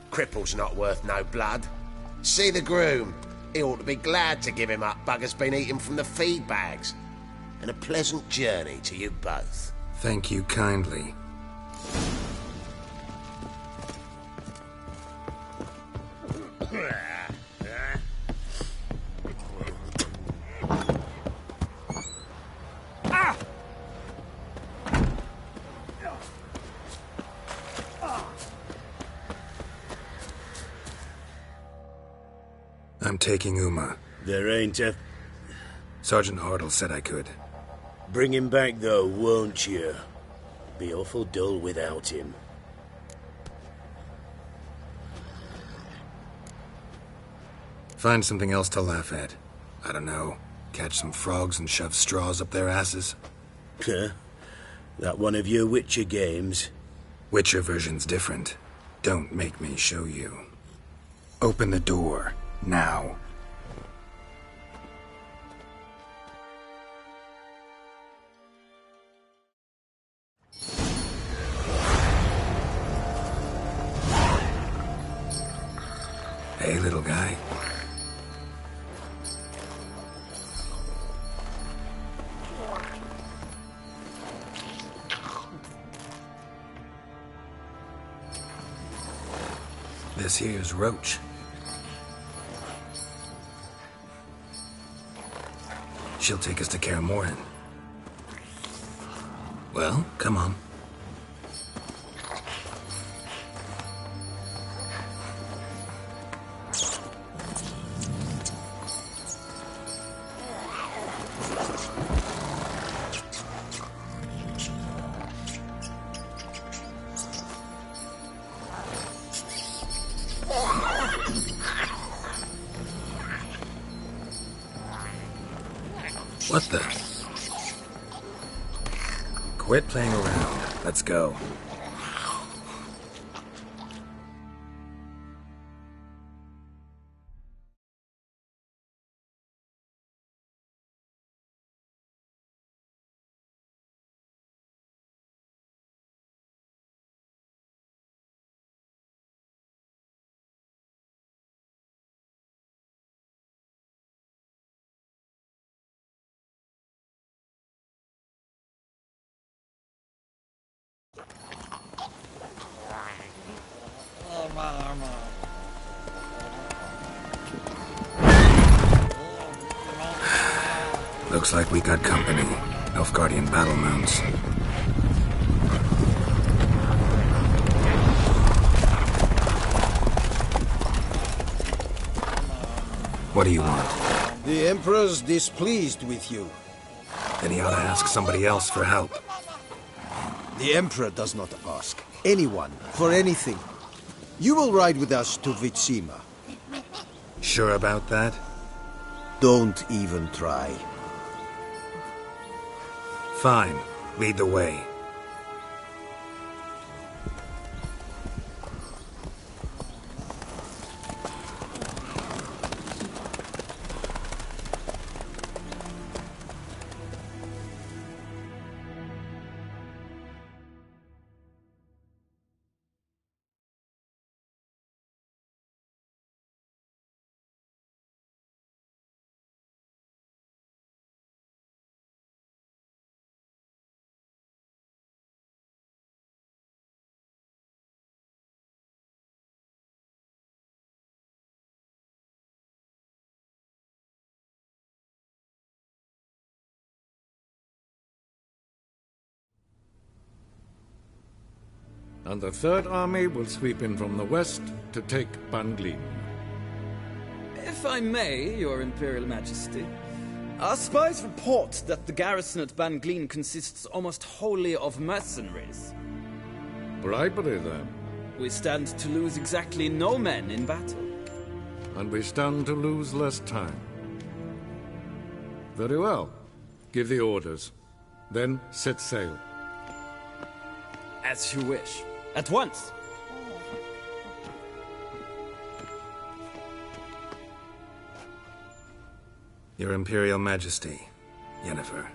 Cripple's not worth no blood. See the groom. He ought to be glad to give him up. Bugger's been eating from the feed bags. And a pleasant journey to you both. Thank you kindly. I'm taking Uma. There ain't a... Sergeant Hartle said I could. Bring him back, though, won't you? Be awful dull without him. Find something else to laugh at. I don't know. Catch some frogs and shove straws up their asses. Huh? That one of your Witcher games? Witcher version's different. Don't make me show you. Open the door. Now. Hey, little guy. This here's Roach. She'll take us to Kaer Morhen. Well, come on. What the? Quit playing around. Let's go. Looks like we got company. Nilfgaardian battle mounts. What do you want? The Emperor's displeased with you. Then he ought to ask somebody else for help. The Emperor does not ask anyone for anything. You will ride with us to Vitsima. Sure about that? Don't even try. Fine. Lead the way. And the Third Army will sweep in from the west to take Banglin. If I may, Your Imperial Majesty, our spies report that the garrison at Banglin consists almost wholly of mercenaries. Bribery, then. We stand to lose exactly no men in battle. And we stand to lose less time. Very well. Give the orders. Then set sail. As you wish. At once! Your Imperial Majesty, Yennefer.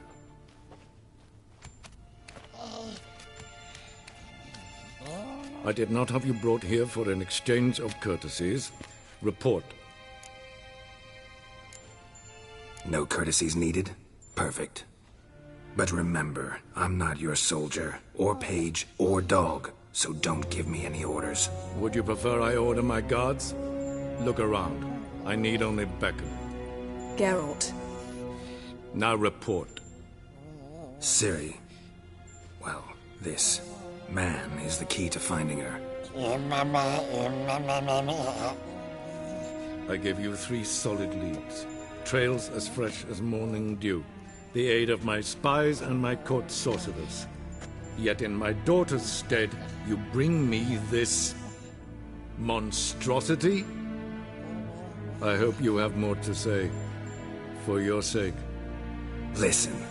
I did not have you brought here for an exchange of courtesies. Report. No courtesies needed? Perfect. But remember, I'm not your soldier, or page, or dog, so don't give me any orders. Would you prefer I order my guards? Look around. I need only beckon. Geralt. Now report. Ciri. Well, this man is the key to finding her. I give you 3 solid leads. Trails as fresh as morning dew. The aid of my spies and my court sorcerers. Yet in my daughter's stead, you bring me this monstrosity? I hope you have more to say. For your sake. Listen,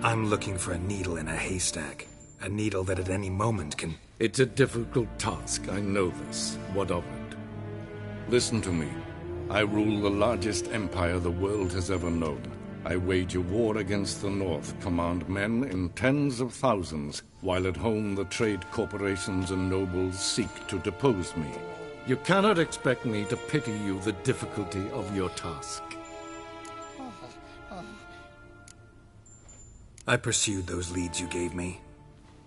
I'm looking for a needle in a haystack. A needle that at any moment can... It's a difficult task, I know this. What of it? Listen to me. I rule the largest empire the world has ever known. I wage a war against the North, command men in tens of thousands, while at home the trade corporations and nobles seek to depose me. You cannot expect me to pity you the difficulty of your task. I pursued those leads you gave me.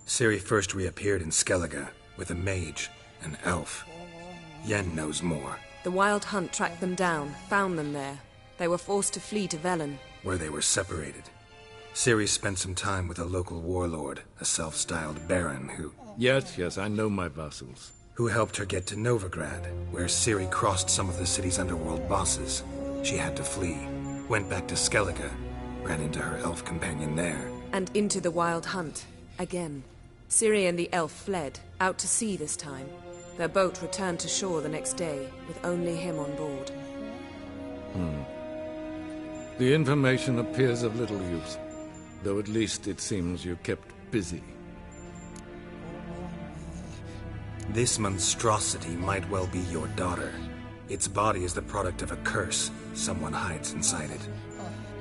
Ciri first reappeared in Skellige with a mage, an elf. Yen knows more. The Wild Hunt tracked them down, found them there. They were forced to flee to Velen. Where they were separated. Ciri spent some time with a local warlord, a self-styled baron who... Yes, I know my vassals. Who helped her get to Novigrad, where Ciri crossed some of the city's underworld bosses. She had to flee. Went back to Skellige. Ran into her elf companion there. And into the Wild Hunt. Again. Ciri and the elf fled, out to sea this time. Their boat returned to shore the next day, with only him on board. The information appears of little use, though at least it seems you kept busy. This monstrosity might well be your daughter. Its body is the product of a curse. Someone hides inside it.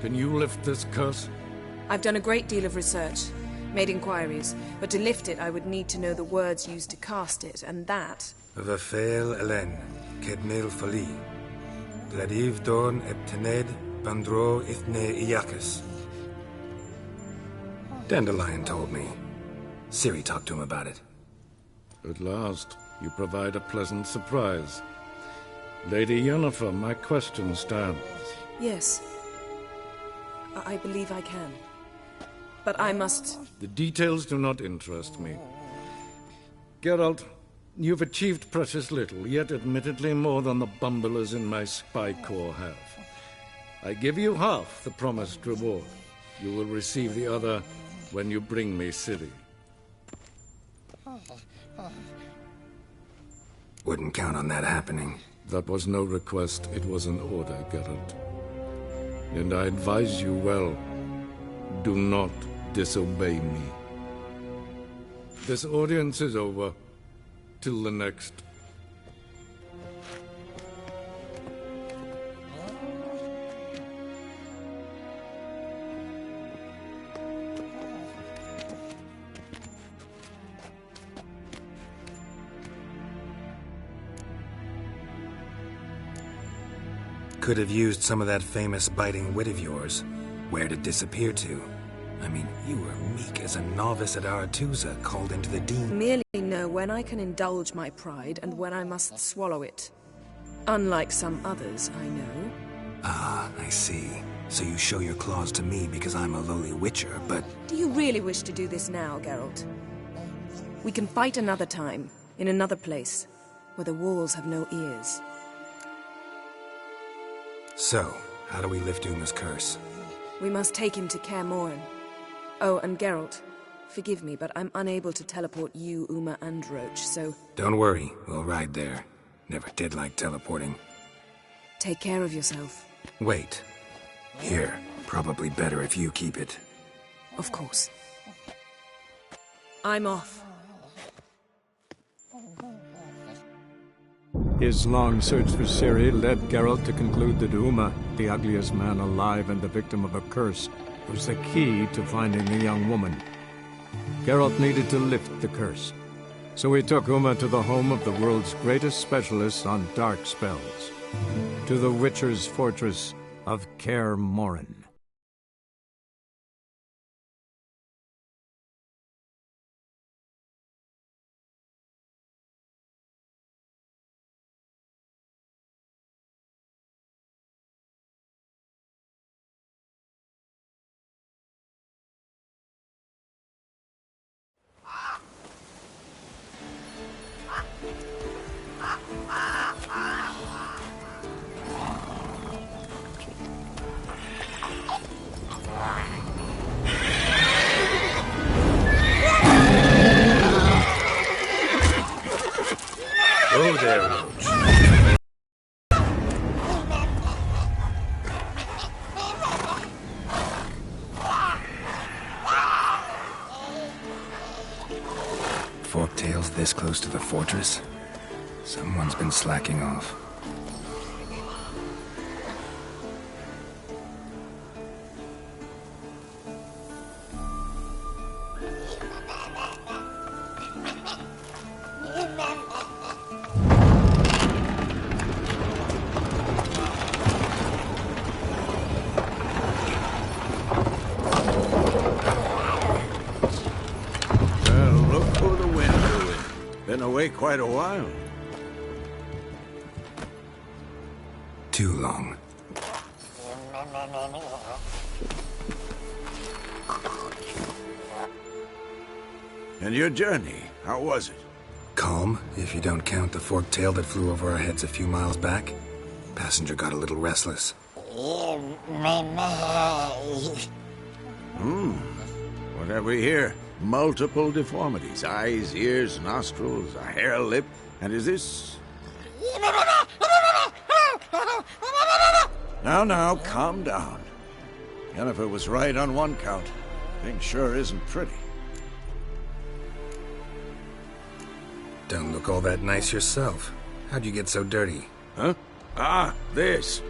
Can you lift this curse? I've done a great deal of research, made inquiries, but to lift it I would need to know the words used to cast it, and that... Vafel Elen, Kednil Fali, Gladiv Dorn Eptened, Bandro Ithne Iacus. Dandelion told me. Ciri talked to him about it. At last, you provide a pleasant surprise. Lady Yennefer, my question stands. Yes. I believe I can. But I must... The details do not interest me. Geralt, you've achieved precious little, yet admittedly more than the bumblers in my spy corps have. I give you half the promised reward. You will receive the other when you bring me Ciri. Wouldn't count on that happening. That was no request, it was an order, Geralt. And I advise you well, do not disobey me. This audience is over. Till the next. Could have used some of that famous biting wit of yours. Where'd it disappear to? I mean, you were meek as a novice at Aretusa, called into the Dean. Merely know when I can indulge my pride and when I must swallow it. Unlike some others, I know. Ah, I see. So you show your claws to me because I'm a lowly witcher, but... Do you really wish to do this now, Geralt? We can fight another time, in another place, where the walls have no ears. So, how do we lift Uma's curse? We must take him to Kaer Morhen. Oh, and Geralt, forgive me, but I'm unable to teleport you, Uma, and Roach, so... Don't worry, we'll ride there. Never did like teleporting. Take care of yourself. Wait. Here, probably better if you keep it. Of course. I'm off. His long search for Ciri led Geralt to conclude that Uma, the ugliest man alive and the victim of a curse, was the key to finding the young woman. Geralt needed to lift the curse, so he took Uma to the home of the world's greatest specialists on dark spells, to the Witcher's fortress of Kaer Morhen. Oh there, Roach. Forktails this close to the fortress? Someone's been slacking off. Been away quite a while. too long. And your journey, how was it? Calm, if you don't count the forked tail that flew over our heads a few miles back. Passenger got a little restless. What have we here? Multiple deformities. Eyes, ears, nostrils, a hair lip. And is this... Now, calm down. Jennifer was right on one count. Thing sure isn't pretty. Don't look all that nice yourself. How'd you get so dirty? Huh? Ah, this.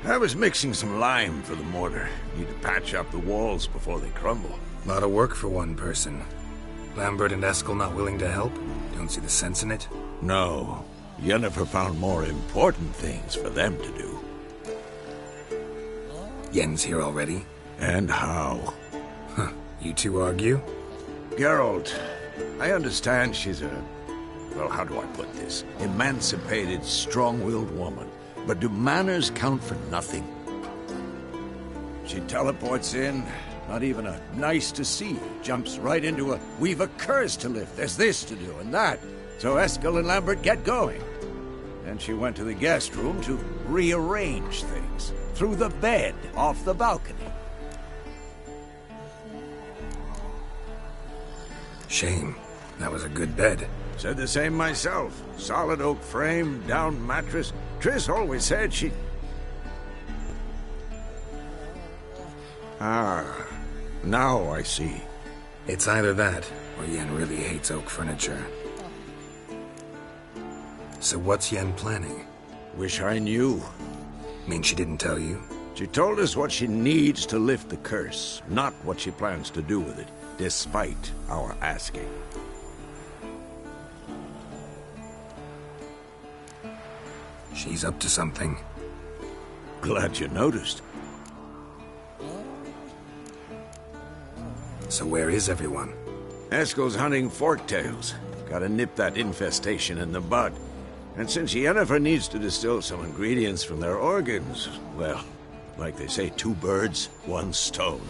I was mixing some lime for the mortar. Need to patch up the walls before they crumble. Lot of work for one person. Lambert and Eskel not willing to help? Don't see the sense in it? No. Jennifer found more important things for them to do. Yen's here already? And how? Huh. You two argue? Geralt, I understand she's a... Well, how do I put this? Emancipated, strong-willed woman. But do manners count for nothing? She teleports in, not even a nice to see. Jumps right into a, we've a curse to lift, there's this to do and that. So Eskel and Lambert get going. Then she went to the guest room to rearrange things. Through the bed, off the balcony. Shame. That was a good bed. Said the same myself. Solid oak frame, down mattress. Triss always said she... Ah, now I see. It's either that, or Yen really hates oak furniture. So what's Yen planning? Wish I knew. Mean she didn't tell you? She told us what she needs to lift the curse, not what she plans to do with it, despite our asking. She's up to something. Glad you noticed. So where is everyone? Eskel's hunting forktails. Gotta nip that infestation in the bud. And since Yennefer needs to distill some ingredients from their organs, well, like they say, 2 birds, 1 stone.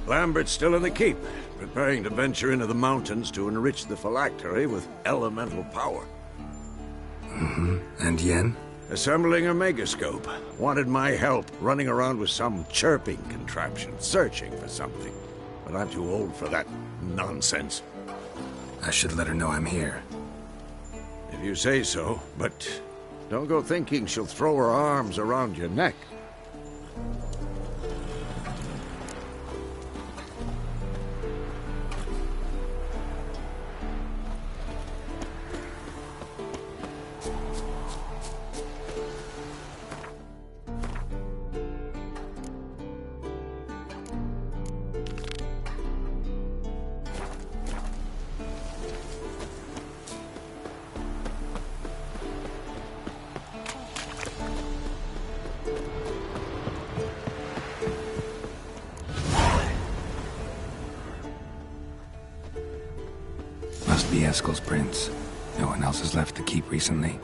Lambert's still in the keep, preparing to venture into the mountains to enrich the phylactery with elemental power. And Yen? Assembling a megascope. Wanted my help running around with some chirping contraption, searching for something. But I'm too old for that nonsense. I should let her know I'm here. If you say so, but don't go thinking she'll throw her arms around your neck. Must be Eskel's prints. No one else has left the keep recently.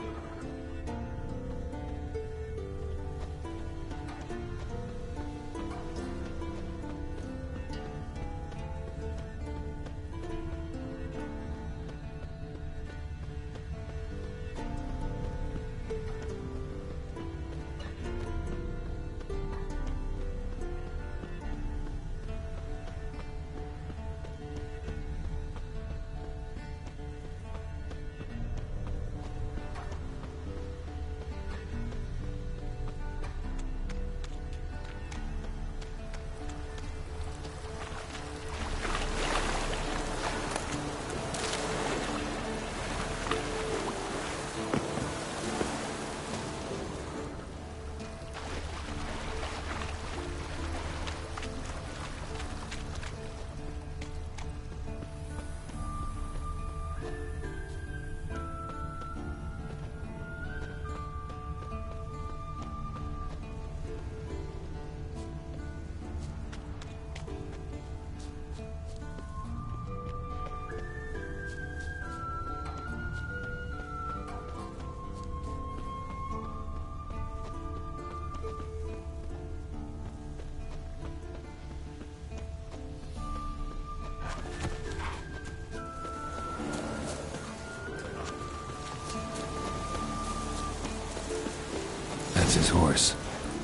horse.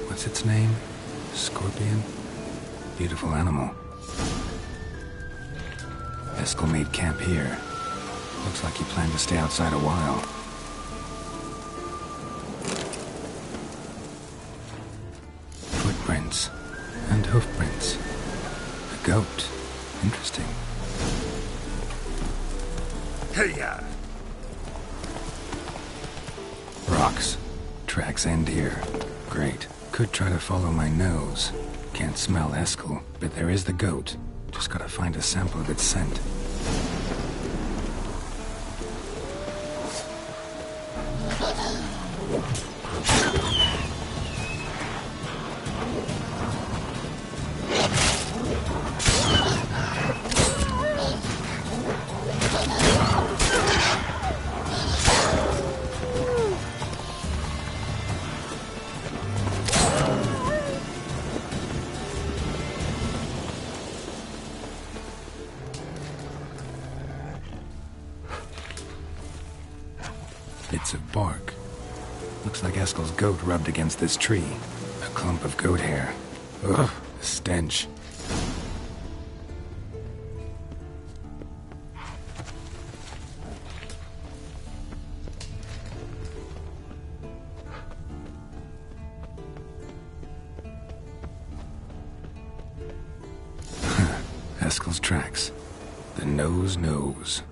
What's its name? Scorpion? Beautiful animal. Eskel made camp here. Looks like he planned to stay outside a while. Footprints. And hoofprints. A goat. Interesting. Hey-ya! Rocks. Tracks end here. Great. Could try to follow my nose. Can't smell Eskel, but there is the goat. Just gotta find a sample of its scent. Bits of bark. Looks like Eskel's goat rubbed against this tree. A clump of goat hair. Ugh, a stench. Eskel's tracks. The nose knows.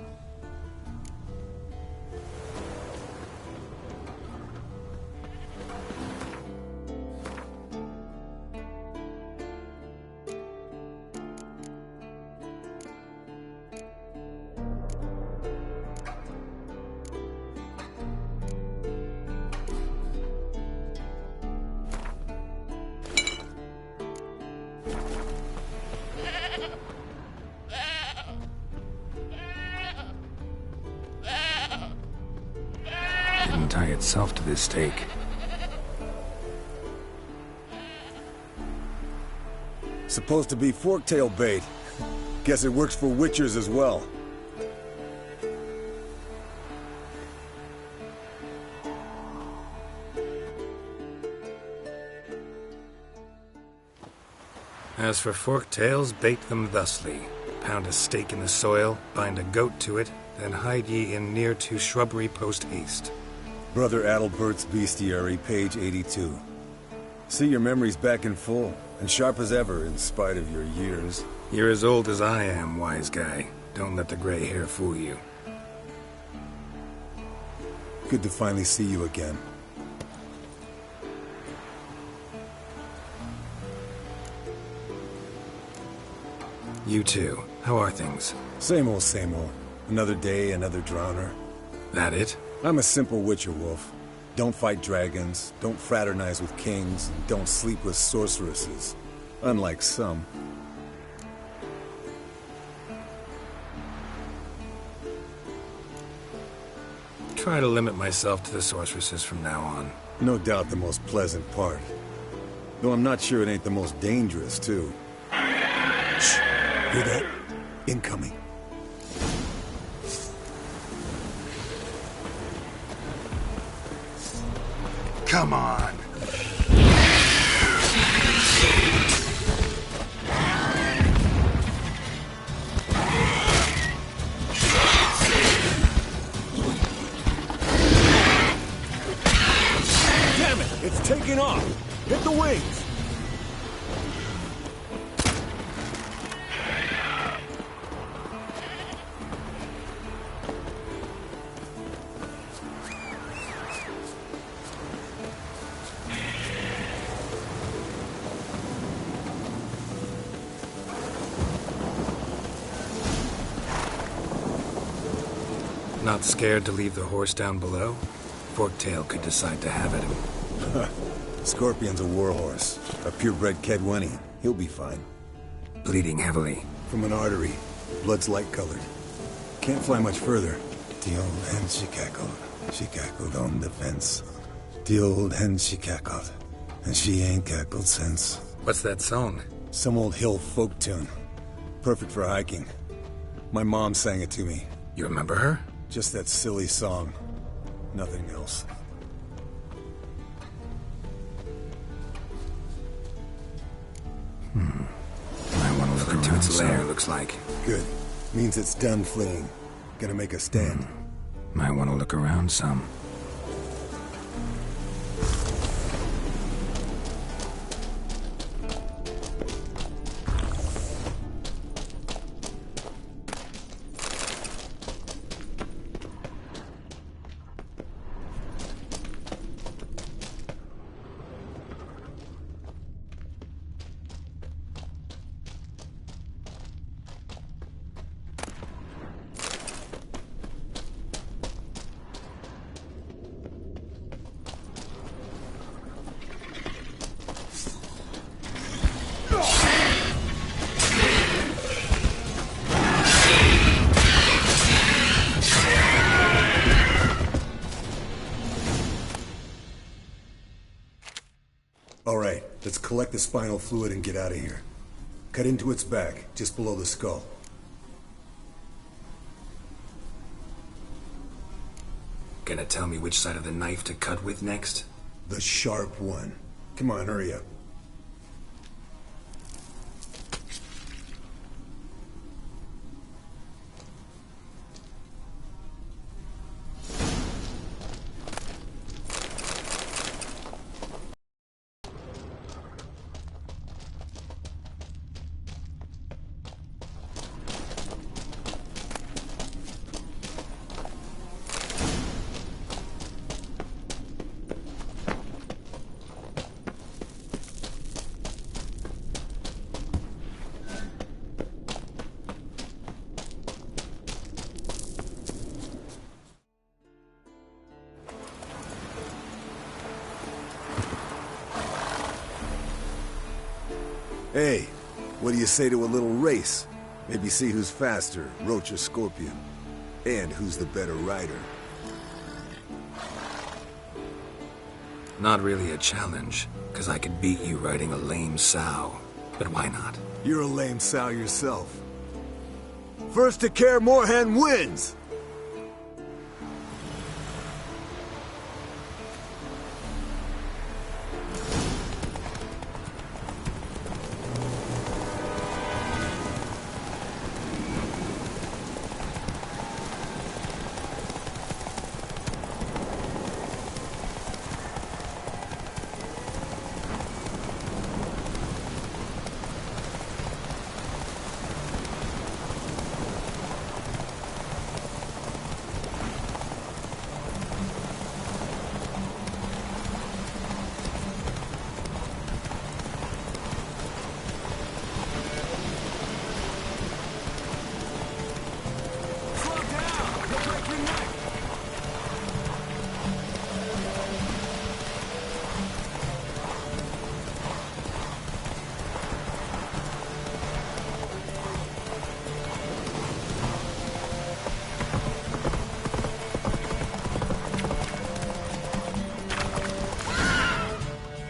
Didn't tie itself to this stake. Supposed to be forktail bait. Guess it works for witchers as well. As for forktails, bait them thusly. Pound a stake in the soil, bind a goat to it, then hide ye in near to shrubbery post haste. Brother Adalbert's Bestiary, page 82. See your memories back in full, and sharp as ever in spite of your years. You're as old as I am, wise guy. Don't let the gray hair fool you. Good to finally see you again. You too. How are things? Same old, same old. Another day, another drowner. That it? I'm a simple witcher wolf. Don't fight dragons, don't fraternize with kings, and don't sleep with sorceresses. Unlike some. Try to limit myself to the sorceresses from now on. No doubt the most pleasant part. Though I'm not sure it ain't the most dangerous, too. Shh! Hear that? Incoming. Come on! Damn it! It's taking off! Hit the wings! Not scared to leave the horse down below? Forktail could decide to have at him. Scorpion's a warhorse. A purebred Kedwenian. He'll be fine. Bleeding heavily. From an artery. Blood's light-colored. Can't fly much further. The old hen she cackled on the fence. The old hen she cackled. And she ain't cackled since. What's that song? Some old hill folk tune. Perfect for hiking. My mom sang it to me. You remember her? Just that silly song. Nothing else. I want to look into its lair, looks like. Good. Means it's done fleeing. Gonna make a stand. Might want to look around some. Alright, let's collect the spinal fluid and get out of here. Cut into its back, just below the skull. Gonna tell me which side of the knife to cut with next? The sharp one. Come on, hurry up. Hey, what do you say to a little race? Maybe see who's faster, Roach or Scorpion. And who's the better rider. Not really a challenge, because I could beat you riding a lame sow. But why not? You're a lame sow yourself. First to Kaer Morhen wins!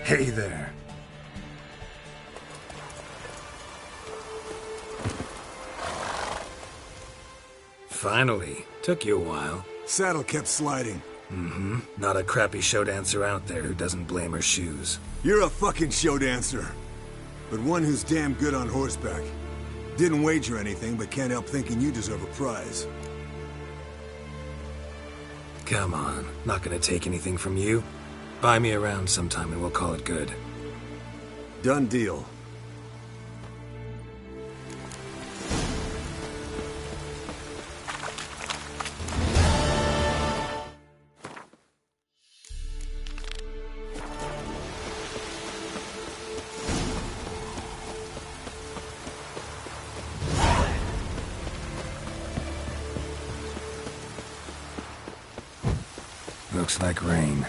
Hey there. Finally. Took you a while. Saddle kept sliding. Mm-hmm. Not a crappy show dancer out there who doesn't blame her shoes. You're a fucking show dancer. But one who's damn good on horseback. Didn't wager anything, but can't help thinking you deserve a prize. Come on. Not gonna take anything from you. Buy me around sometime and we'll call it good. Done deal. Looks like rain.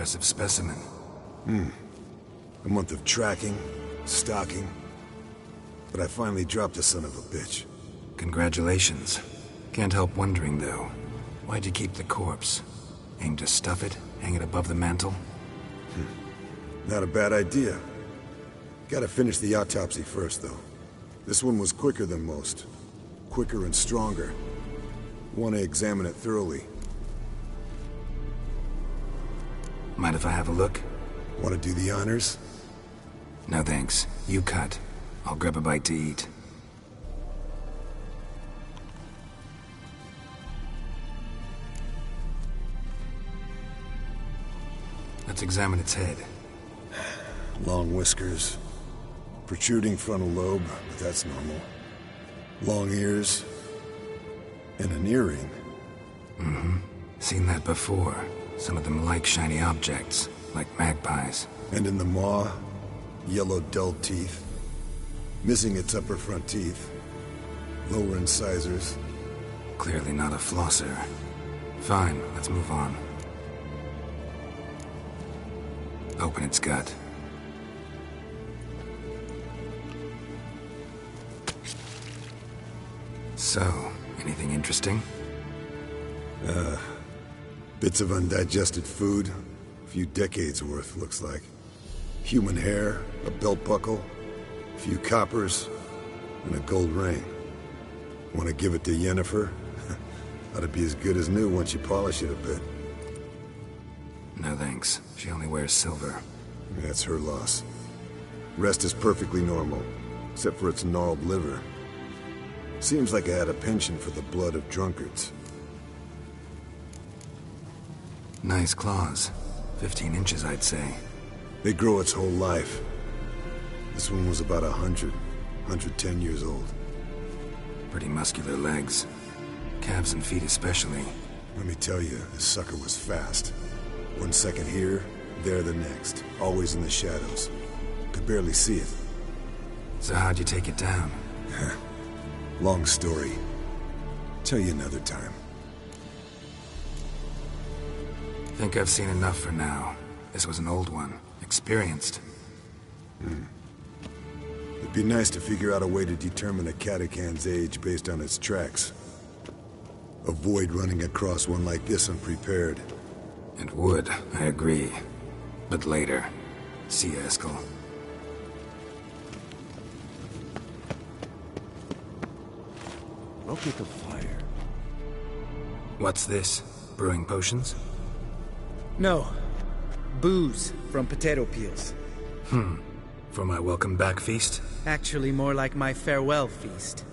impressive specimen. A month of tracking, stalking. But I finally dropped the son of a bitch. Congratulations. Can't help wondering, though. Why'd you keep the corpse? Aim to stuff it? Hang it above the mantle? Not a bad idea. Gotta finish the autopsy first, though. This one was quicker than most. Quicker and stronger. Want to examine it thoroughly. Mind if I have a look? Want to do the honors? No thanks. You cut. I'll grab a bite to eat. Let's examine its head. Long whiskers. Protruding frontal lobe, but that's normal. Long ears. And an earring. Seen that before. Some of them like shiny objects, like magpies. And in the maw, yellow dull teeth. Missing its upper front teeth. Lower incisors. Clearly not a flosser. Fine, let's move on. Open its gut. So, anything interesting? Bits of undigested food. A few decades worth, looks like. Human hair, a belt buckle, a few coppers, and a gold ring. Want to give it to Yennefer? Ought to be as good as new once you polish it a bit. No thanks. She only wears silver. That's her loss. Rest is perfectly normal, except for its gnarled liver. Seems like I had a penchant for the blood of drunkards. Nice claws. 15 inches, I'd say. They grow its whole life. This one was about 110 years old. Pretty muscular legs. Calves and feet especially. Let me tell you, this sucker was fast. 1 second here, there the next. Always in the shadows. Could barely see it. So how'd you take it down? Long story. Tell you another time. Think I've seen enough for now. This was an old one. Experienced. It'd be nice to figure out a way to determine a catacan's age based on its tracks. Avoid running across one like this unprepared. It would, I agree. But later. See you, Eskel. Look at the fire. What's this? Brewing potions? No. Booze from potato peels. For my welcome back feast? Actually more like my farewell feast.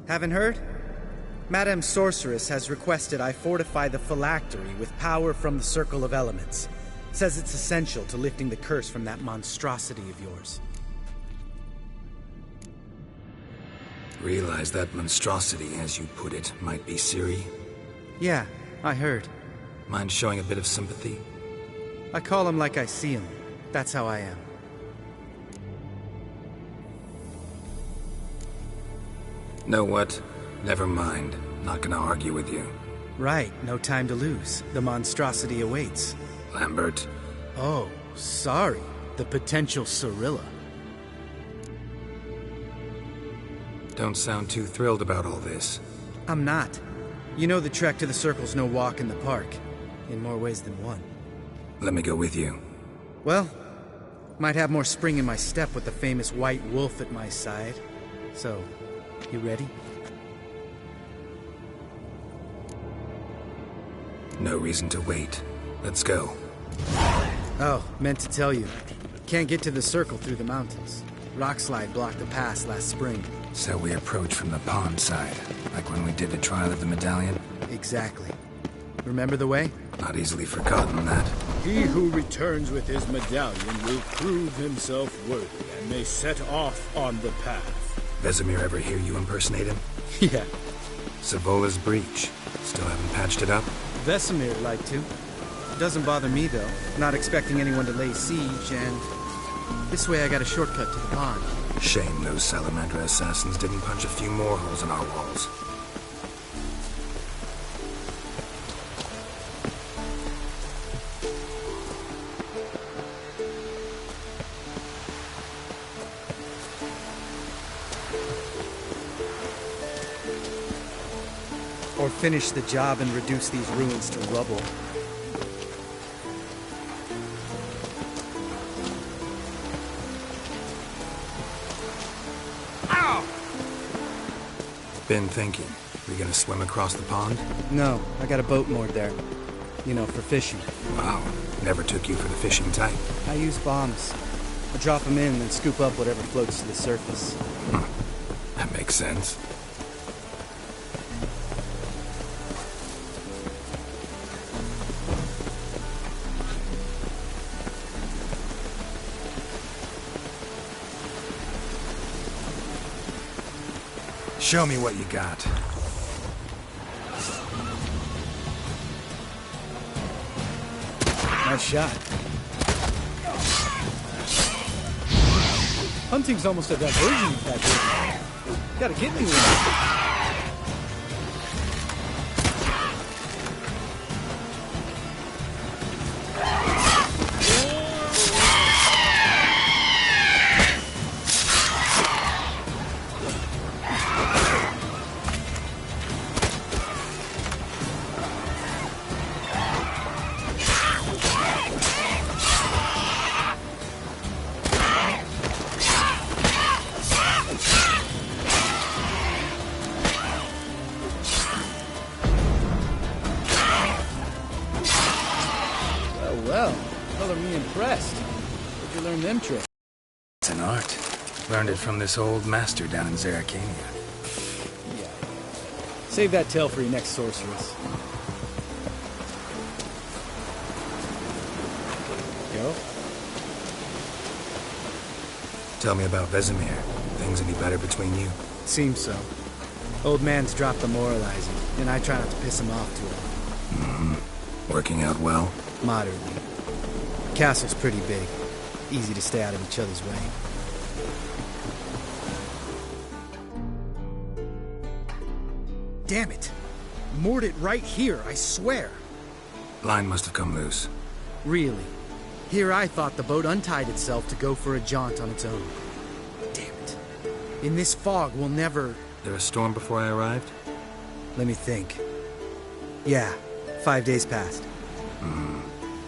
Haven't heard? Madame Sorceress has requested I fortify the phylactery with power from the Circle of Elements. Says it's essential to lifting the curse from that monstrosity of yours. Realize that monstrosity, as you put it, might be Ciri? Yeah, I heard. Mind showing a bit of sympathy? I call him like I see him. That's how I am. Know what? Never mind. Not gonna argue with you. Right, no time to lose. The monstrosity awaits. Lambert. Oh, sorry. The potential Cirilla. Don't sound too thrilled about all this. I'm not. You know the trek to the Circle's no walk in the park. In more ways than one. Let me go with you. Well, might have more spring in my step with the famous white wolf at my side. So, you ready? No reason to wait. Let's go. Oh, meant to tell you. Can't get to the Circle through the mountains. Rockslide blocked the pass last spring. So we approach from the pond side, like when we did the trial of the medallion? Exactly. Remember the way? Not easily forgotten, that. He who returns with his medallion will prove himself worthy and may set off on the path. Vesemir ever hear you impersonate him? Yeah. Savola's breach. Still haven't patched it up? Vesemir would like to. Doesn't bother me, though. Not expecting anyone to lay siege, and... this way I got a shortcut to the pond. Shame those Salamander assassins didn't punch a few more holes in our walls. Or finish the job and reduce these ruins to rubble. Ow! Been thinking. We gonna swim across the pond? No, I got a boat moored there. You know, for fishing. Wow. Never took you for the fishing type. I use bombs. I drop them in and then scoop up whatever floats to the surface. That makes sense. Show me what you got. Nice shot. Hunting's almost a diversion with that dude. Gotta get me one. Well, color me impressed. Where'd you learn them tricks? It's an art. Learned it from this old master down in Zerrikania. Yeah. Save that tale for your next sorceress. Yo? Tell me about Vesemir. Things any better between you? Seems so. Old man's dropped the moralizing, and I try not to piss him off too often. Working out well? Moderately. The castle's pretty big. Easy to stay out of each other's way. Damn it! Moored it right here, I swear! Line must have come loose. Really? Here I thought the boat untied itself to go for a jaunt on its own. Damn it. In this fog, we'll never... There a storm before I arrived? Let me think. Yeah, 5 days passed.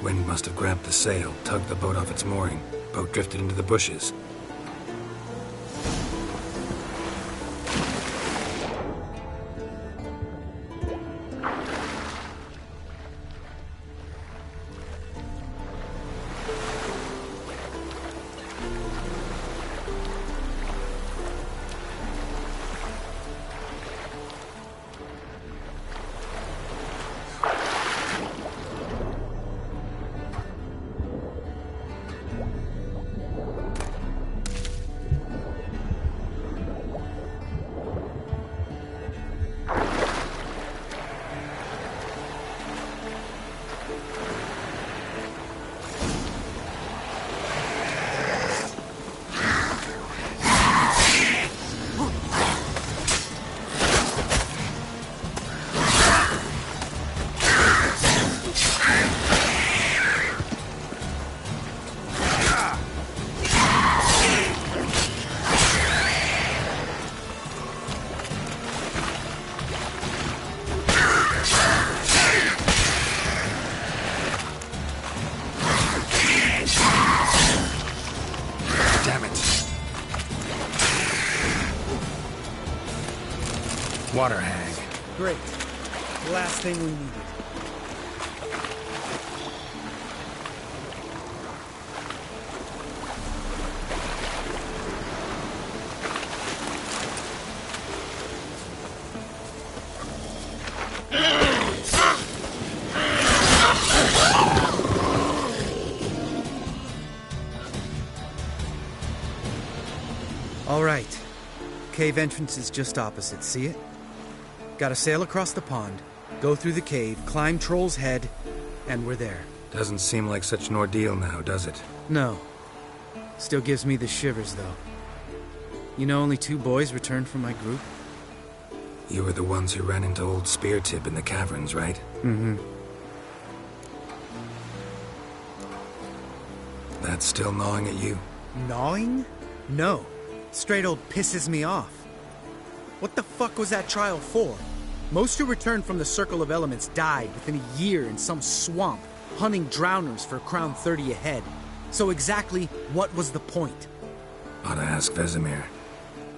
Wind must have grabbed the sail, tugged the boat off its mooring. Boat drifted into the bushes. Water hag. Great. Last thing we needed. All right. Cave entrance is just opposite, see it? Gotta sail across the pond, go through the cave, climb Troll's Head, and we're there. Doesn't seem like such an ordeal now, does it? No. Still gives me the shivers, though. You know only 2 boys returned from my group? You were the ones who ran into old Speartip in the caverns, right? Mm-hmm. That's still gnawing at you? Gnawing? No. Straight old pisses me off. What the fuck was that trial for? Most who returned from the Circle of Elements died within a year in some swamp, hunting drowners for Crown 30 ahead. So exactly what was the point? Ought to ask Vesemir.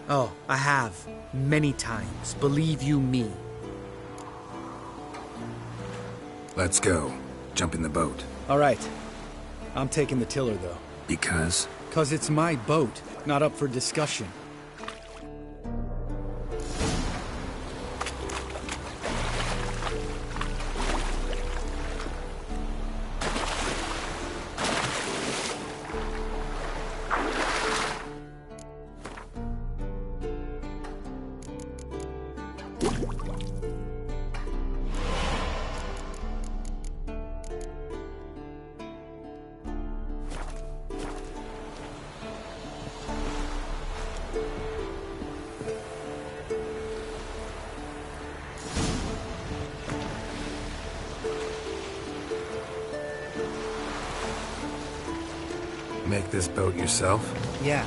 Oh, I have. Many times. Believe you me. Let's go. Jump in the boat. All right. I'm taking the tiller, though. Because? 'Cause it's my boat, not up for discussion. Make this boat yourself? Yeah.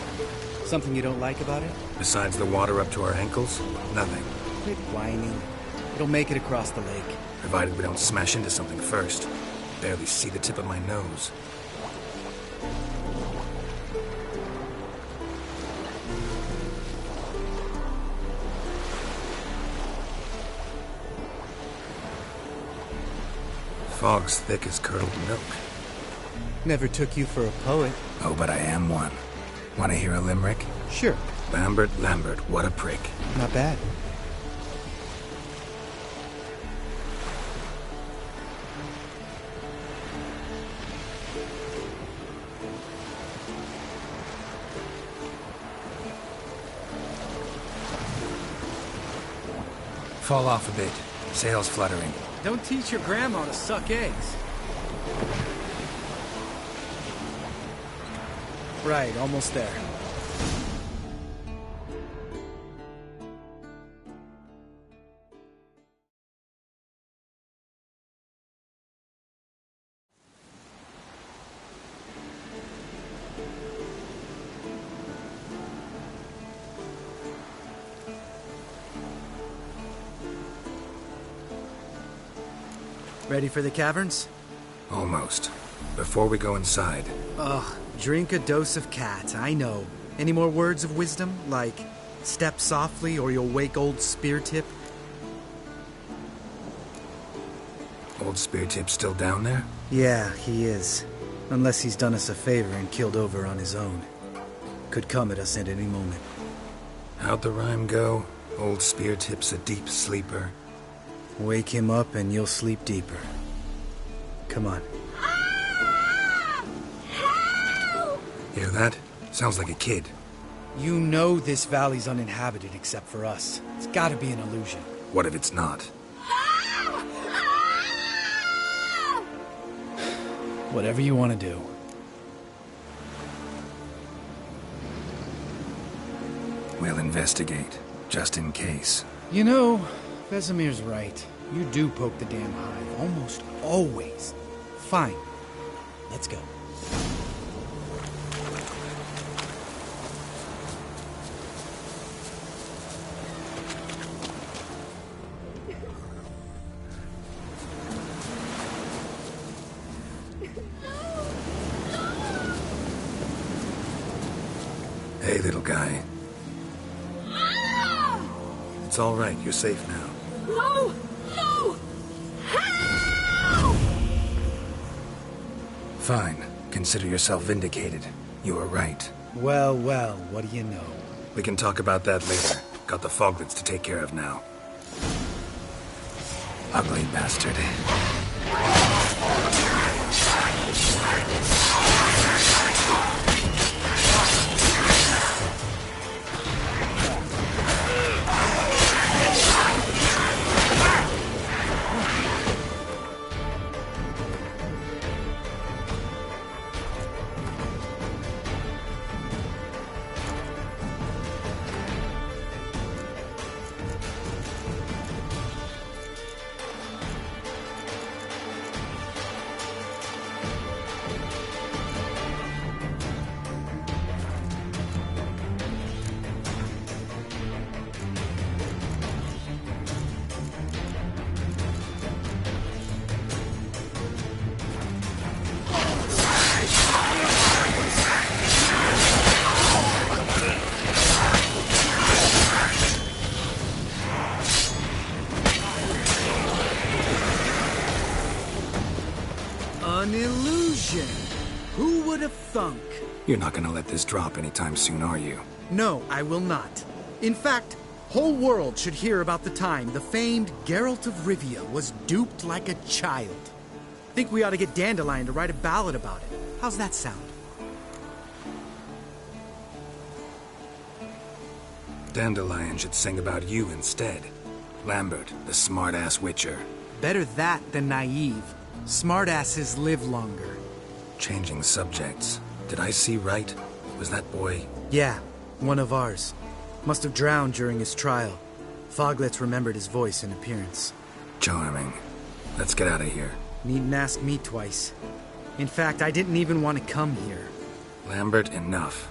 Something you don't like about it? Besides the water up to our ankles? Nothing. Quit whining. It'll make it across the lake. Provided we don't smash into something first. Barely see the tip of my nose. Fog's thick as curdled milk. Never took you for a poet. Oh, but I am one. Want to hear a limerick? Sure. Lambert, Lambert, what a prick. Not bad. Fall off a bit. Sails fluttering. Don't teach your grandma to suck eggs. Right, almost there. Ready for the caverns? Almost. Before we go inside. Ugh, drink a dose of cat, I know. Any more words of wisdom? Like, step softly or you'll wake old Speartip? Old Speartip's still down there? Yeah, he is. Unless he's done us a favor and killed over on his own. Could come at us at any moment. How'd the rhyme go? Old Speartip's a deep sleeper. Wake him up and you'll sleep deeper. Come on. Hear that? Sounds like a kid. You know this valley's uninhabited except for us. It's gotta be an illusion. What if it's not? Whatever you want to do. We'll investigate, just in case. You know, Vesemir's right. You do poke the damn hive, almost always. Fine. Let's go. Hey, little guy. It's all right. You're safe now. No! No! Help! Fine. Consider yourself vindicated. You were right. Well, well, what do you know? We can talk about that later. Got the foglets to take care of now. Ugly bastard. would have thunk? You're not gonna let this drop anytime soon, are you? No, I will not. In fact, whole world should hear about the time the famed Geralt of Rivia was duped like a child. Think we ought to get Dandelion to write a ballad about it. How's that sound? Dandelion should sing about you instead. Lambert, the smart-ass witcher. Better that than naive. Smartasses live longer. Changing subjects. Did I see right? Was that boy... Yeah, one of ours. Must have drowned during his trial. Foglets remembered his voice and appearance. Charming. Let's get out of here. Needn't ask me twice. In fact, I didn't even want to come here. Lambert, enough.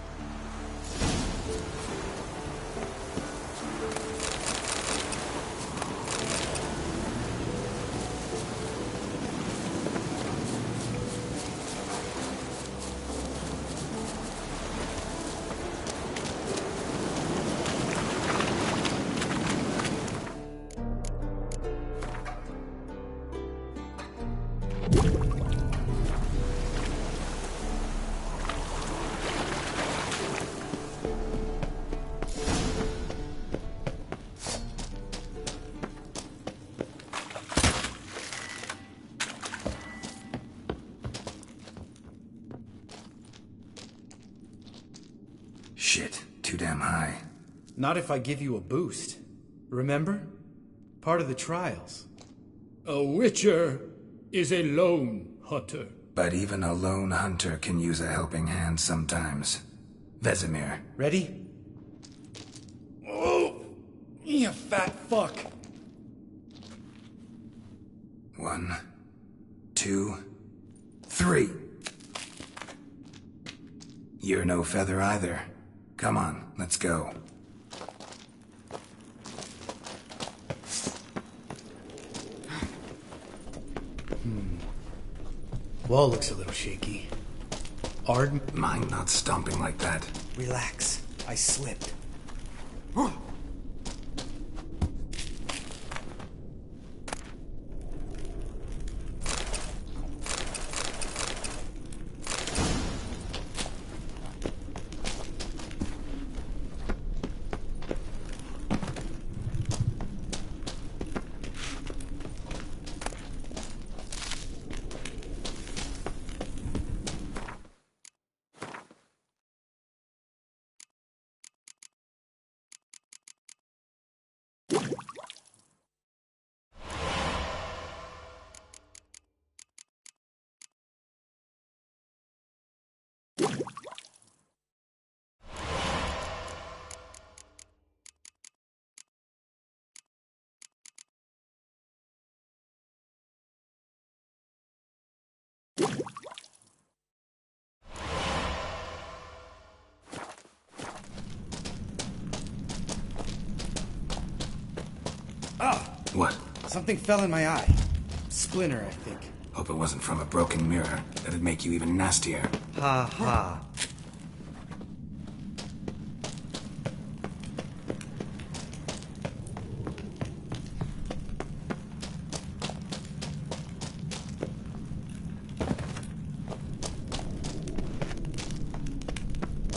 Shit, too damn high. Not if I give you a boost. Remember? Part of the trials. A witcher is a lone hunter. But even a lone hunter can use a helping hand sometimes. Vesemir. Ready? Oh, you fat fuck. 1, 2, 3. You're no feather either. Come on, let's go. Wall looks a little shaky. Arden? Mind not stomping like that. Relax. I slipped. What? Something fell in my eye. Splinter, I think. Hope it wasn't from a broken mirror. That'd make you even nastier. Ha ha.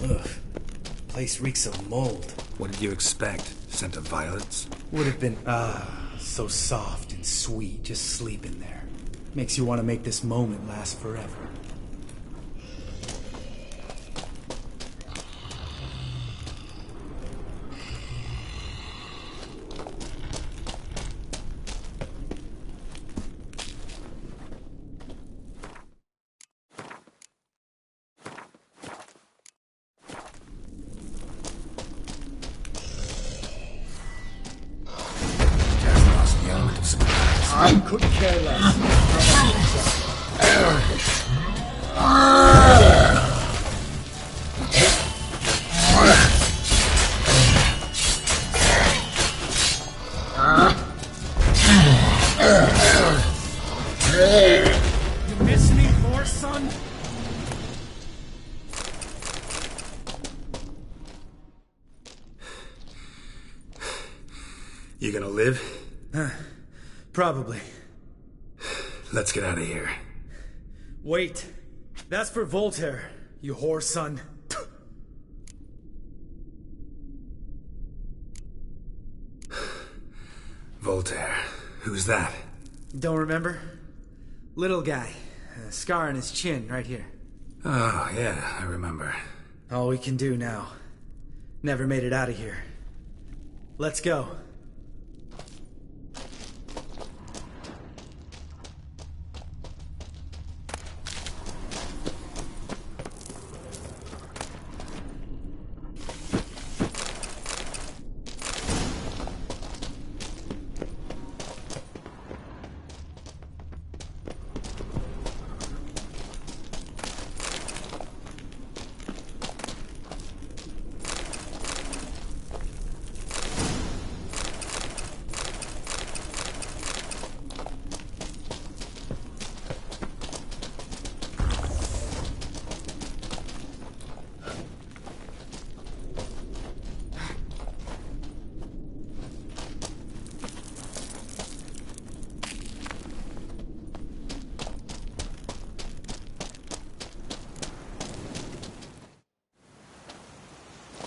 Ugh. Place reeks of mold. What did you expect? Scent of violets? Would have been, so soft and sweet just sleeping there. Makes you want to make this moment last forever. I couldn't care less. You miss me more, son? You gonna live? Probably. Let's get out of here. Wait. That's for Voltaire. you whore son. Voltaire. Who's that? Don't remember? Little guy. A scar on his chin, right here. Oh, yeah, I remember. All we can do now. Never made it out of here. Let's go.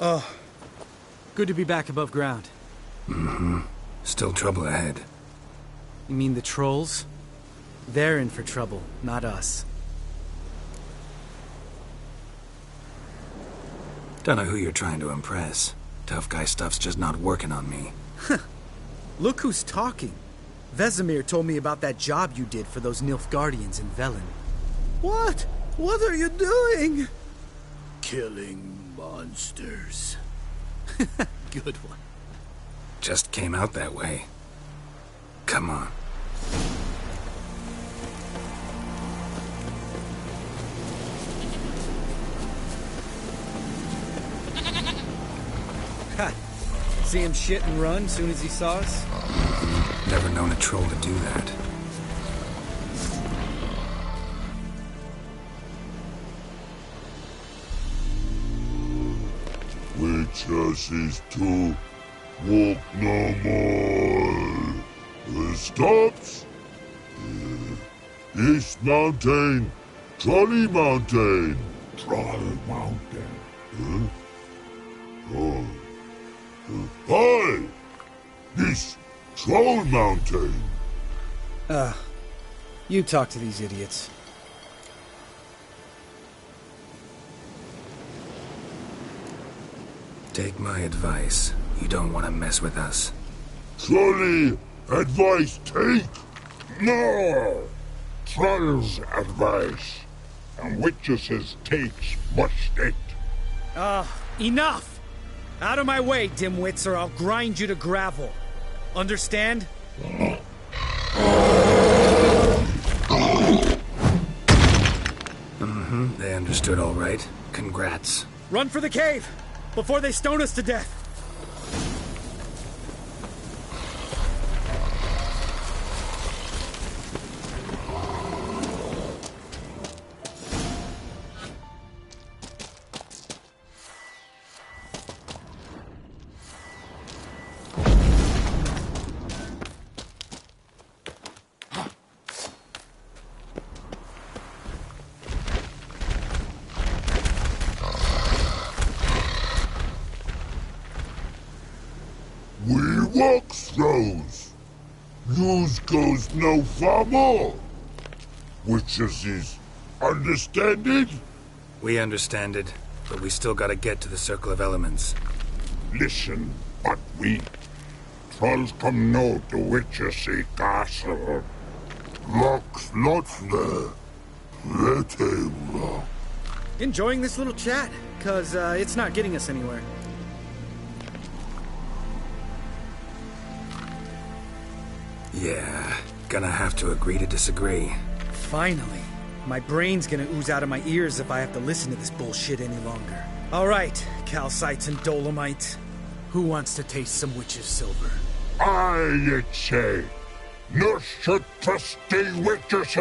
Oh, good to be back above ground. Mm-hmm. Still trouble ahead. You mean the trolls? They're in for trouble, not us. Don't know who you're trying to impress. Tough guy stuff's just not working on me. Look who's talking. Vesemir told me about that job you did for those Nilfgaardians in Velen. What? What are you doing? Killing monsters. Good one. Just came out that way. Come on. Ha! See him shit and run soon as he saw us? Never known a troll to do that. Witches is to walk no more. Stops. East Mountain, Trolley Mountain. Troll Mountain. Oh. Hi! This Troll Mountain. You talk to these idiots. Take my advice. You don't want to mess with us. Trolley advice take? No! Troll's advice. And witches takes must it. Enough! Out of my way, dimwits, or I'll grind you to gravel. Understand? Mm-hmm. They understood all right. Congrats. Run for the cave! Before they stone us to death! We walk throws. News goes no far more. Witches is understand it? We understand it, but we still gotta get to the Circle of Elements. Listen, but we trolls come no to Witches castle. Locks lots there. Let him lock. Enjoying this little chat? 'Cause it's not getting us anywhere. Yeah, gonna have to agree to disagree. Finally. My brain's gonna ooze out of my ears if I have to listen to this bullshit any longer. Alright, calcites and dolomites. Who wants to taste some witch's silver? I'd say. No should trusty witches.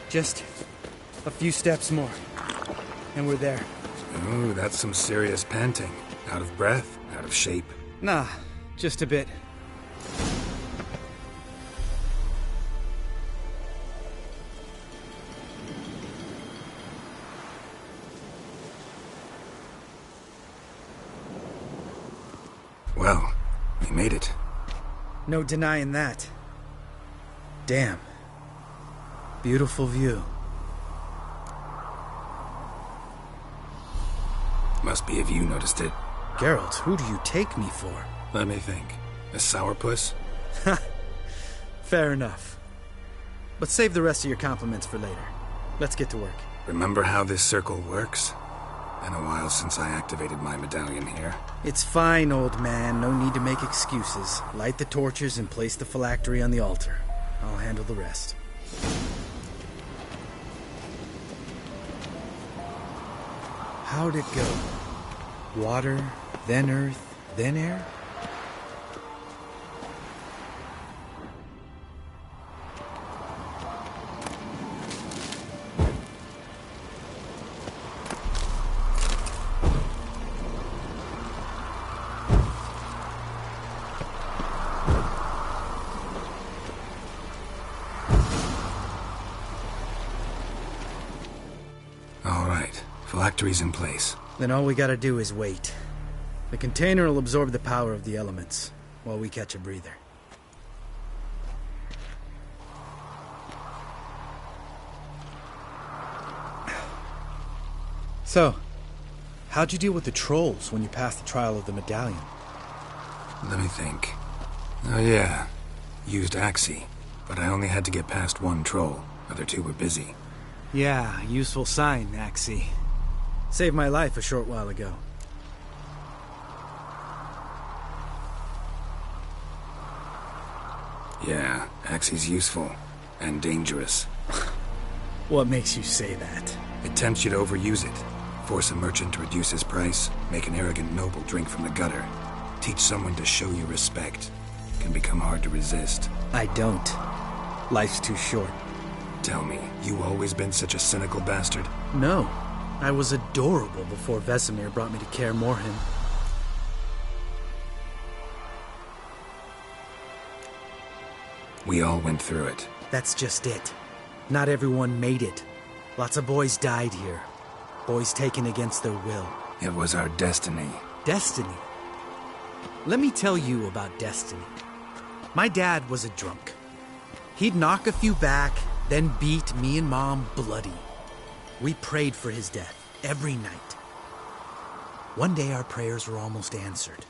Just a few steps more, and we're there. Ooh, that's some serious panting. Out of breath, out of shape. Nah, just a bit. Well, we made it. No denying that. Damn. Beautiful view. Must be if you noticed it. Geralt, who do you take me for? Let me think. A sourpuss? Fair enough. But save the rest of your compliments for later. Let's get to work. Remember how this circle works? Been a while since I activated my medallion here. It's fine, old man. No need to make excuses. Light the torches and place the phylactery on the altar. I'll handle the rest. How'd it go? Water, then earth, then air? Phylactery's in place. Then all we gotta do is wait. The container will absorb the power of the elements, while we catch a breather. So, how'd you deal with the trolls when you passed the trial of the medallion? Let me think. Oh yeah, used Axii, but I only had to get past one troll. Other two were busy. Yeah, useful sign, Axii. Saved my life a short while ago. Yeah, Axii's useful. And dangerous. What makes you say that? It tempts you to overuse it. Force a merchant to reduce his price. Make an arrogant noble drink from the gutter. Teach someone to show you respect. Can become hard to resist. I don't. Life's too short. Tell me, you always been such a cynical bastard? No. I was adorable before Vesemir brought me to care more him. We all went through it. That's just it. Not everyone made it. Lots of boys died here. Boys taken against their will. It was our destiny. Destiny? Let me tell you about destiny. My dad was a drunk. He'd knock a few back, then beat me and Mom bloody. We prayed for his death every night. One day our prayers were almost answered.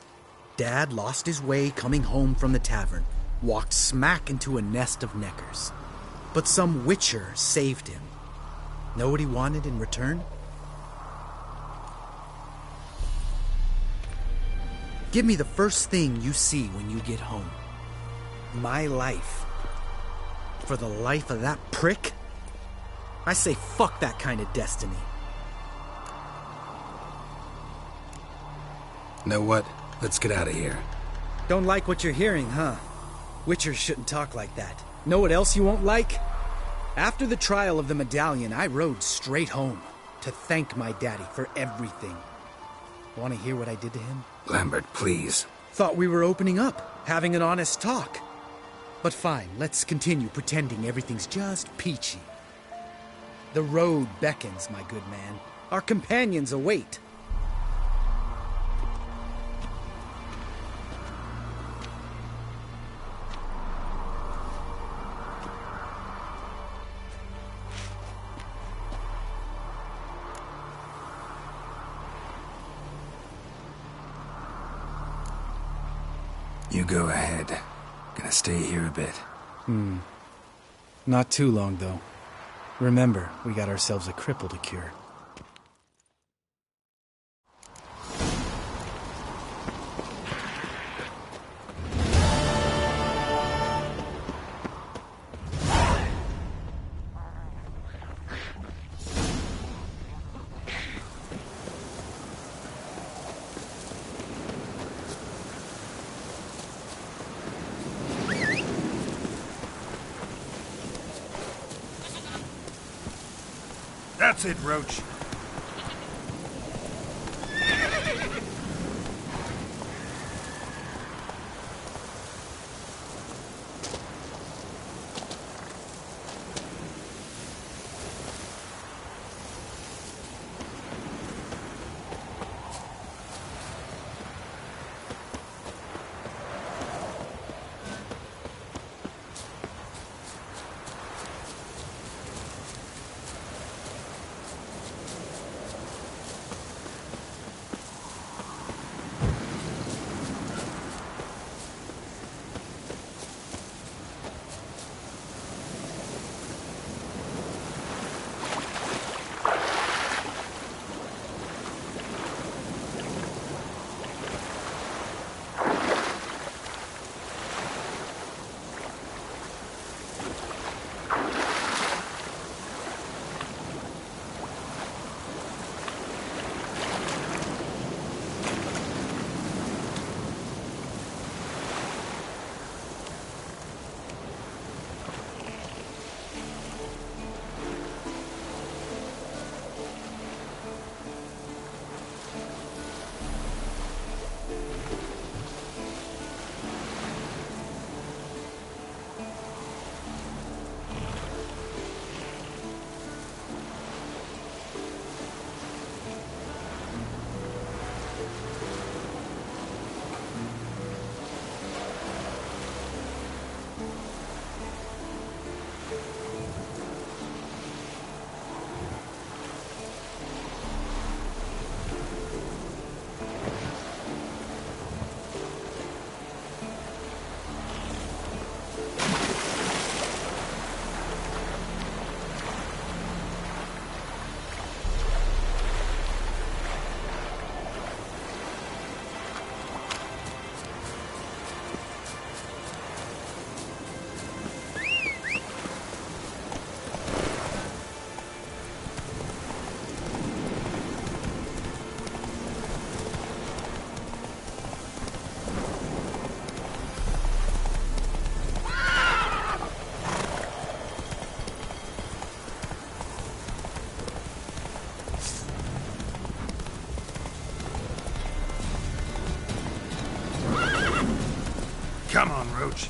Dad lost his way coming home from the tavern, walked smack into a nest of neckers. But some witcher saved him. Know what he wanted in return? Give me the first thing you see when you get home. My life. For the life of that prick? I say fuck that kind of destiny. Know what? Let's get out of here. Don't like what you're hearing, huh? Witchers shouldn't talk like that. Know what else you won't like? After the trial of the medallion, I rode straight home to thank my daddy for everything. Want to hear what I did to him? Lambert, please. Thought we were opening up, having an honest talk. But fine, let's continue pretending everything's just peachy. The road beckons, my good man. Our companions await. You go ahead. Gonna stay here a bit. Not too long, though. Remember, we got ourselves a cripple to cure. That's it, Roach. Come on, Roach.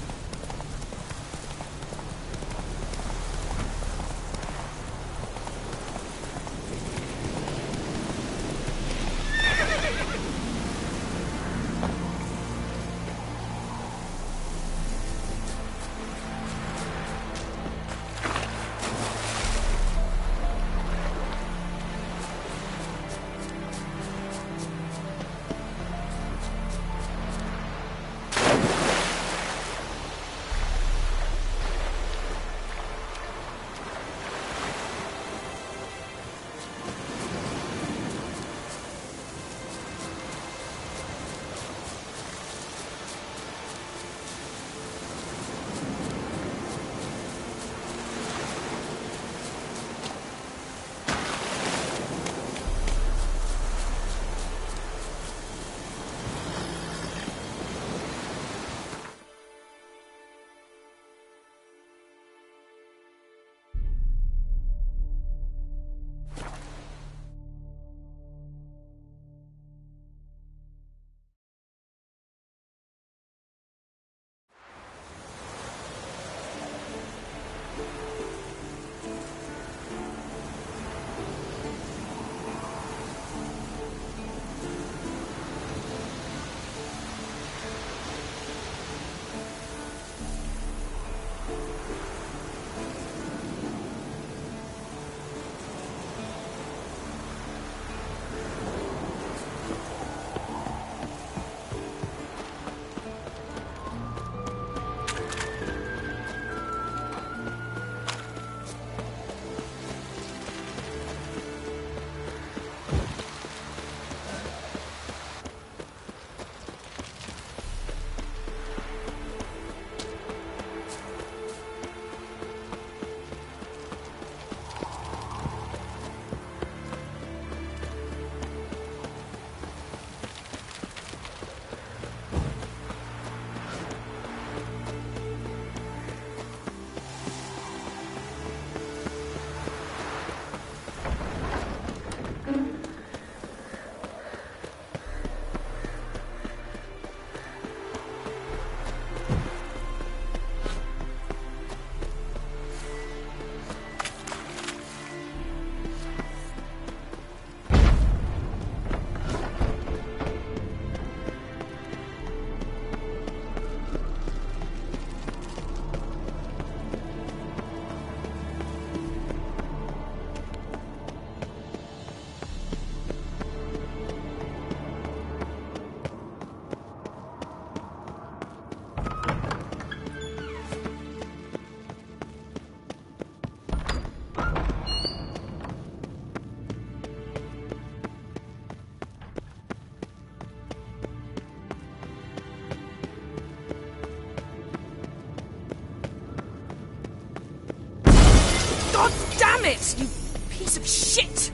it, you piece of shit!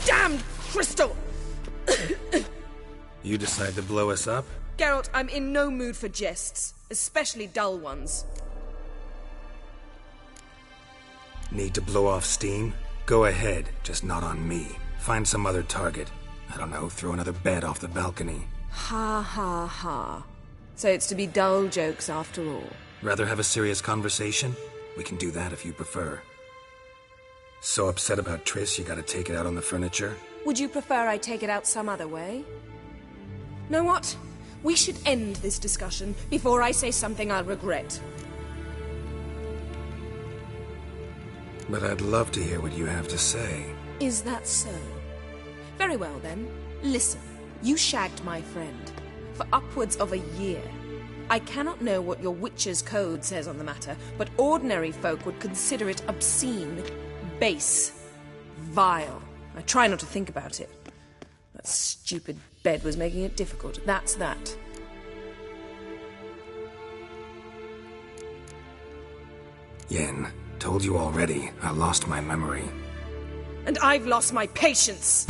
Damn crystal! You decide to blow us up? Geralt, I'm in no mood for jests, especially dull ones. Need to blow off steam? Go ahead, just not on me. Find some other target. I don't know, throw another bed off the balcony. Ha ha ha. So it's to be dull jokes after all. Rather have a serious conversation? We can do that if you prefer. So upset about Triss, you gotta take it out on the furniture? Would you prefer I take it out some other way? Know what? We should end this discussion before I say something I'll regret. But I'd love to hear what you have to say. Is that so? Very well then. Listen, you shagged my friend for upwards of a year. I cannot know what your Witcher's Code says on the matter, but ordinary folk would consider it obscene, base, vile. I try not to think about it. That stupid bed was making it difficult. That's that. Yen, told you already, I lost my memory. And I've lost my patience!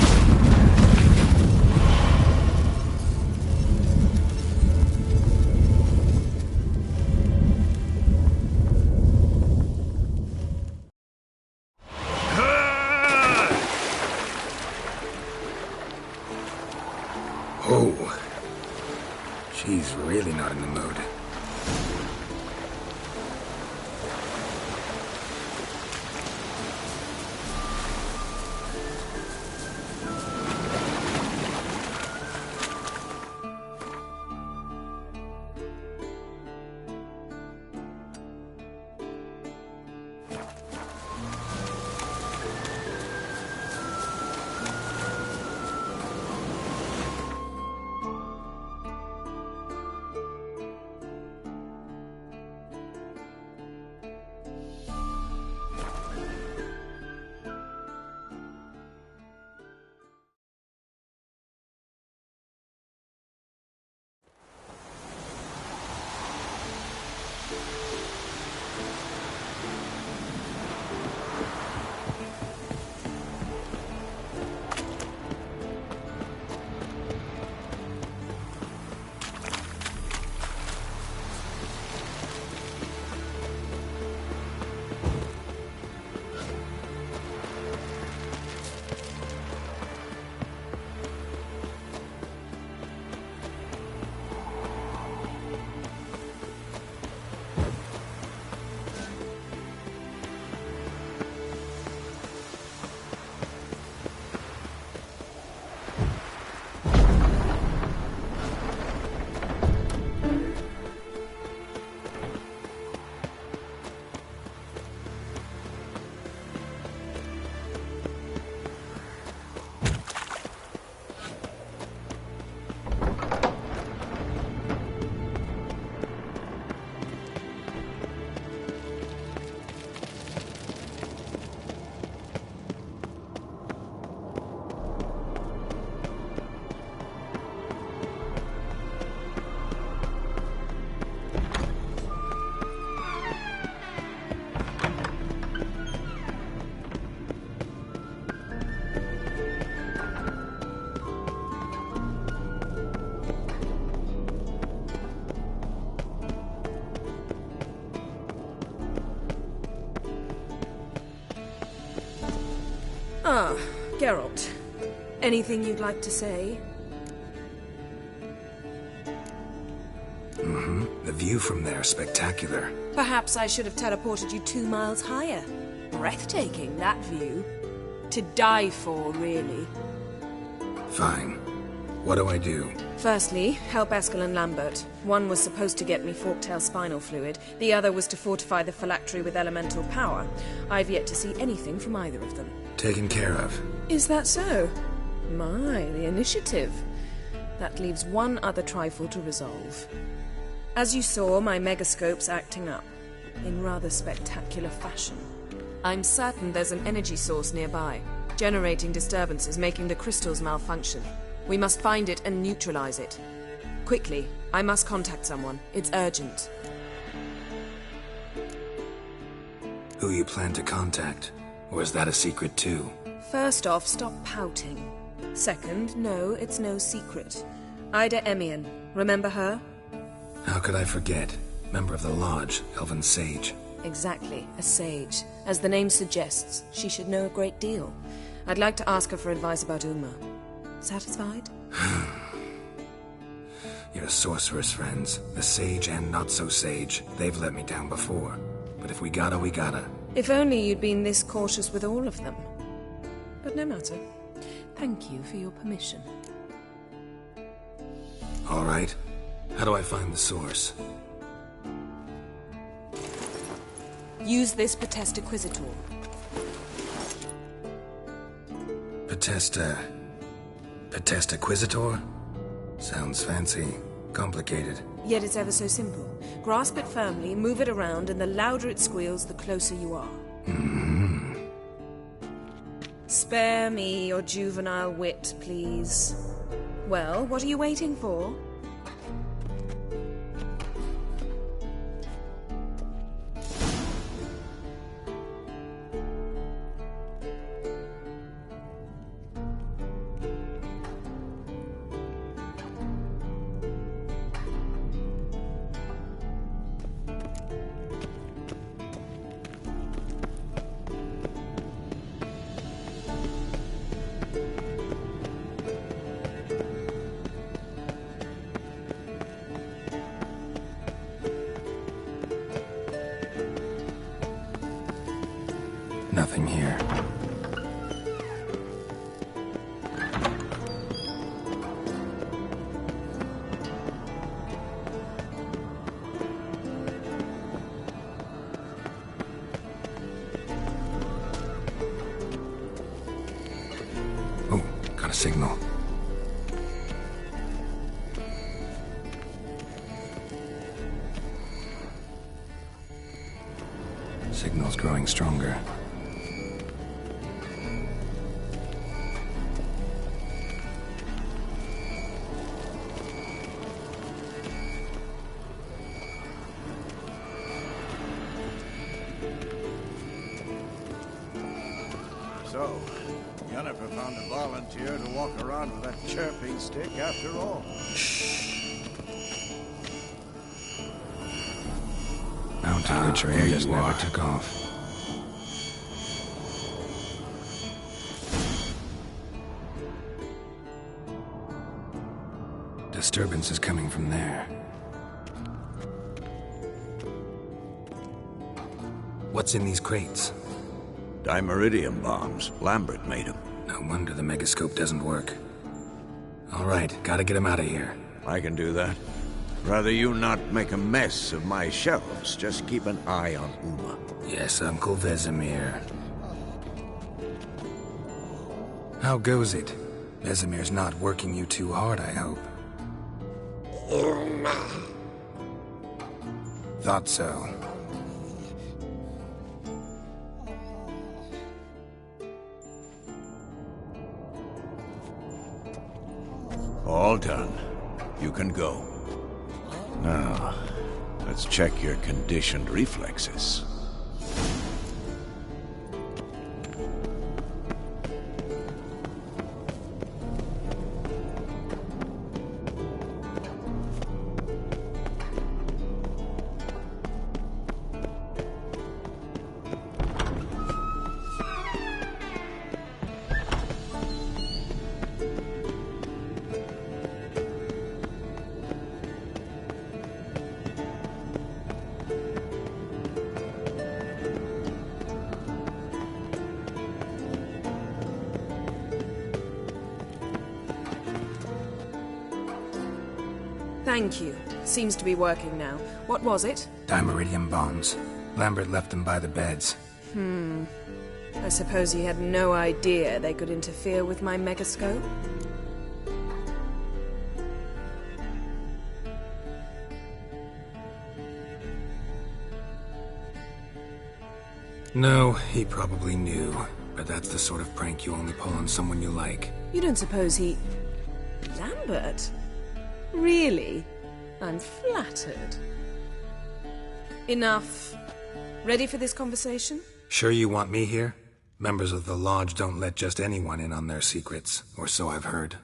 Oh, she's really not in the mood. Ah, Geralt. Anything you'd like to say? The view from there is spectacular. Perhaps I should have teleported you 2 miles higher. Breathtaking, that view. To die for, really. Fine. What do I do? Firstly, help Eskel and Lambert. One was supposed to get me forktail spinal fluid. The other was to fortify the phylactery with elemental power. I've yet to see anything from either of them. Taken care of. Is that so? My, the initiative. That leaves one other trifle to resolve. As you saw, my megascope's acting up. In rather spectacular fashion. I'm certain there's an energy source nearby, generating disturbances, making the crystals malfunction. We must find it and neutralize it. Quickly, I must contact someone. It's urgent. Who you plan to contact? Or is that a secret too? First off, stop pouting. Second, no, it's no secret. Ida Emian. Remember her? How could I forget? Member of the Lodge, Elven Sage. Exactly, a sage. As the name suggests, she should know a great deal. I'd like to ask her for advice about Uma. Satisfied? Your sorceress friends, the sage and not-so-sage, they've let me down before. But if we gotta, we gotta. If only you'd been this cautious with all of them. But no matter. Thank you for your permission. All right. How do I find the source? Use this Potestaquizitor. Potestaquizitor? Sounds fancy. Complicated. Yet it's ever so simple. Grasp it firmly, move it around, and the louder it squeals, the closer you are. Spare me your juvenile wit, please. Well, what are you waiting for? Nothing here. Oh, got a signal. Signal's growing stronger. So, Yennefer found a volunteer to walk around with that chirping stick after all. Mountain Witcher just never took off. Disturbance is coming from there. What's in these crates? Dimeridium bombs. Lambert made them. No wonder the megascope doesn't work. All right, gotta get him out of here. I can do that. Rather you not make a mess of my shelves. Just keep an eye on Uma. Yes, Uncle Vesemir. How goes it? Vesemir's not working you too hard, I hope. Thought so. All done. You can go. Now, let's check your conditioned reflexes. Thank you. Seems to be working now. What was it? Dimeridium bombs. Lambert left them by the beds. I suppose he had no idea they could interfere with my megascope? No, he probably knew. But that's the sort of prank you only pull on someone you like. You don't suppose he... Lambert? Really? I'm flattered. Enough. Ready for this conversation? Sure you want me here? Members of the Lodge don't let just anyone in on their secrets, or so I've heard.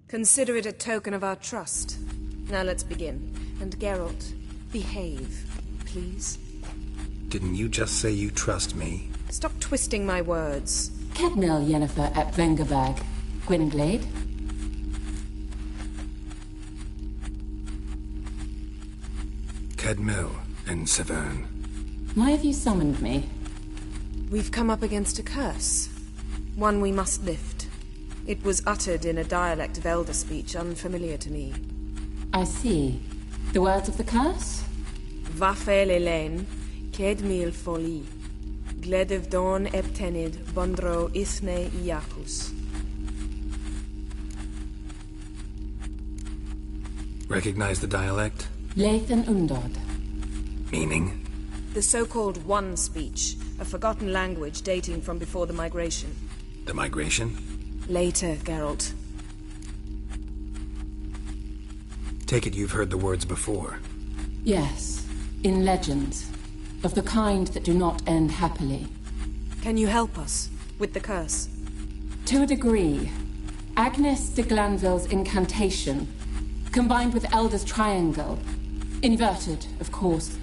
Consider it a token of our trust. Now let's begin. And Geralt, behave, please. Didn't you just say you trust me? Stop twisting my words. Kedmil Yennefer at Vengerberg. Gwynglade? Kedmil and Severn. Why have you summoned me? We've come up against a curse. One we must lift. It was uttered in a dialect of Elder speech unfamiliar to me. I see. The words of the curse? Vafel Elaine, Kedmil Foli. Gledev Dawn Eptenid, Bondro Isne Iacus. Recognize the dialect? Lathan Undod. Meaning? The so-called One speech, a forgotten language dating from before the migration. The migration? Later, Geralt. Take it you've heard the words before. Yes, in legends. Of the kind that do not end happily. Can you help us with the curse? To a degree. Agnes de Glanville's incantation, combined with Elder's triangle, inverted, of course.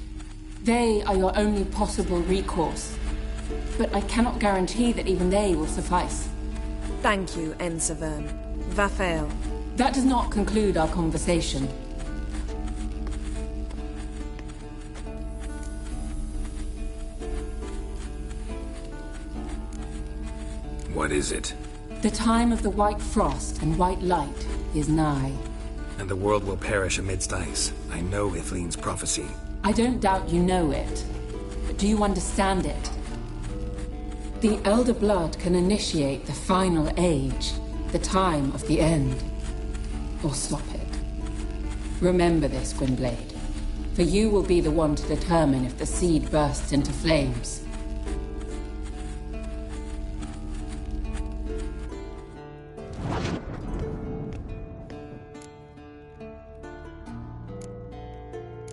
They are your only possible recourse. But I cannot guarantee that even they will suffice. Thank you, N. Severn. Vafel. That does not conclude our conversation. What is it? The time of the white frost and white light is nigh. And the world will perish amidst ice. I know Ithleen's prophecy. I don't doubt you know it. But do you understand it? The Elder Blood can initiate the final age, the time of the end. Or stop it. Remember this, Gwynblade. For you will be the one to determine if the seed bursts into flames.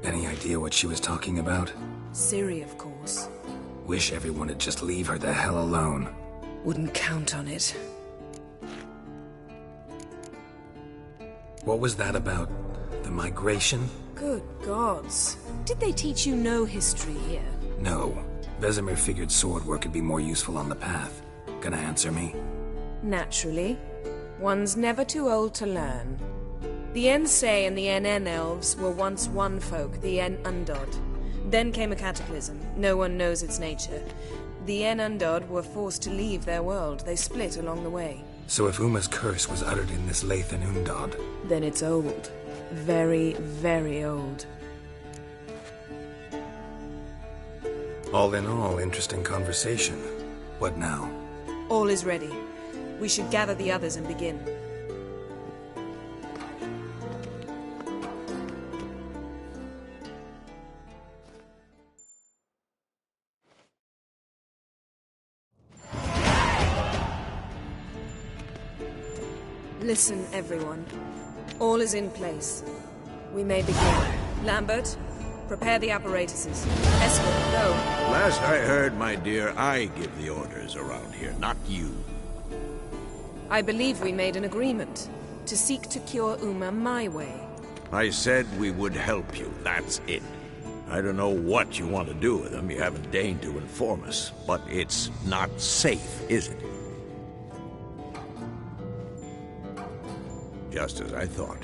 Any idea what she was talking about? Ciri, of course. Wish everyone would just leave her the hell alone. Wouldn't count on it. What was that about? The migration? Good gods. Did they teach you no history here? No. Vesemir figured sword work could be more useful on the path. Gonna answer me? Naturally. One's never too old to learn. The Ensei and the NN elves were once one folk, the En Undod. Then came a cataclysm. No one knows its nature. The En Undod were forced to leave their world. They split along the way. So if Uma's curse was uttered in this Lathan Undod... Then it's old. Very, very old. All in all, interesting conversation. What now? All is ready. We should gather the others and begin. Listen, everyone. All is in place. We may begin. Lambert, prepare the apparatuses. Escort, go. Last I heard, my dear, I give the orders around here, not you. I believe we made an agreement to seek to cure Uma my way. I said we would help you, that's it. I don't know what you want to do with them, you haven't deigned to inform us, but it's not safe, is it? Just as I thought.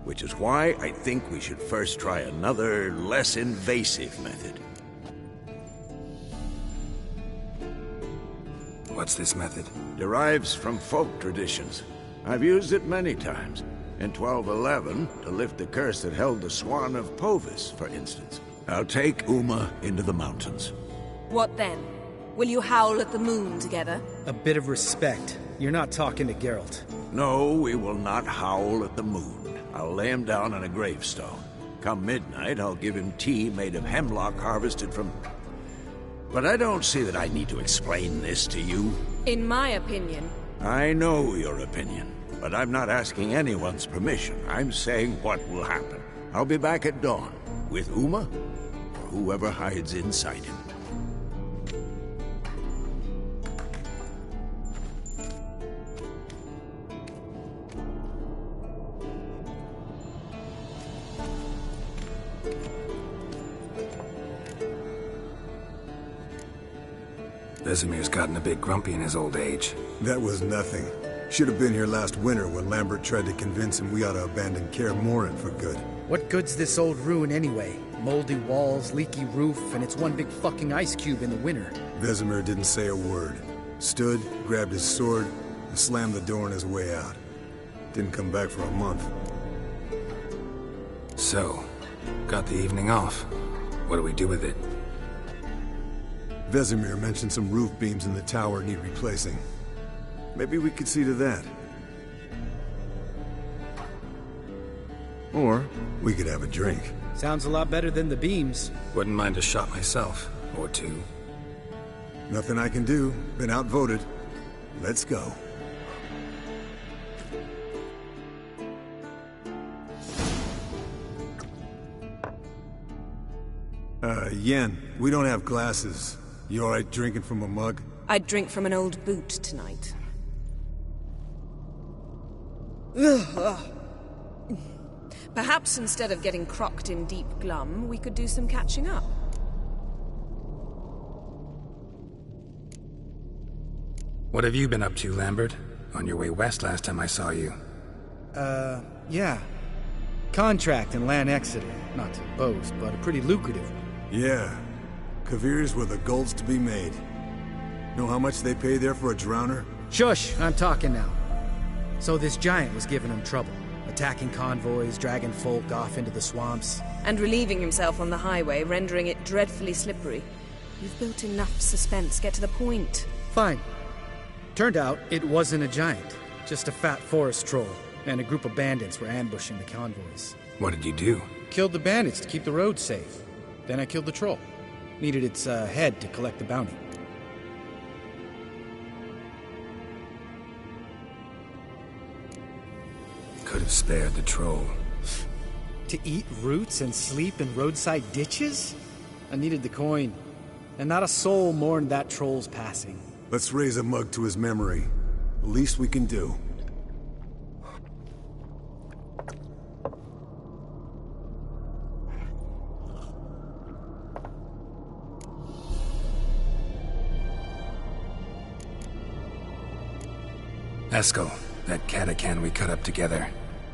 Which is why I think we should first try another, less invasive method. What's this method? Derives from folk traditions. I've used it many times. In 1211, to lift the curse that held the Swan of Povis, for instance. I'll take Uma into the mountains. What then? Will you howl at the moon together? A bit of respect. You're not talking to Geralt. No, we will not howl at the moon. I'll lay him down on a gravestone. Come midnight, I'll give him tea made of hemlock harvested from... But I don't see that I need to explain this to you. In my opinion... I know your opinion, but I'm not asking anyone's permission. I'm saying what will happen. I'll be back at dawn, with Uma, or whoever hides inside him. Vesemir's gotten a bit grumpy in his old age. That was nothing. Should have been here last winter when Lambert tried to convince him we ought to abandon Kaer Morhen for good. What good's this old ruin anyway? Moldy walls, leaky roof, and it's one big fucking ice cube in the winter. Vesemir didn't say a word. Stood, grabbed his sword, and slammed the door on his way out. Didn't come back for a month. So, got the evening off. What do we do with it? Vesemir mentioned some roof beams in the tower need replacing. Maybe we could see to that. Or we could have a drink. Sounds a lot better than the beams. Wouldn't mind a shot myself, or two. Nothing I can do. Been outvoted. Let's go. Yen, we don't have glasses. You alright drinking from a mug? I'd drink from an old boot tonight. Perhaps instead of getting crocked in deep glum, we could do some catching up. What have you been up to, Lambert? On your way west last time I saw you. Yeah. Contract in Lan Exeter. Not to boast, but a pretty lucrative one. Yeah. Kavir's were the gold's to be made. Know how much they pay there for a drowner? Shush! I'm talking now. So this giant was giving him trouble. Attacking convoys, dragging folk off into the swamps. And relieving himself on the highway, rendering it dreadfully slippery. You've built enough suspense. Get to the point. Fine. Turned out, it wasn't a giant. Just a fat forest troll. And a group of bandits were ambushing the convoys. What did you do? Killed the bandits to keep the road safe. Then I killed the troll. Needed its head to collect the bounty. Could have spared the troll. To eat roots and sleep in roadside ditches? I needed the coin. And not a soul mourned that troll's passing. Let's raise a mug to his memory. The least we can do. Eskel, that catacan we cut up together.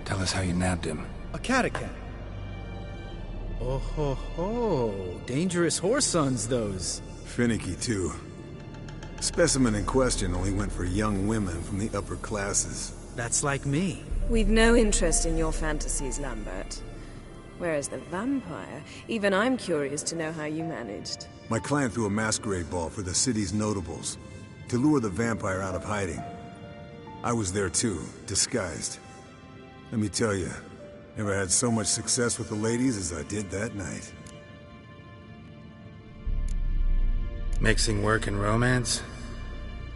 Tell us how you nabbed him. A catacan? Oh ho ho. Dangerous horse sons, those. Finicky, too. Specimen in question only went for young women from the upper classes. That's like me. We've no interest in your fantasies, Lambert. Whereas the vampire, even I'm curious to know how you managed. My clan threw a masquerade ball for the city's notables, to lure the vampire out of hiding. I was there too, disguised. Let me tell you, never had so much success with the ladies as I did that night. Mixing work and romance?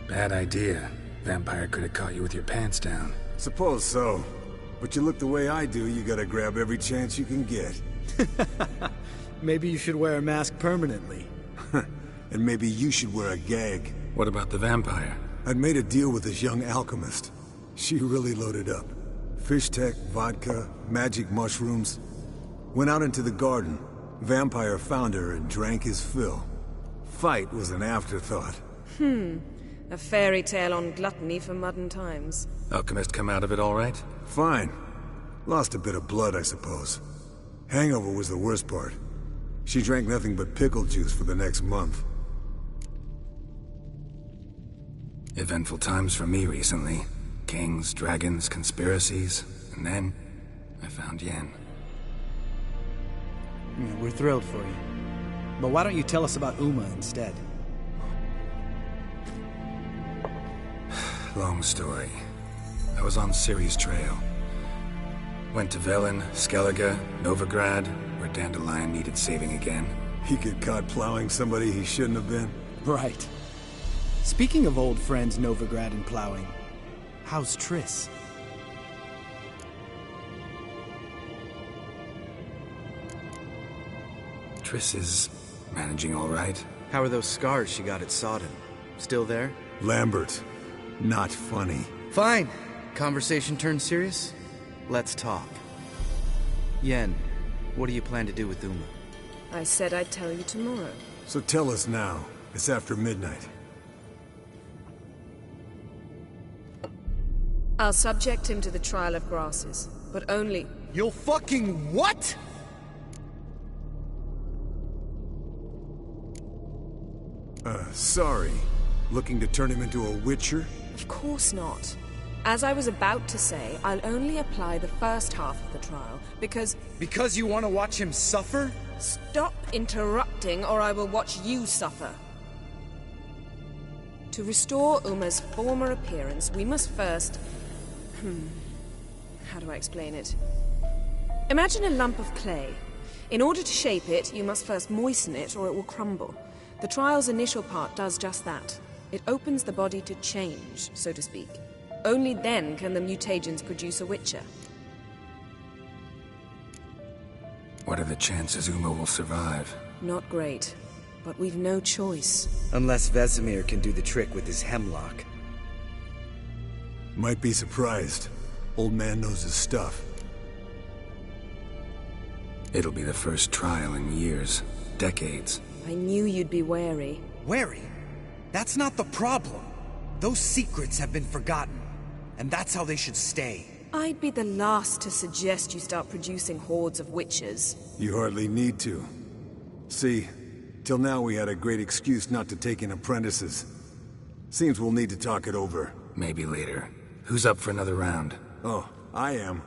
Bad idea. Vampire could have caught you with your pants down. Suppose so. But you look the way I do, you gotta grab every chance you can get. Maybe you should wear a mask permanently. And maybe you should wear a gag. What about the vampire? I'd made a deal with this young alchemist. She really loaded up. Fish tech, vodka, magic mushrooms. Went out into the garden. Vampire found her and drank his fill. Fight was an afterthought. A fairy tale on gluttony for modern times. Alchemist come out of it all right? Fine. Lost a bit of blood, I suppose. Hangover was the worst part. She drank nothing but pickle juice for the next month. Eventful times for me recently. Kings, dragons, conspiracies. And then, I found Yen. Yeah, we're thrilled for you. But why don't you tell us about Uma instead? Long story. I was on Ciri's trail. Went to Velen, Skellige, Novigrad, where Dandelion needed saving again. He get caught plowing somebody he shouldn't have been? Right. Speaking of old friends Novigrad and plowing, how's Triss? Triss is managing all right. How are those scars she got at Sodden? Still there? Lambert. Not funny. Fine. Conversation turned serious? Let's talk. Yen, what do you plan to do with Uma? I said I'd tell you tomorrow. So tell us now. It's after midnight. I'll subject him to the trial of grasses, but only... You'll fucking what? Sorry. Looking to turn him into a witcher? Of course not. As I was about to say, I'll only apply the first half of the trial, because... Because you want to watch him suffer? Stop interrupting, or I will watch you suffer. To restore Uma's former appearance, we must first... How do I explain it? Imagine a lump of clay. In order to shape it, you must first moisten it, or it will crumble. The trial's initial part does just that. It opens the body to change, so to speak. Only then can the mutagens produce a witcher. What are the chances Uma will survive? Not great, but we've no choice. Unless Vesemir can do the trick with his hemlock. Might be surprised. Old man knows his stuff. It'll be the first trial in years. Decades. I knew you'd be wary. Wary? That's not the problem. Those secrets have been forgotten. And that's how they should stay. I'd be the last to suggest you start producing hordes of witches. You hardly need to. See, till now we had a great excuse not to take in apprentices. Seems we'll need to talk it over. Maybe later. Who's up for another round? Oh, I am.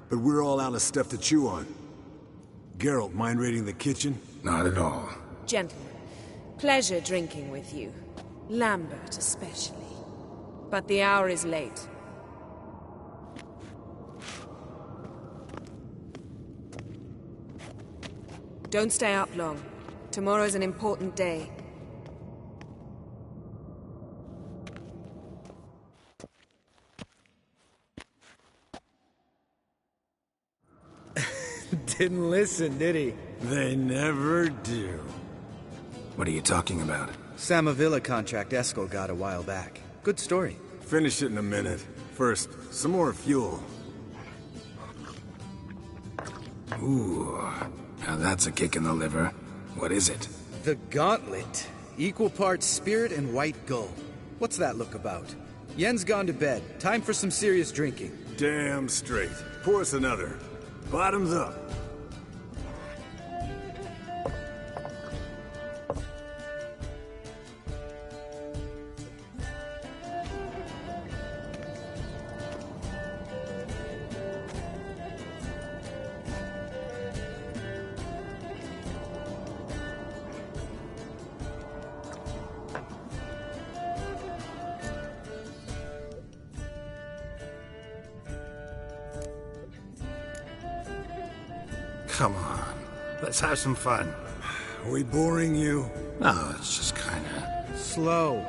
But we're all out of stuff to chew on. Geralt, mind raiding the kitchen? Not at all. Gentlemen, pleasure drinking with you. Lambert especially. But the hour is late. Don't stay up long. Tomorrow's an important day. Didn't listen, did he? They never do. What are you talking about? Samavilla contract Eskel got a while back. Good story. Finish it in a minute. First, some more fuel. Ooh, now that's a kick in the liver. What is it? The Gauntlet. Equal parts spirit and white gull. What's that look about? Yen's gone to bed. Time for some serious drinking. Damn straight. Pour us another. Bottoms up. Come on, let's have some fun. Are we boring you? Oh, it's just kinda... Slow.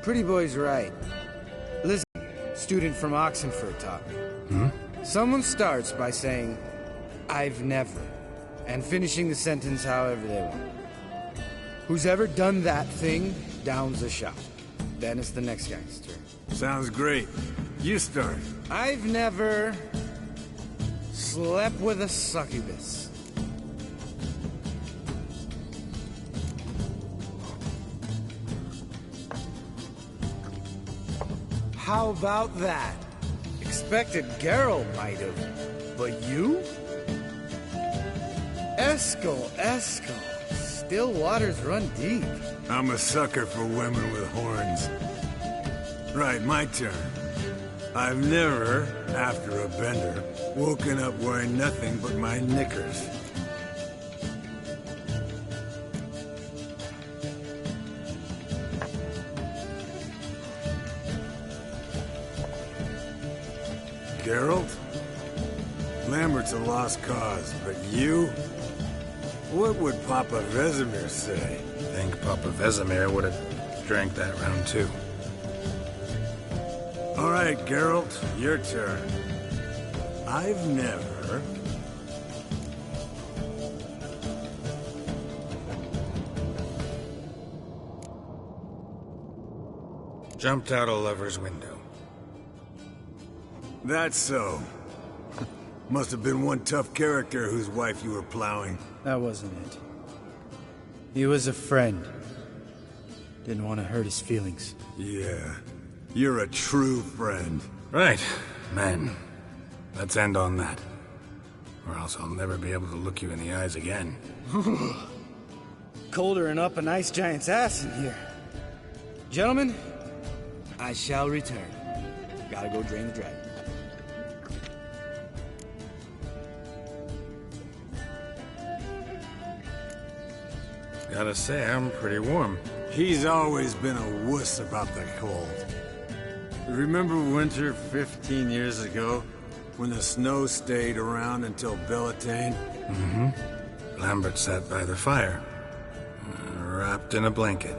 Pretty boy's right. Listen, student from Oxenford taught me. Someone starts by saying, I've never, and finishing the sentence however they want. Who's ever done that thing, downs a shot. Then it's the next guy's turn. Sounds great. You start. I've never... slept with a succubus. How about that? Expected Geralt might have, but you? Eskel. Still waters run deep. I'm a sucker for women with horns. Right, my turn. I've never, after a bender, woken up wearing nothing but my knickers. Geralt? Lambert's a lost cause, but you? What would Papa Vesemir say? Think Papa Vesemir would have drank that round too. All right, Geralt, your turn. I've never... Jumped out a lover's window. That's so. Must have been one tough character whose wife you were plowing. That wasn't it. He was a friend. Didn't want to hurt his feelings. Yeah. You're a true friend. Right, men. Let's end on that. Or else I'll never be able to look you in the eyes again. Colder and up an ice giant's ass in here. Gentlemen, I shall return. Gotta go drain the dragon. Gotta say, I'm pretty warm. He's always been a wuss about the cold. Remember winter 15 years ago? When the snow stayed around until Bellatane? Mm-hmm. Lambert sat by the fire, wrapped in a blanket.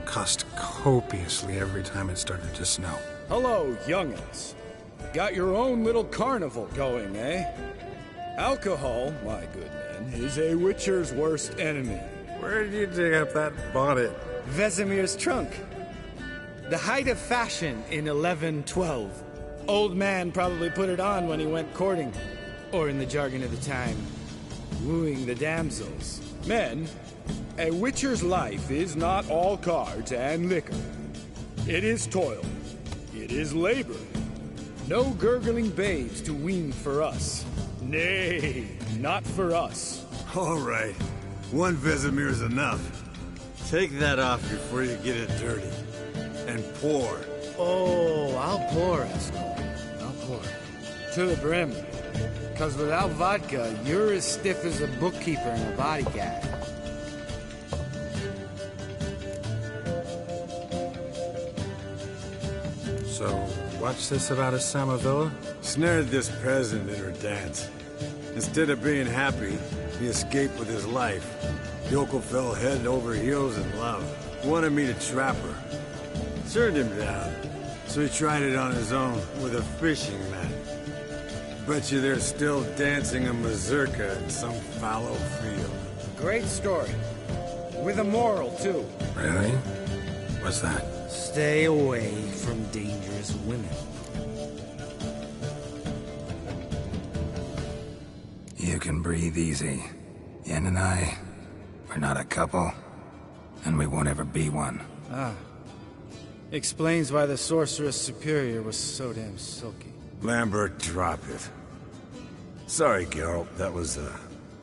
Cussed copiously every time it started to snow. Hello, young'uns. Got your own little carnival going, eh? Alcohol, my good men, is a witcher's worst enemy. Where did you dig up that bonnet? Vesemir's trunk. The height of fashion in 1112. Old man probably put it on when he went courting, or in the jargon of the time, wooing the damsels. Men, a witcher's life is not all cards and liquor. It is toil. It is labor. No gurgling babes to wean for us. Nay, not for us. All right. One Vesemir's enough. Take that off before you get it dirty. And pour. Oh, I'll pour, Esco. I'll pour. To the brim. Because without vodka, you're as stiff as a bookkeeper in a body gag. So, what's this about a Samavilla? Snared this peasant in her dance. Instead of being happy, he escaped with his life. Yoko fell head over heels in love. Wanted me to trap her. Turned him down. So he tried it on his own with a fishing net. Bet you they're still dancing a mazurka in some fallow field. Great story. With a moral, too. Really? What's that? Stay away from dangerous women. You can breathe easy. Yen and I, we're not a couple, and we won't ever be one. Ah. Explains why the Sorceress Superior was so damn silky. Lambert, drop it. Sorry, Geralt, that was,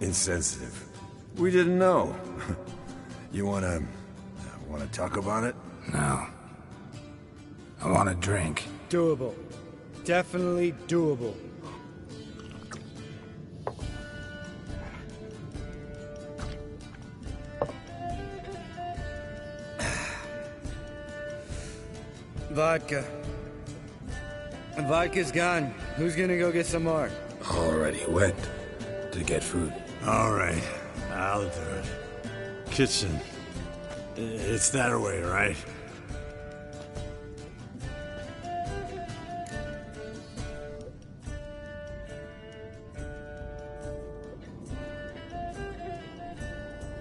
insensitive. We didn't know. You wanna talk about it? No. I want a drink. Doable. Definitely doable. Vodka. Vodka's gone. Who's gonna go get some more? Already went to get food. All right, I'll do it. Kitchen. It's that way, right?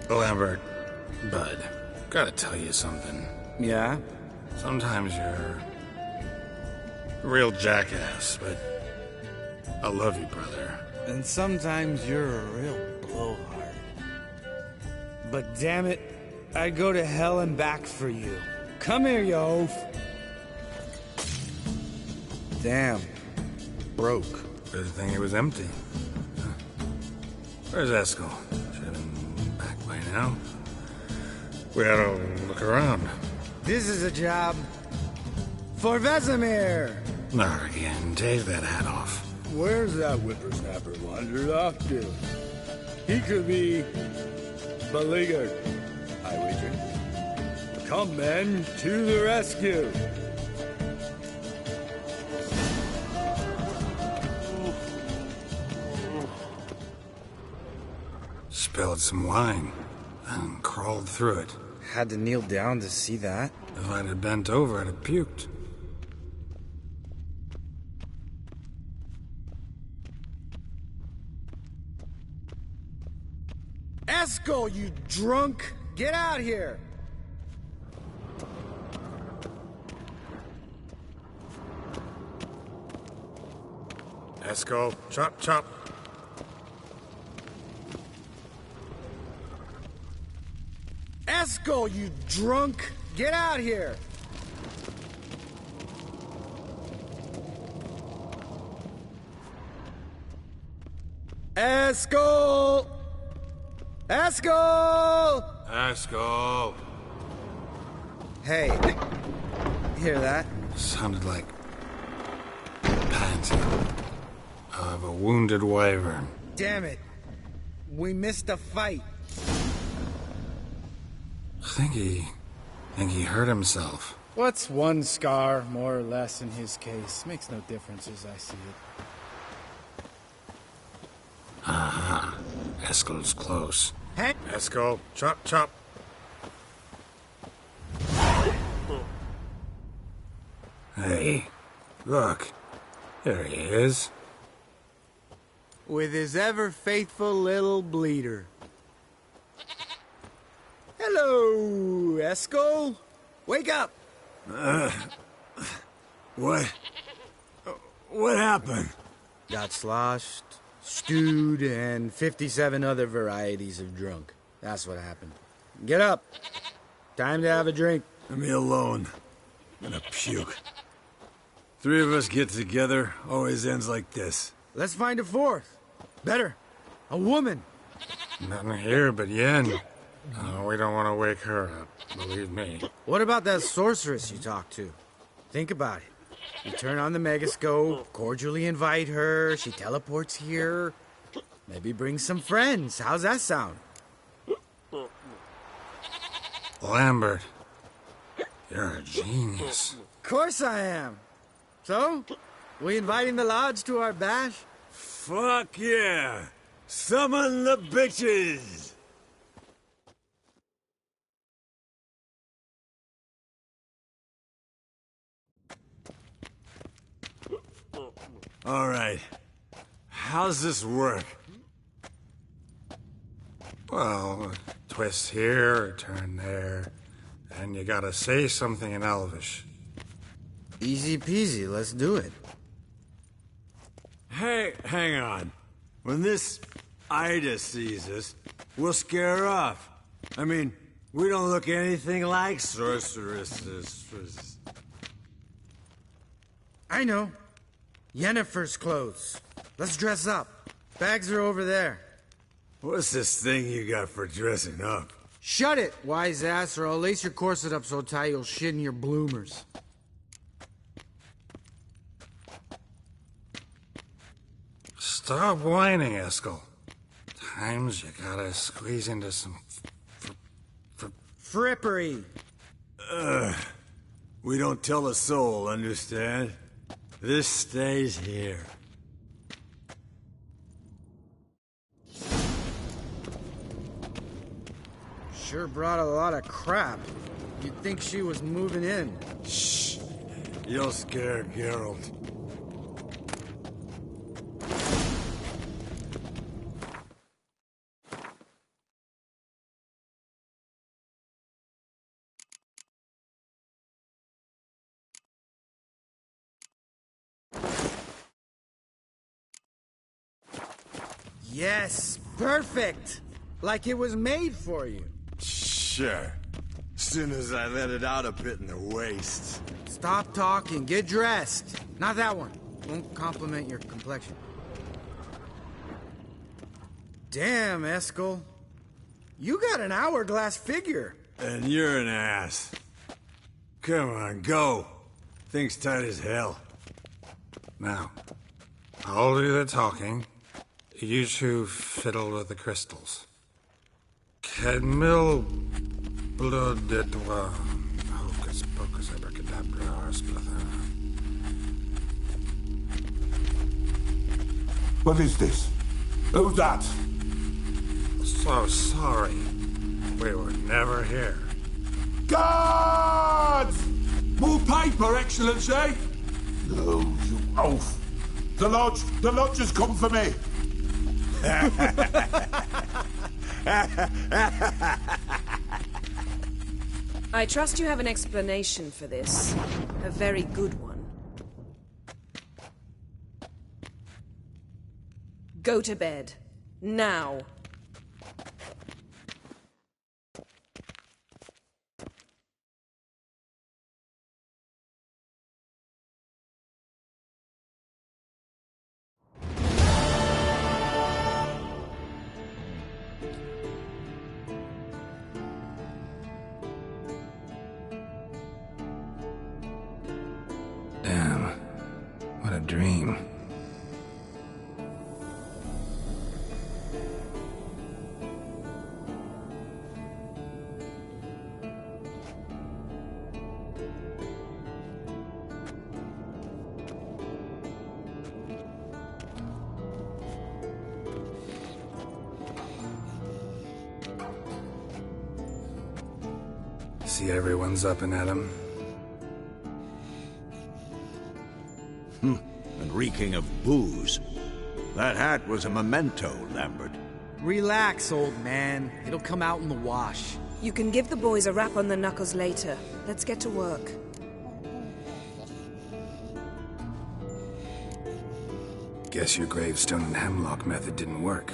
Lambert, bud, gotta tell you something. Yeah? Sometimes you're a real jackass, but I love you, brother. And sometimes you're a real blowhard. But damn it, I'd go to hell and back for you. Come here, you oaf. Damn. Broke. Good thing it was empty. Where's Eskel? Should have been back by now. We ought to look around. This is a job for Vesemir. Not again. Take that hat off. Where's that whippersnapper wandered off to? He could be beleaguered, I wager. Come, men, to the rescue. Spilled some wine and crawled through it. Had to kneel down to see that. If I'd have bent over, I'd have puked. Eskel, you drunk! Get out here! Eskel, chop, chop. Eskel, you drunk! Get out here! Eskel! Eskel! Eskel! Hey, hear that? Sounded like panting of a wounded wyvern. Damn it. We missed a fight. Think he hurt himself. What's one scar, more or less, in his case? Makes no difference as I see it. Aha. Eskel's close. Hey! Eskel, chop, chop. Hey, look. There he is. With his ever-faithful little bleeder. Hello, Eskel. Wake up! What? What happened? Got sloshed, stewed, and 57 other varieties of drunk. That's what happened. Get up. Time to have a drink. Leave me alone. I'm gonna puke. Three of us get together, always ends like this. Let's find a fourth. Better. A woman. Nothing here but Yen. We don't want to wake her up, believe me. What about that sorceress you talked to? Think about it. You turn on the megascope, cordially invite her, she teleports here. Maybe bring some friends. How's that sound? Lambert, you're a genius. Of course I am. So, we inviting the lodge to our bash? Fuck yeah! Summon the bitches! All right. How's this work? Well, twist here, turn there, and you gotta say something in Elvish. Easy peasy, let's do it. Hey, hang on. When this Ida sees us, we'll scare her off. I mean, we don't look anything like sorceresses. I know. Yennefer's clothes. Let's dress up. Bags are over there. What's this thing you got for dressing up? Shut it, wise ass, or I'll lace your corset up so tight you'll shit in your bloomers. Stop whining, Eskel. Times you gotta squeeze into some frippery. We don't tell a soul, understand? This stays here. Sure brought a lot of crap. You'd think she was moving in. Shh. You'll scare Geralt. Yes, perfect. Like it was made for you. Sure. Soon as I let it out a bit in the waist. Stop talking, get dressed. Not that one. Won't compliment your complexion. Damn, Eskel. You got an hourglass figure. And you're an ass. Come on, go. Thing's tight as hell. Now, I'll do the talking. You two fiddle with the crystals. Kedmil blood et hocus pocus abracadabra splather. What is this? Who's that? So sorry. We were never here. Guards! More paper, Excellency! No, you oaf. The lodge has come for me. I trust you have an explanation for this. A very good one. Go to bed. Now. dream. See everyone's up and at 'em. And reeking of booze. That hat was a memento, Lambert. Relax, old man. It'll come out in the wash. You can give the boys a rap on the knuckles later. Let's get to work. Guess your gravestone and hemlock method didn't work.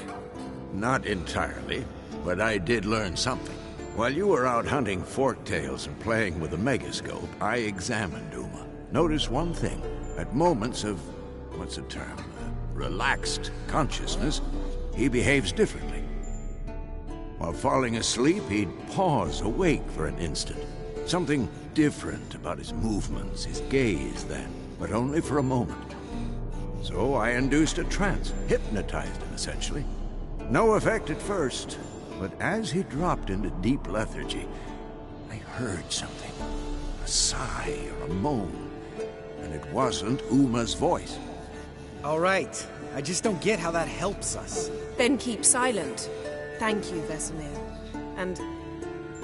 Not entirely, but I did learn something. While you were out hunting forktails and playing with the megascope, I examined Uma. Notice one thing. At moments of, what's the term, relaxed consciousness, he behaves differently. While falling asleep, he'd pause awake for an instant. Something different about his movements, his gaze then, but only for a moment. So I induced a trance, hypnotized him essentially. No effect at first, but as he dropped into deep lethargy, I heard something. A sigh or a moan. And it wasn't Uma's voice. All right. I just don't get how that helps us. Then keep silent. Thank you, Vesemir. And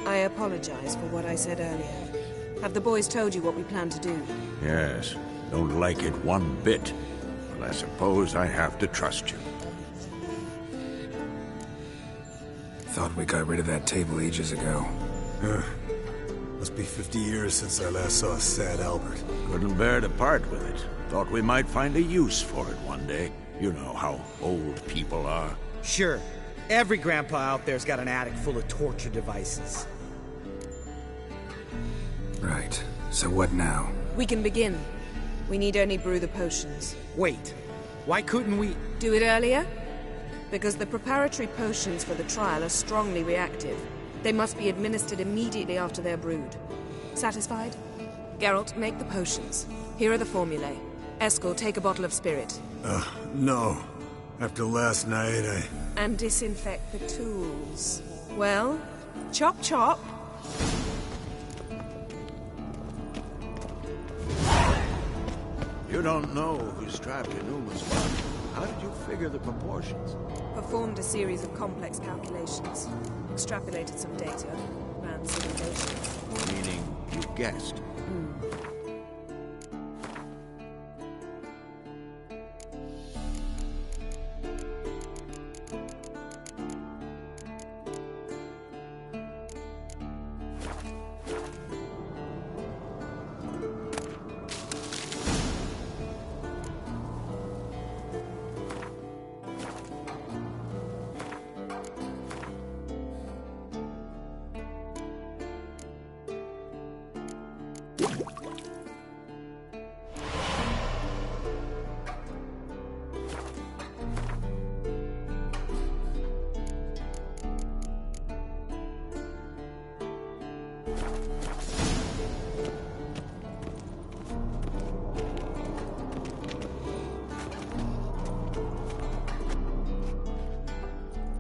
I apologize for what I said earlier. Have the boys told you what we plan to do? Yes. Don't like it one bit. But I suppose I have to trust you. Thought we got rid of that table ages ago. Must be 50 years since I last saw sad Albert. Couldn't bear to part with it. Thought we might find a use for it one day. You know how old people are. Sure. Every grandpa out there's got an attic full of torture devices. Right. So what now? We can begin. We need only brew the potions. Wait. Why couldn't we... Do it earlier? Because the preparatory potions for the trial are strongly reactive. They must be administered immediately after they're brewed. Satisfied? Geralt, make the potions. Here are the formulae. Eskel, take a bottle of spirit. No. After last night, And disinfect the tools. Well, chop chop. You don't know who's trapped in Uma's body. How did you figure the proportions? Performed a series of complex calculations. Extrapolated some data. Ran simulations. Meaning you guessed.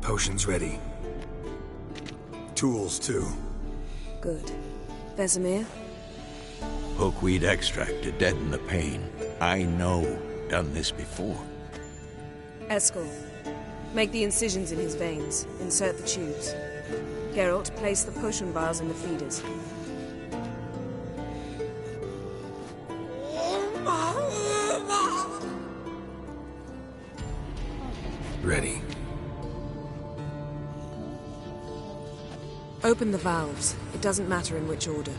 Potions ready. Tools, too. Good. Vesemir? Hookweed extract to deaden the pain. I know. Done this before. Eskel, make the incisions in his veins. Insert the tubes. Geralt, place the potion vials in the feeders. Ready. Open the valves. It doesn't matter in which order.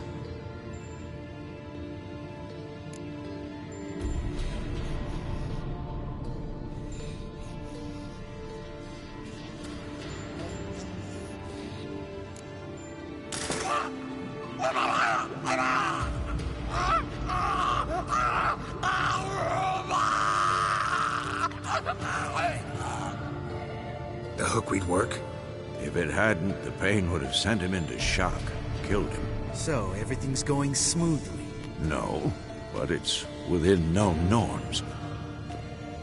The hookweed work? If it hadn't, the pain would have sent him into shock, killed him. So, everything's going smoothly? No, but it's within known norms.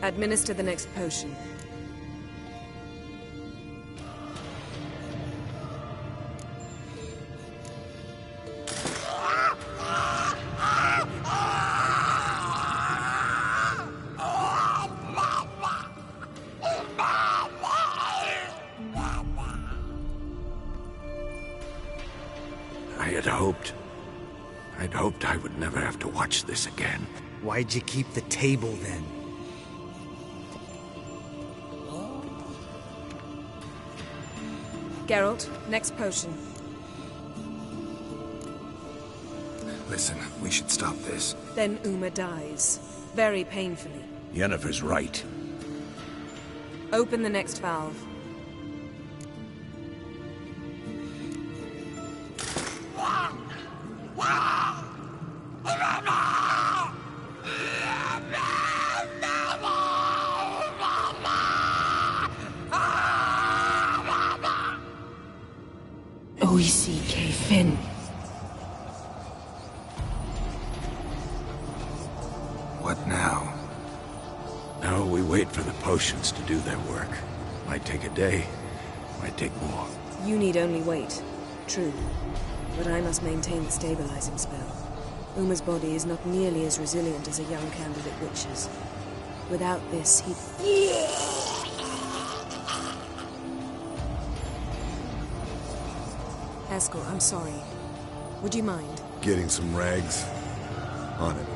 Administer the next potion. I'd hoped I would never have to watch this again. Why'd you keep the table then? Geralt, next potion. Listen, we should stop this. Then Uma dies. Very painfully. Yennefer's right. Open the next valve. OECK Finn. What now? Now we wait for the potions to do their work. Might take a day, might take more. You need only wait. True. But I must maintain the stabilizing spell. Uma's body is not nearly as resilient as a young candidate witch's. Without this, he... Eskel, I'm sorry. Would you mind? Getting some rags. On it.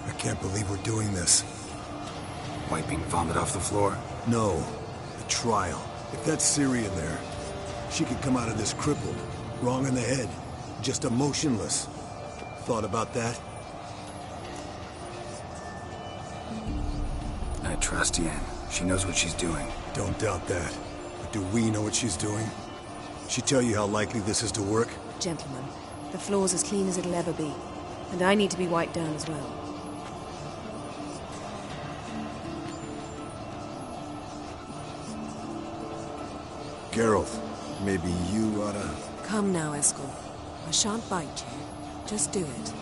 I can't believe we're doing this. Wiping vomit off the floor? No. The trial. If that's Ciri in there, she could come out of this crippled. Wrong in the head. Just emotionless. Thought about that? I trust Yen. She knows what she's doing. Don't doubt that. But do we know what she's doing? She tell you how likely this is to work? Gentlemen, the floor's as clean as it'll ever be. And I need to be wiped down as well. Geralt, maybe you oughta... Come now, Eskel. I shan't bite you. Just do it.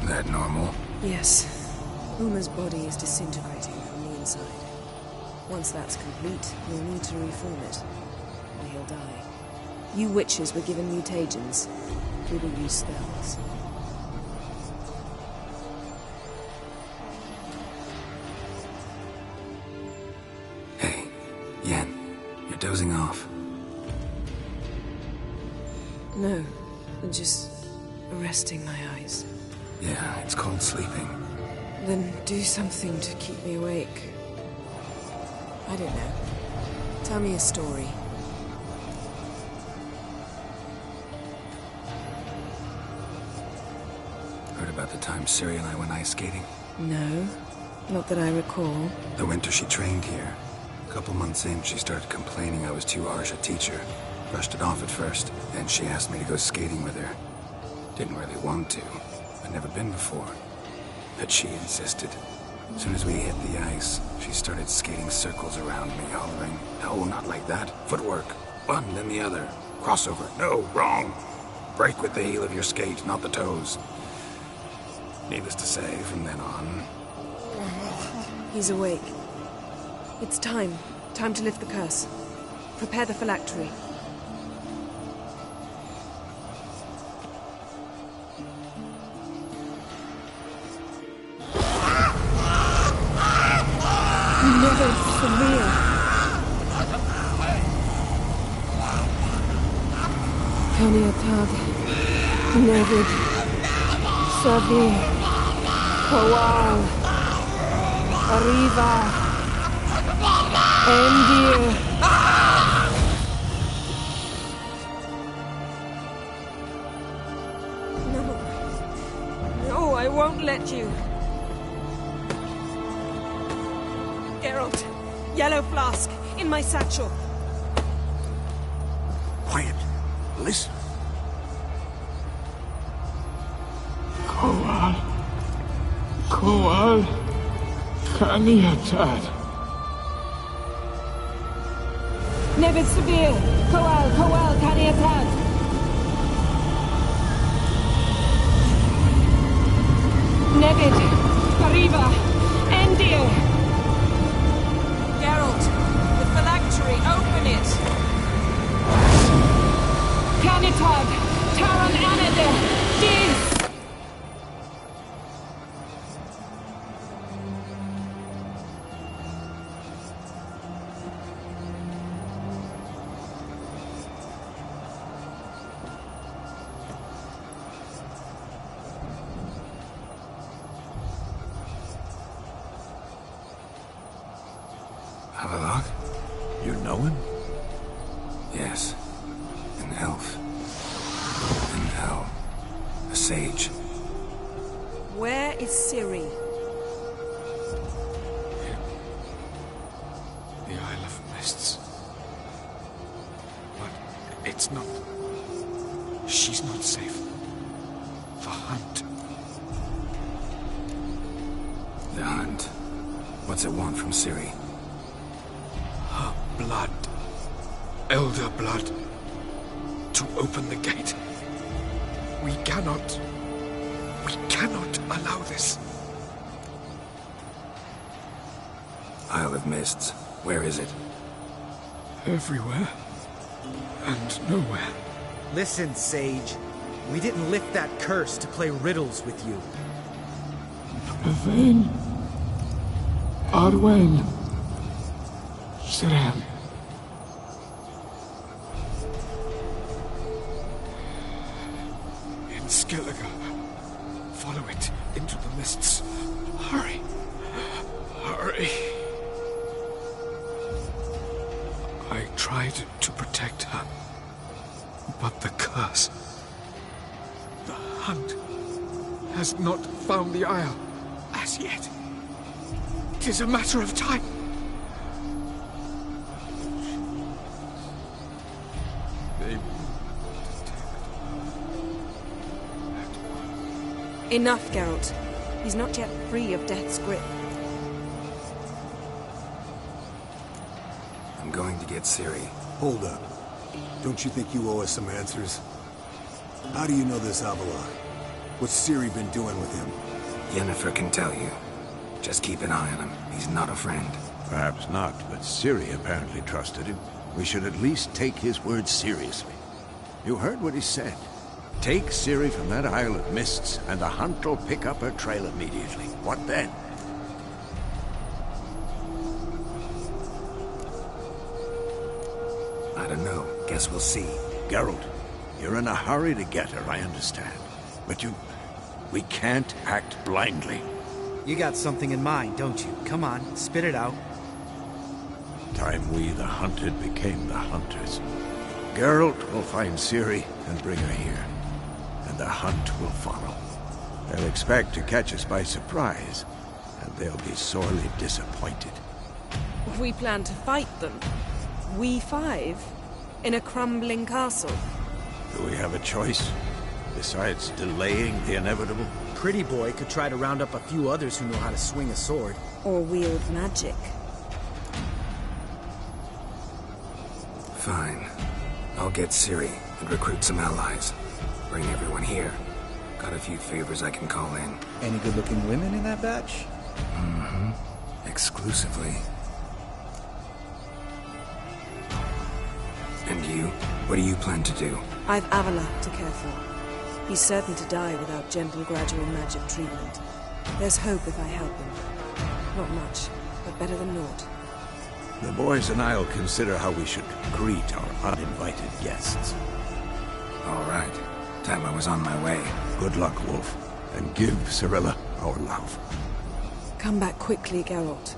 That normal? Yes. Uma's body is disintegrating from the inside. Once that's complete, you'll need to reform it, or he'll die. You witches were given mutagens. We will use spells. Hey, Yen, you're dozing off. No, I'm just resting my eyes. Yeah, it's called sleeping. Then do something to keep me awake. I don't know. Tell me a story. Heard about the time Ciri and I went ice skating? No, not that I recall. The winter she trained here. A couple months in, she started complaining I was too harsh a teacher. Brushed it off at first, then she asked me to go skating with her. Didn't really want to. I'd never been before. But she insisted. As soon as we hit the ice, she started skating circles around me, hollering, "No, not like that. Footwork. One, then the other. Crossover. No, wrong. Break with the heel of your skate, not the toes." Needless to say, from then on... He's awake. It's time. Time to lift the curse. Prepare the phylactery. Never severe. Peniatad, Nevid, Savi, Kawal, Arriva, Endir. won't let you. Geralt, yellow flask, in my satchel. Quiet. Listen. Koal. Kaniatad. Nevid Severe! Koal, Kaniatad! Nevid! Arriva! Endir! Geralt, the phylactery, open it! Kanitad! Taran Anade! Diz! Havelock? You know him? Yes. An elf. An elf. A sage. Where is Ciri? The Isle of Mists. But it's not... She's not safe. The hunt. The hunt. What's it want from Ciri? Her blood. Elder blood. To open the gate. We cannot allow this. Isle of Mists. Where is it? Everywhere. And nowhere. Listen, Sage. We didn't lift that curse to play riddles with you. Yvain. Arwen. Siren. In Skellige. Follow it into the mists. Hurry. Hurry. I tried to protect her. But the curse... The hunt has not found the Isle as yet. It is a matter of time. Enough, Geralt. He's not yet free of death's grip. I'm going to get Ciri. Hold up. Don't you think you owe us some answers? How do you know this Avila? What's Ciri been doing with him? Yennefer can tell you. Just keep an eye on him. He's not a friend. Perhaps not, but Ciri apparently trusted him. We should at least take his words seriously. You heard what he said. Take Ciri from that Isle of Mists, and the hunt will pick up her trail immediately. What then? I don't know. Guess we'll see. Geralt, you're in a hurry to get her, I understand. But we can't act blindly. You got something in mind, don't you? Come on, spit it out. Time we, the hunted, became the hunters. Geralt will find Ciri and bring her here. And the hunt will follow. They'll expect to catch us by surprise, and they'll be sorely disappointed. We plan to fight them. We five? In a crumbling castle? Do we have a choice? Besides delaying the inevitable? Pretty Boy could try to round up a few others who know how to swing a sword. Or wield magic. Fine. I'll get Ciri and recruit some allies. Bring everyone here. Got a few favors I can call in. Any good-looking women in that batch? Mm-hmm. Exclusively. And you? What do you plan to do? I've Avila to care for. He's certain to die without gentle, gradual magic treatment. There's hope if I help him. Not much, but better than naught. The boys and I'll consider how we should greet our uninvited guests. All right. Time I was on my way. Good luck, Wolf. And give Cirilla our love. Come back quickly, Geralt.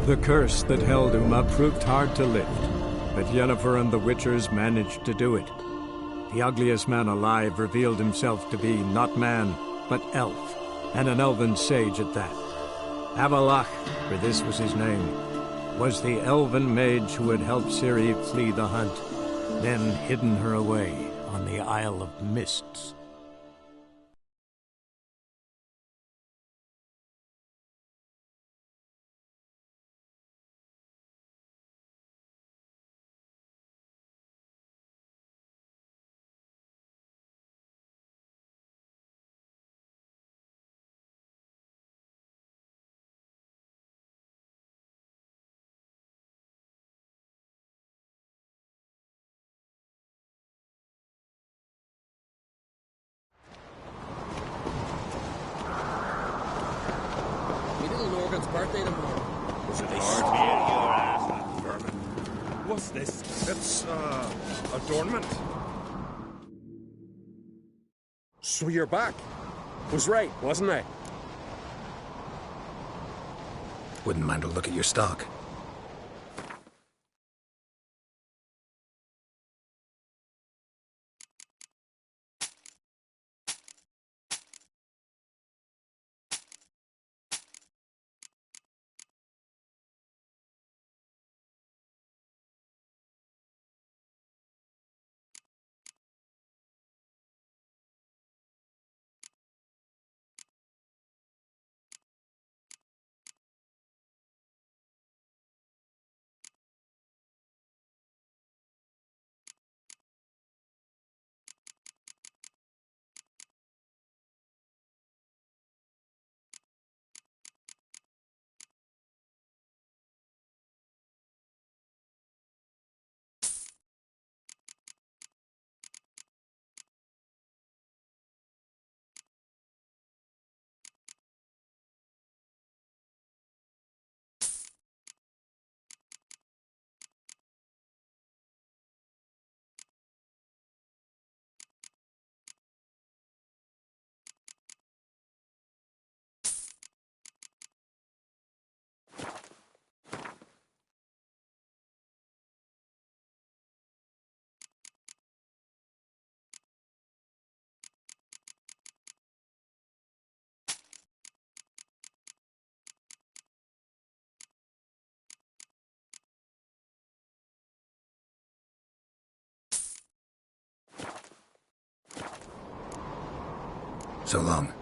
The curse that held Uma proved hard to lift, but Yennefer and the Witchers managed to do it. The ugliest man alive revealed himself to be not man, but elf, and an elven sage at that. Avalach, for this was his name, was the elven mage who had helped Ciri flee the hunt, then hidden her away on the Isle of Mists. Birthday tomorrow. So they smear your ass on vermin. What's this? It's, adornment. So you're back. Was right, wasn't I? Wouldn't mind a look at your stock. So long.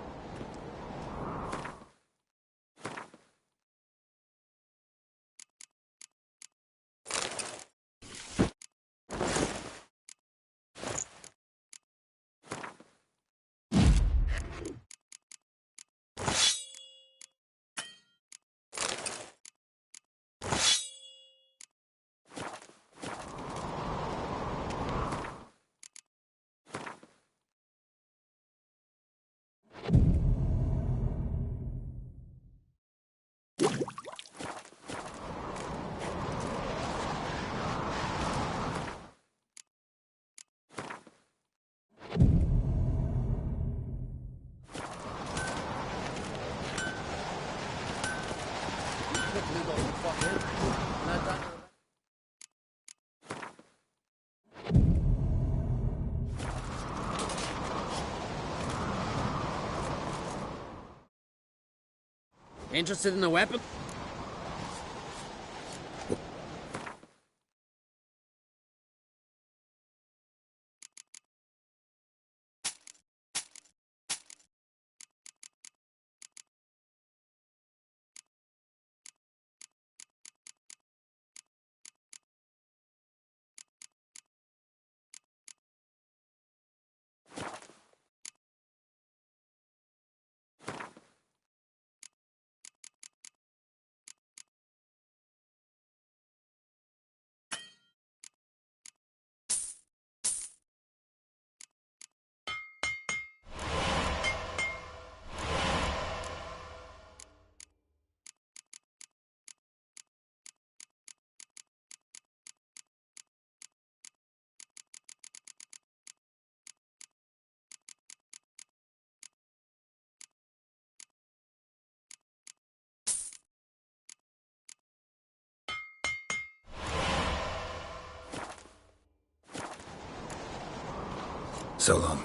Interested in the weapon? So long.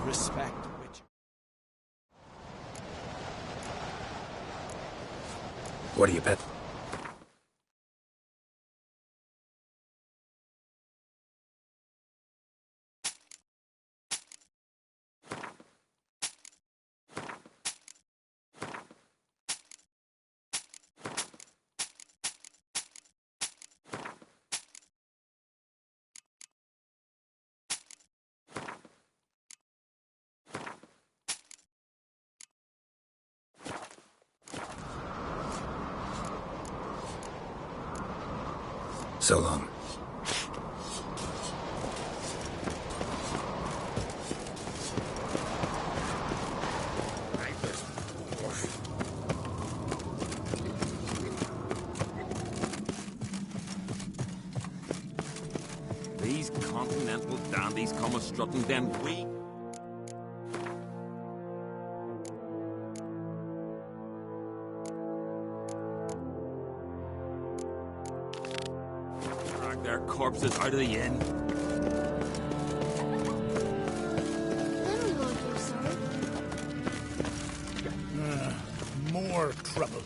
Respect, Witcher. What do you bet? So long. These continental dandies come a-strutting them we... Drag their corpses out of the inn. More trouble.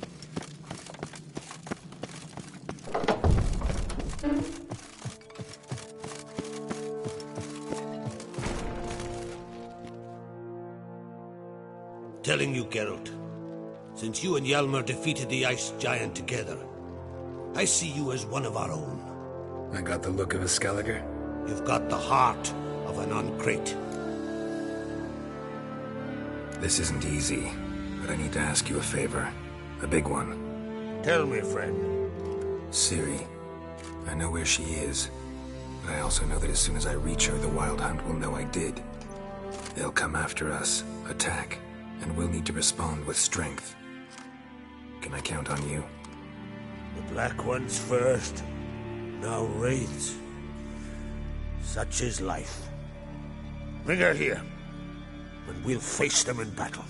Telling you, Geralt, since you and Hjalmar defeated the Ice Giant together, I see you as one of our own. I got the look of a Skelliger. You've got the heart of an Uncrate. This isn't easy, but I need to ask you a favor. A big one. Tell me, friend. Ciri. I know where she is, but I also know that as soon as I reach her, the Wild Hunt will know I did. They'll come after us, attack, and we'll need to respond with strength. Can I count on you? The Black Ones first, now Wraiths. Such is life. Bring her here, and we'll face them in battle.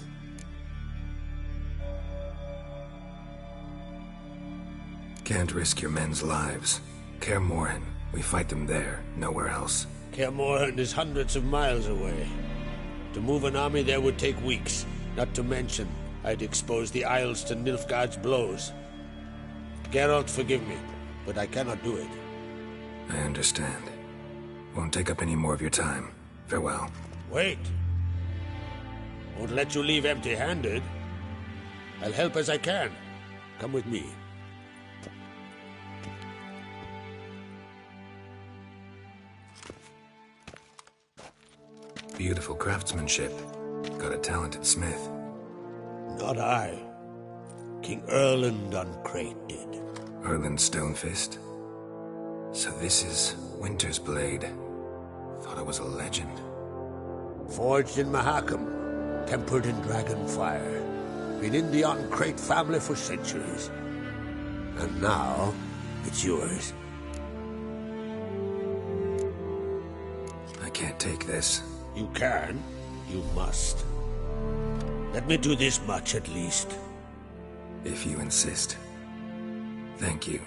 Can't risk your men's lives. Kaer Morhen, we fight them there, nowhere else. Kaer Morhen is hundreds of miles away. To move an army there would take weeks, not to mention I'd expose the Isles to Nilfgaard's blows. Geralt, forgive me, but I cannot do it. I understand. Won't take up any more of your time. Farewell. Wait. Won't let you leave empty-handed. I'll help as I can. Come with me. Beautiful craftsmanship. Got a talented smith. Not I. King Erland Uncrate did. Erland Stonefist? So this is Winter's Blade. Thought I was a legend. Forged in Mahakam, tempered in dragon fire. Been in the Uncrate family for centuries. And now, it's yours. I can't take this. You can. You must. Let me do this much at least. If you insist. Thank you.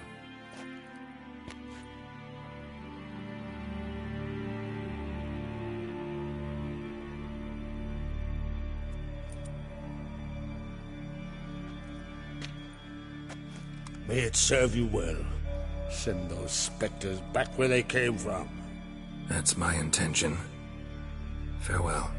May it serve you well. Send those specters back where they came from. That's my intention. Farewell.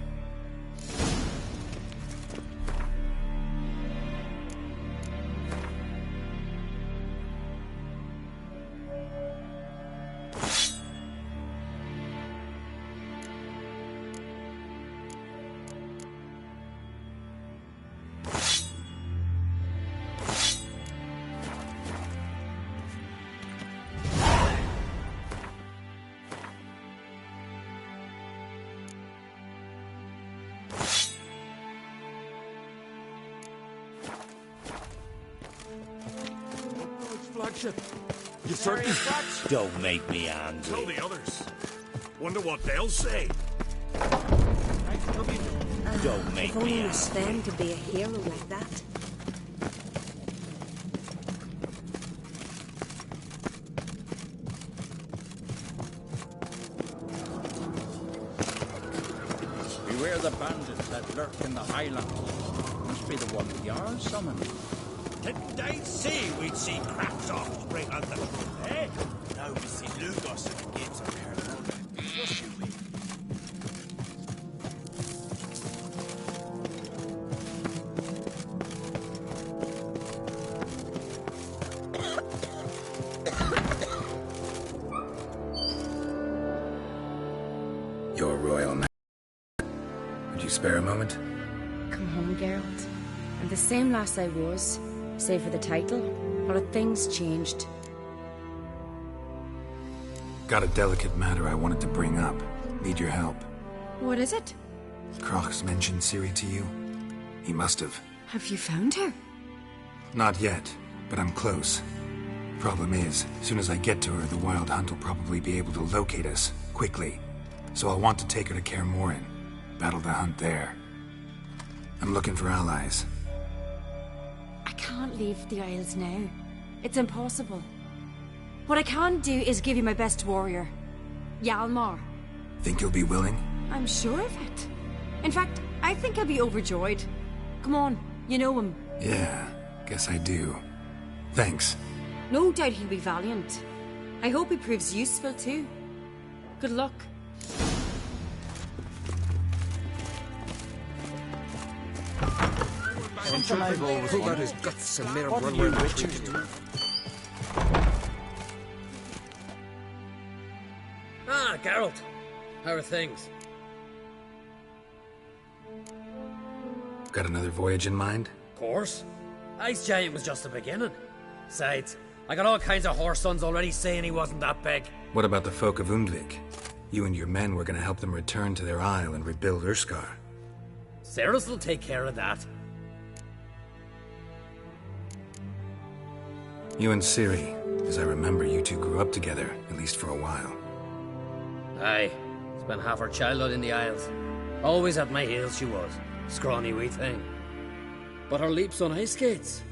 lordship. You certain? Don't make me angry. Tell the others. Wonder what they'll say. Don't make If only me Miss angry. Sven could be a hero like that. Beware the bandits that lurk in the highlands. Must be the one Jarl summoned. Didn't I say we'd see cracks off spring on the eh? Now we see Lugos at the gates of Caernarvon. Yes, you will. Your royal man. Would you spare a moment? Come home, Geralt. I'm the same lass I was, save for the title, or have things changed? Got a delicate matter I wanted to bring up. Need your help. What is it? Croc's mentioned Ciri to you? He must have. Have you found her? Not yet, but I'm close. Problem is, as soon as I get to her, the Wild Hunt will probably be able to locate us, quickly. So I'll want to take her to Kaer Morhen. Battle the hunt there. I'm looking for allies. I can't leave the Isles now. It's impossible. What I can do is give you my best warrior, Hjalmar. Think you'll be willing? I'm sure of it. In fact, I think I'll be overjoyed. Come on, you know him. Yeah, guess I do. Thanks. No doubt he'll be valiant. I hope he proves useful too. Good luck. Something I've always pulled out his guts and made him run where the witches do. Ah, Geralt. How are things? Got another voyage in mind? Of course. Ice Giant was just the beginning. Besides, I got all kinds of horse sons already saying he wasn't that big. What about the folk of Undvik? You and your men were gonna help them return to their isle and rebuild Urskar. Cerys will take care of that. You and Ciri, as I remember, you two grew up together, at least for a while. Aye. Spent half her childhood in the Isles. Always at my heels she was. Scrawny wee thing. But her leaps on ice skates,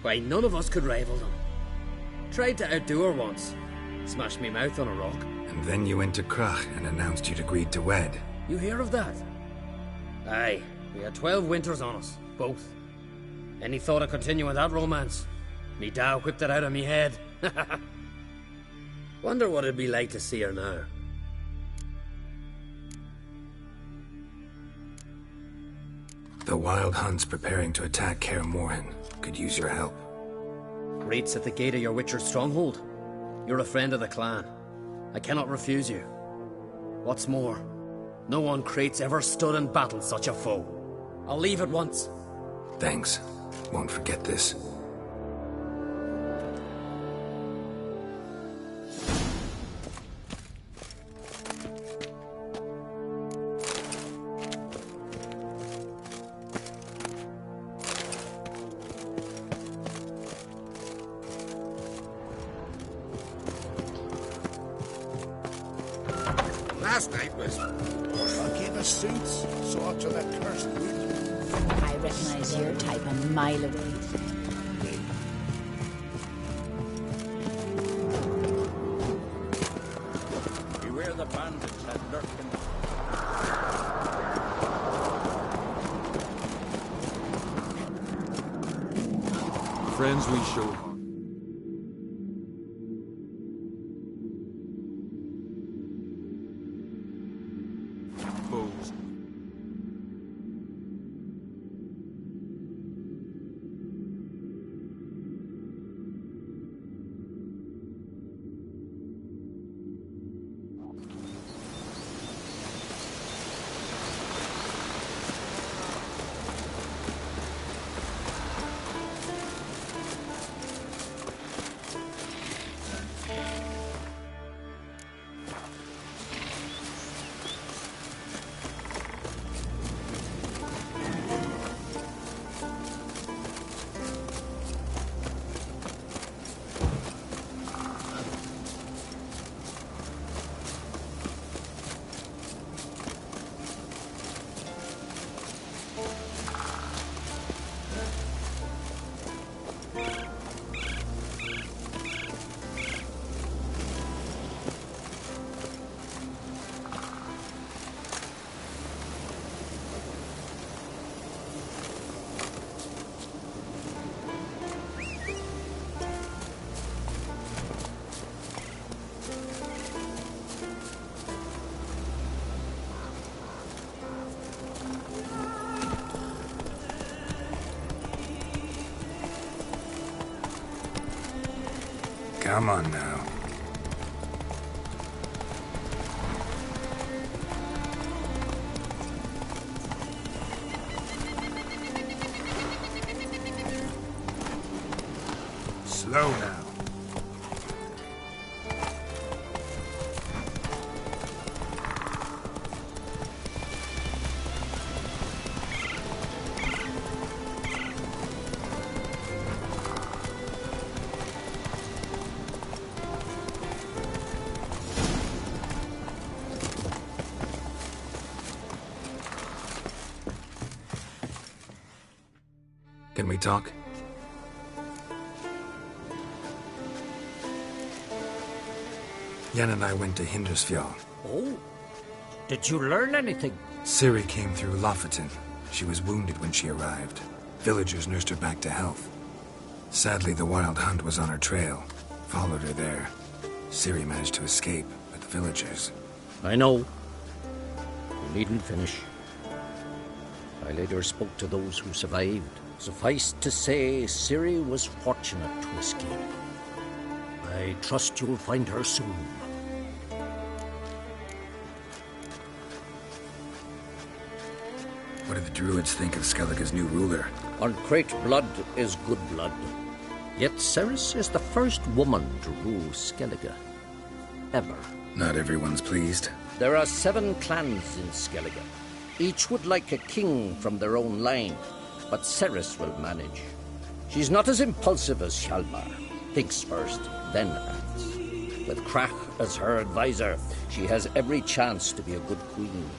why, none of us could rival them. Tried to outdo her once. Smashed me mouth on a rock. And then you went to Krach and announced you'd agreed to wed. You hear of that? Aye. We had 12 winters on us, both. Any thought of continuing that romance? Me Dow whipped it out of me head. Wonder what it'd be like to see her now. The Wild Hunt's preparing to attack Kaer Morhen. Could use your help. Rates at the gate of your Witcher's stronghold. You're a friend of the clan. I cannot refuse you. What's more, no one Krait's ever stood and battled such a foe. I'll leave at once. Thanks. Won't forget this. Last night was... Forgive us, suits. Saw to that cursed wind. I recognize your type a mile away. Beware the bandits that lurk in the... Friends we show. Foes. Come on now. Slow now. Can we talk? Yen and I went to Hindersfjall. Oh? Did you learn anything? Ciri came through Lofoten. She was wounded when she arrived. Villagers nursed her back to health. Sadly, the Wild Hunt was on her trail. Followed her there. Ciri managed to escape, but the villagers... I know. You needn't finish. I later spoke to those who survived. Suffice to say, Ciri was fortunate to escape. I trust you'll find her soon. What do the Druids think of Skellige's new ruler? Uncrate blood is good blood. Yet Ceres is the first woman to rule Skellige. Ever. Not everyone's pleased. There are 7 clans in Skellige. Each would like a king from their own line, but Ceres will manage. She's not as impulsive as Hjalmar. Thinks first, then acts. With Krach as her advisor, she has every chance to be a good queen.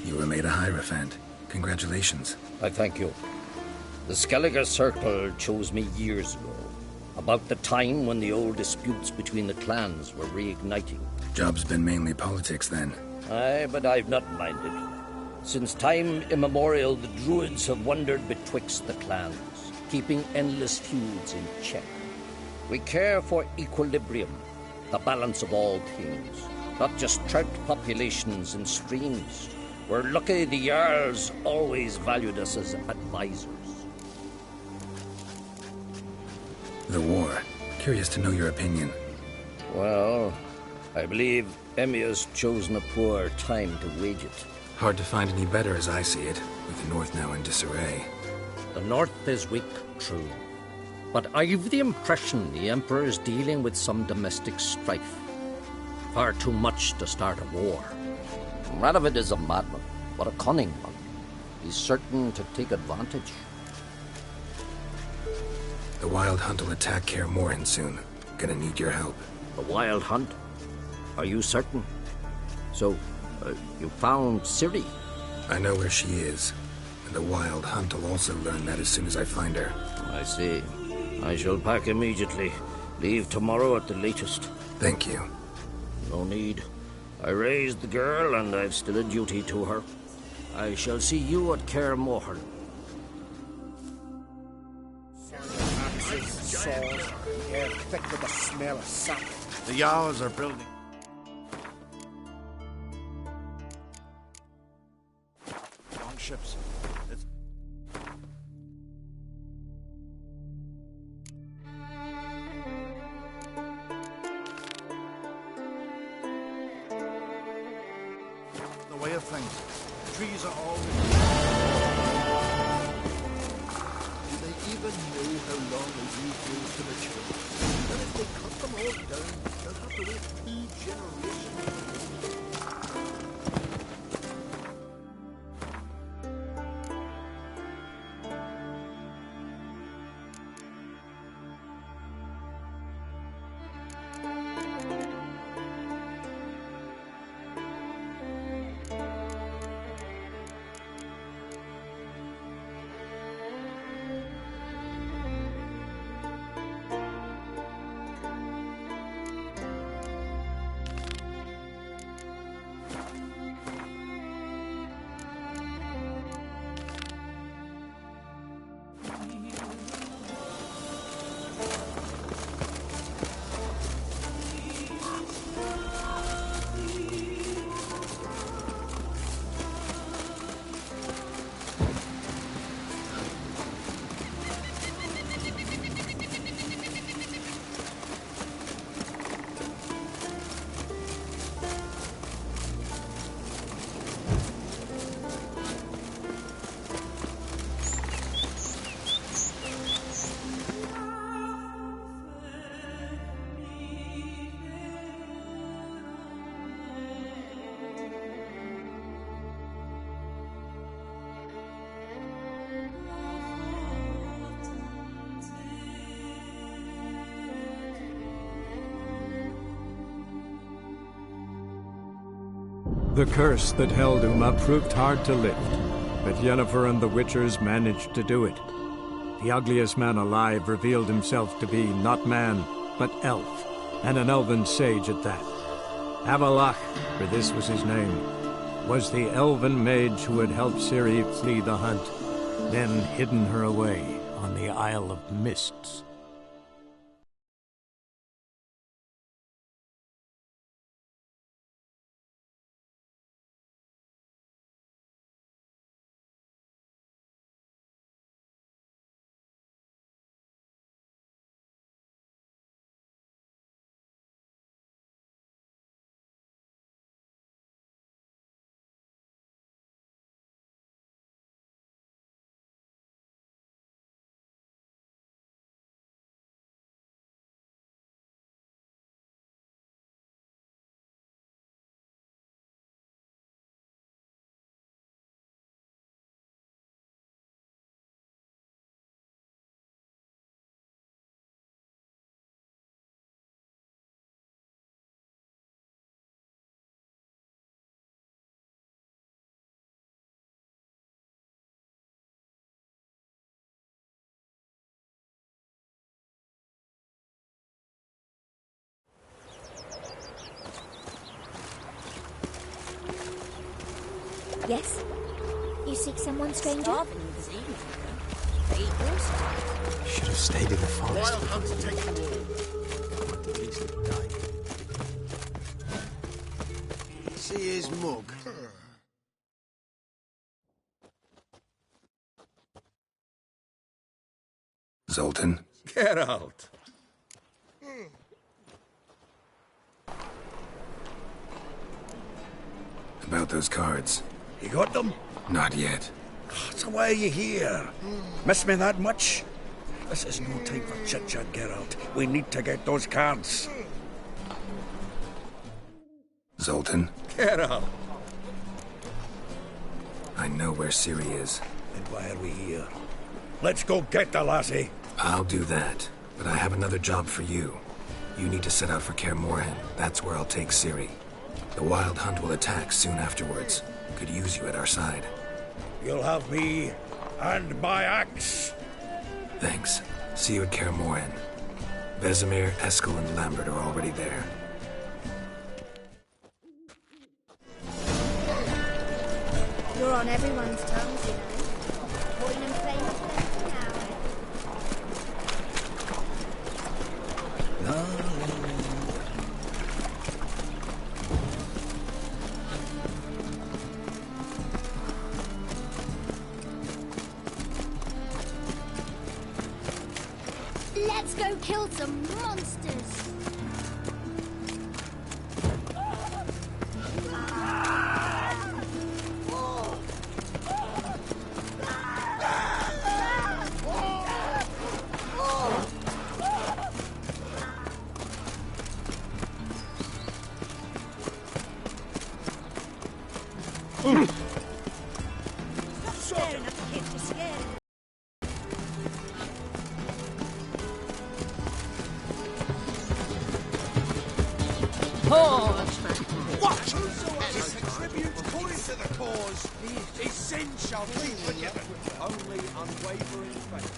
You were made a Hierophant. Congratulations. I thank you. The Skellige Circle chose me years ago, about the time when the old disputes between the clans were reigniting. Job's been mainly politics then. Aye, but I've not minded. Since time immemorial, the Druids have wandered betwixt the clans, keeping endless feuds in check. We care for equilibrium, the balance of all things, not just trout populations and streams. We're lucky the Jarls always valued us as advisors. The war. Curious to know your opinion. Well, I believe Emmir's chosen a poor time to wage it. Hard to find any better as I see it, with the North now in disarray. The North is weak, true. But I've the impression the Emperor is dealing with some domestic strife. Far too much to start a war. Radovid is a madman, but a cunning one. He's certain to take advantage. The Wild Hunt will attack Kaer Morhen soon. Gonna need your help. The Wild Hunt? Are you certain? So, you found Ciri? I know where she is. And the Wild Hunt will also learn that as soon as I find her. I see. I shall pack immediately. Leave tomorrow at the latest. Thank you. No need. I raised the girl, and I've still a duty to her. I shall see you at Kaer Morhen. Saws, air thick with the smell of sap. The Jarls are building. Longships. It's... The way of things. Trees are all... Do they even know how long a wheat grows to mature? And if they cut them all down, they'll have to wait 2 generations. The curse that held Uma proved hard to lift, but Yennefer and the Witchers managed to do it. The ugliest man alive revealed himself to be not man, but elf, and an elven sage at that. Avalach, for this was his name, was the elven mage who had helped Ciri flee the hunt, then hidden her away on the Isle of Mists. Yes? You seek someone, stranger? Should have stayed in the forest. Wild hunt's taking all. At least it died. See his mug. Zoltan? Get out. About those cards. You got them? Not yet. So why are you here? Miss me that much? This is no time for chit-chat, Geralt. We need to get those cards. Zoltan? Geralt. I know where Ciri is. And why are we here? Let's go get the lassie. I'll do that, but I have another job for you. You need to set out for Kaer Morhen. That's where I'll take Ciri. The Wild Hunt will attack soon afterwards. Could use you at our side. You'll have me and my axe. Thanks. See you at Kaer Morhen. Vesemir, Eskel, and Lambert are already there. You're on everyone's tongues, you know. Calling them famous now. Let's go kill some monsters! What? This tribute fully to the cause. His sin shall be forgiven. Only unwavering faith.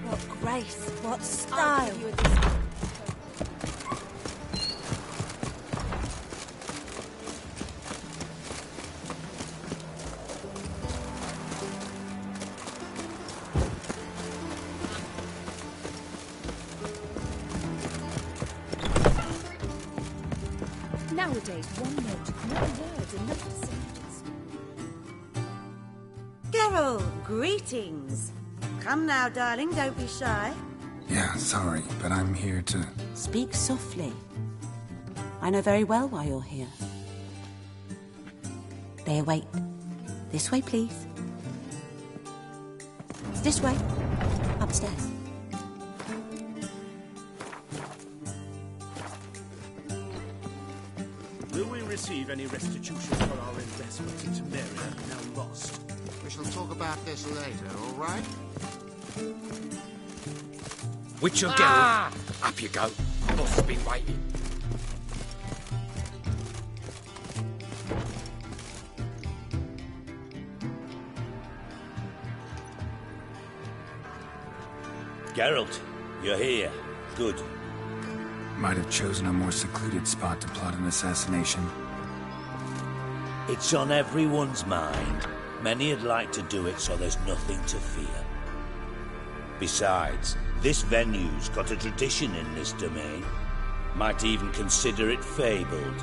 What grace, what style. Nowadays, one note, no words, enough sentence. Geralt, greetings. Come now, darling, don't be shy. Yeah, sorry, but I'm here to... Speak softly. I know very well why you're here. They await. This way, please. This way. Upstairs. Will we receive any restitution for our investment into Meria, now lost? We shall talk about about this later, all right? Witcher Geralt, up you go. Boss has been waiting. Geralt, you're here. Good. Might have chosen a more secluded spot to plot an assassination. It's on everyone's mind. Many would like to do it so there's nothing to fear. Besides, this venue's got a tradition in this domain. Might even consider it fabled.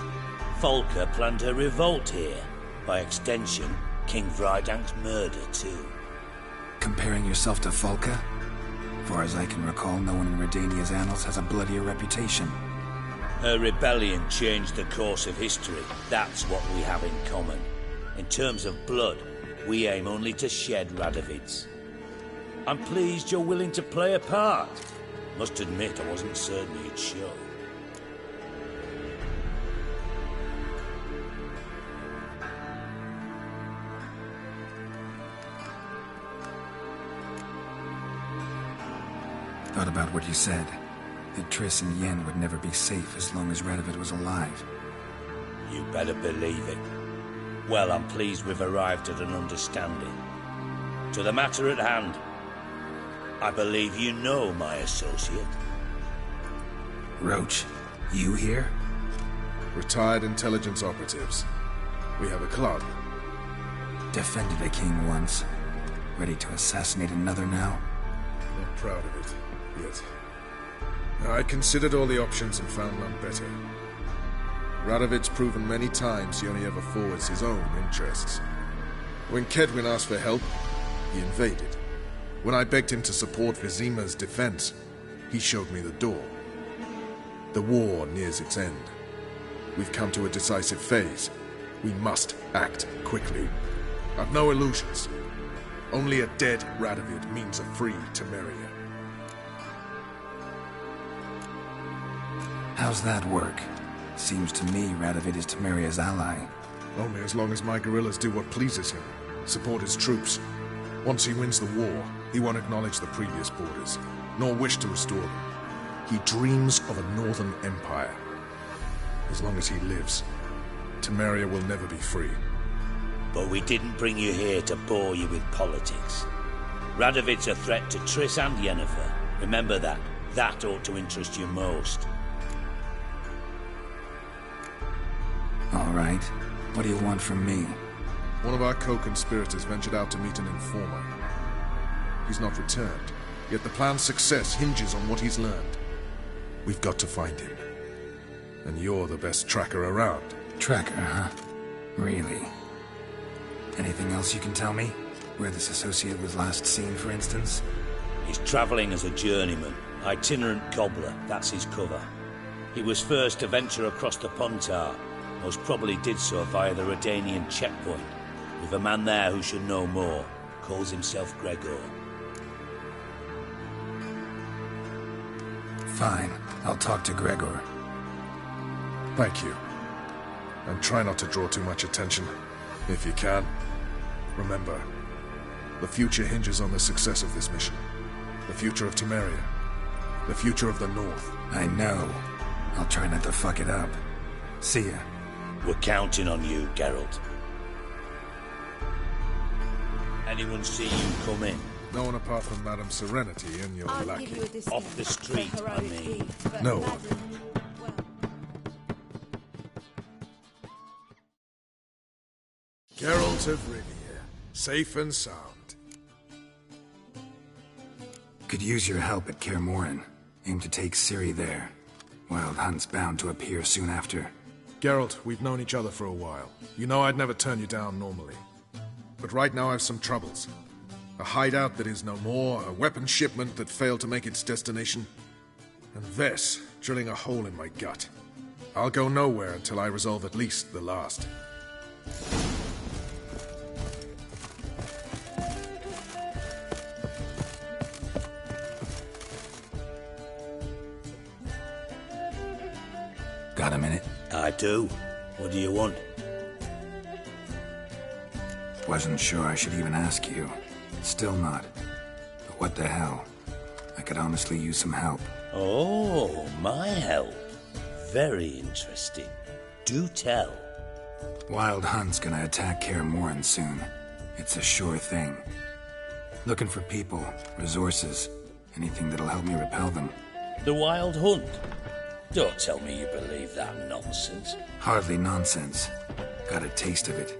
Folka planned her revolt here. By extension, King Vrydank's murder too. Comparing yourself to Folka? Far as I can recall, no one in Redania's annals has a bloodier reputation. Her rebellion changed the course of history. That's what we have in common. In terms of blood, we aim only to shed Radovid's. I'm pleased you're willing to play a part. Must admit, I wasn't certain you'd show. Thought about what you said. That Triss and Yen would never be safe as long as Radovid was alive. You better believe it. Well, I'm pleased we've arrived at an understanding. To the matter at hand, I believe you know my associate. Roach, you here? Retired intelligence operatives. We have a club. Defended a king once. Ready to assassinate another now? Not proud of it, yet. I considered all the options and found none better. Radovid's proven many times he only ever forwards his own interests. When Kedwin asked for help, he invaded. When I begged him to support Vizima's defense, he showed me the door. The war nears its end. We've come to a decisive phase. We must act quickly. I've no illusions. Only a dead Radovid means a free Temeria. How's that work? Seems to me Radovid is Temeria's ally. Only as long as my guerrillas do what pleases him. Support his troops. Once he wins the war, he won't acknowledge the previous borders, nor wish to restore them. He dreams of a northern empire. As long as he lives, Temeria will never be free. But we didn't bring you here to bore you with politics. Radovid's a threat to Triss and Yennefer. Remember that. That ought to interest you most. All right. What do you want from me? One of our co-conspirators ventured out to meet an informer. He's not returned, yet the plan's success hinges on what he's learned. We've got to find him. And you're the best tracker around. Tracker, huh? Really? Anything else you can tell me? Where this associate was last seen, for instance? He's travelling as a journeyman. Itinerant cobbler, that's his cover. He was first to venture across the Pontar. Most probably did so via the Redanian checkpoint. With a man there who should know more. Calls himself Gregor. Fine. I'll talk to Gregor. Thank you. And try not to draw too much attention. If you can. Remember, the future hinges on the success of this mission. The future of Temeria. The future of the North. I know. I'll try not to fuck it up. See ya. We're counting on you, Geralt. Anyone see you come in? No one apart from Madame Serenity and your lackey. Off the street, I mean. No one. Geralt of Rivia, safe and sound. Could use your help at Kaer Morhen. Aim to take Ciri there. Wild Hunt's bound to appear soon after. Geralt, we've known each other for a while. You know I'd never turn you down normally. But right now I've some troubles. A hideout that is no more, a weapon shipment that failed to make its destination, and this drilling a hole in my gut. I'll go nowhere until I resolve at least the last. Got a minute? I do. What do you want? Wasn't sure I should even ask you. Still not. But what the hell? I could honestly use some help. Oh, my help. Very interesting. Do tell. Wild Hunt's gonna attack Kaer Morhen soon. It's a sure thing. Looking for people, resources, anything that'll help me repel them. The Wild Hunt? Don't tell me you believe that nonsense. Hardly nonsense. Got a taste of it.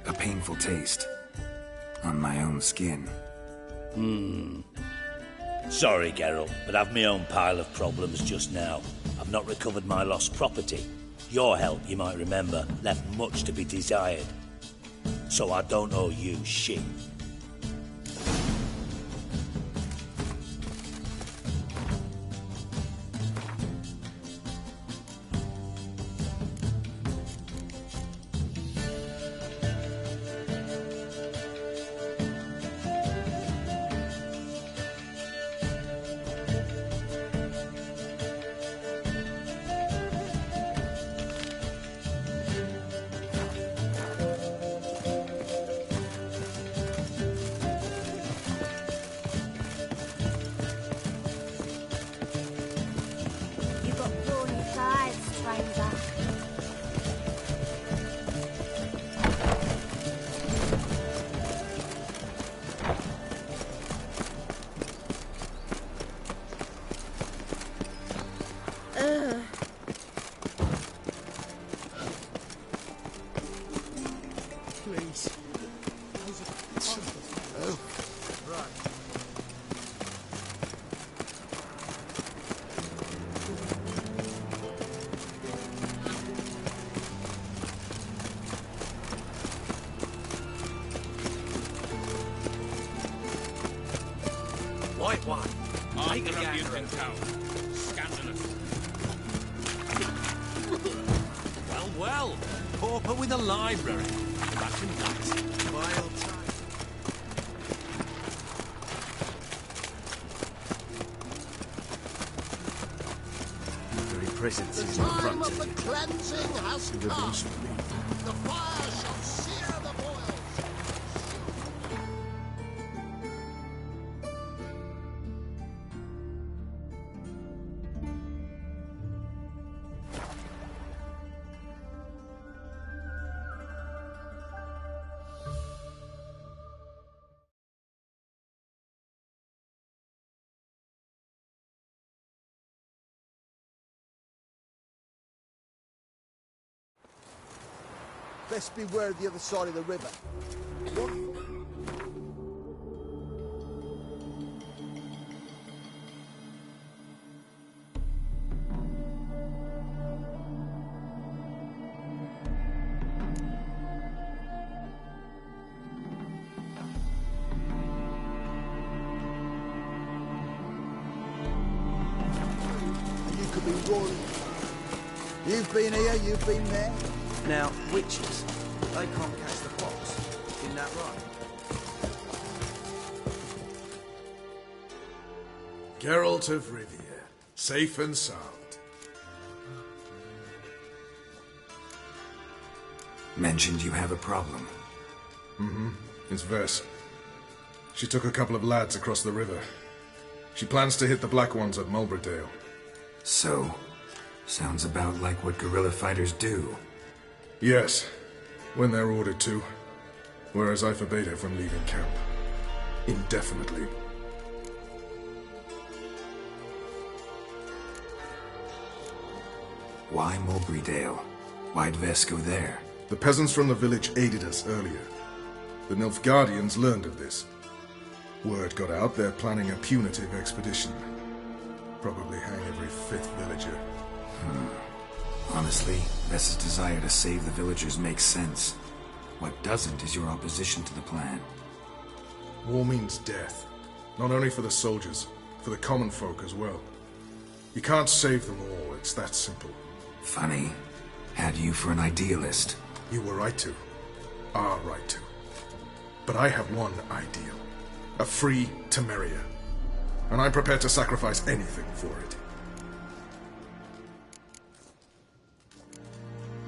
A painful taste. On my own skin. Sorry, Geralt, but I've my own pile of problems just now. I've not recovered my lost property. Your help, you might remember, left much to be desired. So I don't owe you shit. You've got thorny thighs, stranger. Please. Oh. Right. White one. Take a gander town. Scandalous. Well. Pauper with a library. Imagine that. Wild time. Very presence is The in time front of the cleansing has come. The fire shall sear the boils. Best beware of the other side of the river. You could be roaring. You've been here, you've been there. Now, witches, they can't catch the fox. Isn't that right? Geralt of Rivia, safe and sound. Mentioned you have a problem. It's Vess. She took a couple of lads across the river. She plans to hit the Black Ones at Mulbridale. So, sounds about like what guerrilla fighters do. Yes, when they're ordered to. Whereas I forbade her from leaving camp. Indefinitely. Why Mulbridale? Why'd Vess go there? The peasants from the village aided us earlier. The Nilfgaardians learned of this. Word got out they're planning a punitive expedition. Probably hang every fifth villager. Honestly, Vess's desire to save the villagers makes sense. What doesn't is your opposition to the plan. War means death. Not only for the soldiers, for the common folk as well. You can't save them all, it's that simple. Funny. Had you for an idealist. You were right to. Are right to. But I have one ideal. A free Temeria. And I'm prepared to sacrifice anything for it.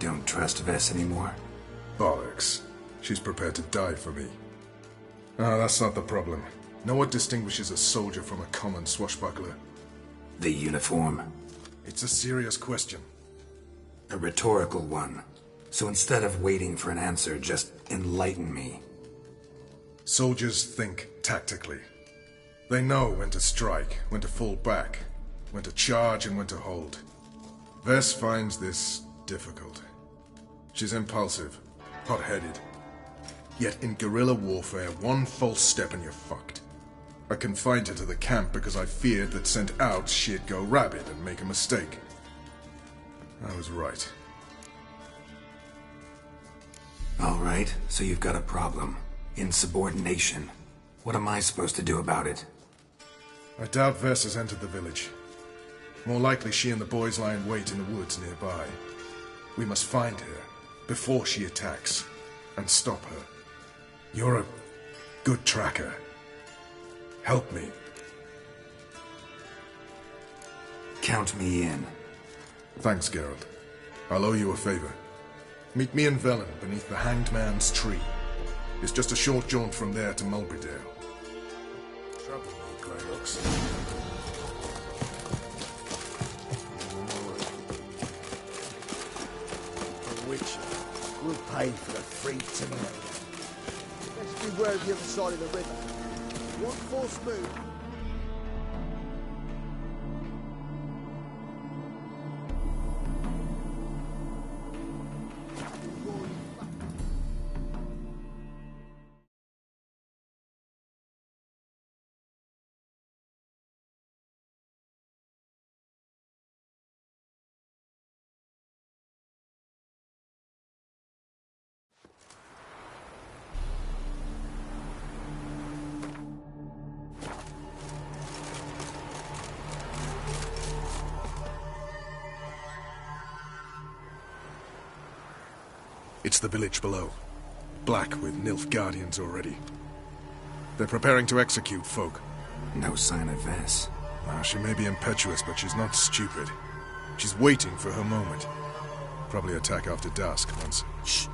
Don't trust Vess anymore? Bollocks. She's prepared to die for me. Ah, that's not the problem. Know what distinguishes a soldier from a common swashbuckler? The uniform. It's a serious question. A rhetorical one. So instead of waiting for an answer, just enlighten me. Soldiers think tactically. They know when to strike, when to fall back, when to charge and when to hold. Vess finds this difficult. She's impulsive, hot-headed. Yet in guerrilla warfare, one false step and you're fucked. I confined her to the camp because I feared that sent out she'd go rabid and make a mistake. I was right. All right, so you've got a problem. Insubordination. What am I supposed to do about it? I doubt Vess has entered the village. More likely she and the boys lie in wait in the woods nearby. We must find her before she attacks and stop her. You're a good tracker. Help me. Count me in. Thanks, Geralt. I'll owe you a favor. Meet me in Velen beneath the Hanged Man's tree. It's just a short jaunt from there to Mulberydale. Trouble me, Greyhawks. The Witcher will pay for the free tomato. Let's beware of the other side of the river. One false move. It's the village below. Black with Nilfgaardians already. They're preparing to execute folk. No sign of Vess. She may be impetuous, but she's not stupid. She's waiting for her moment. Probably attack after dusk once... Shh!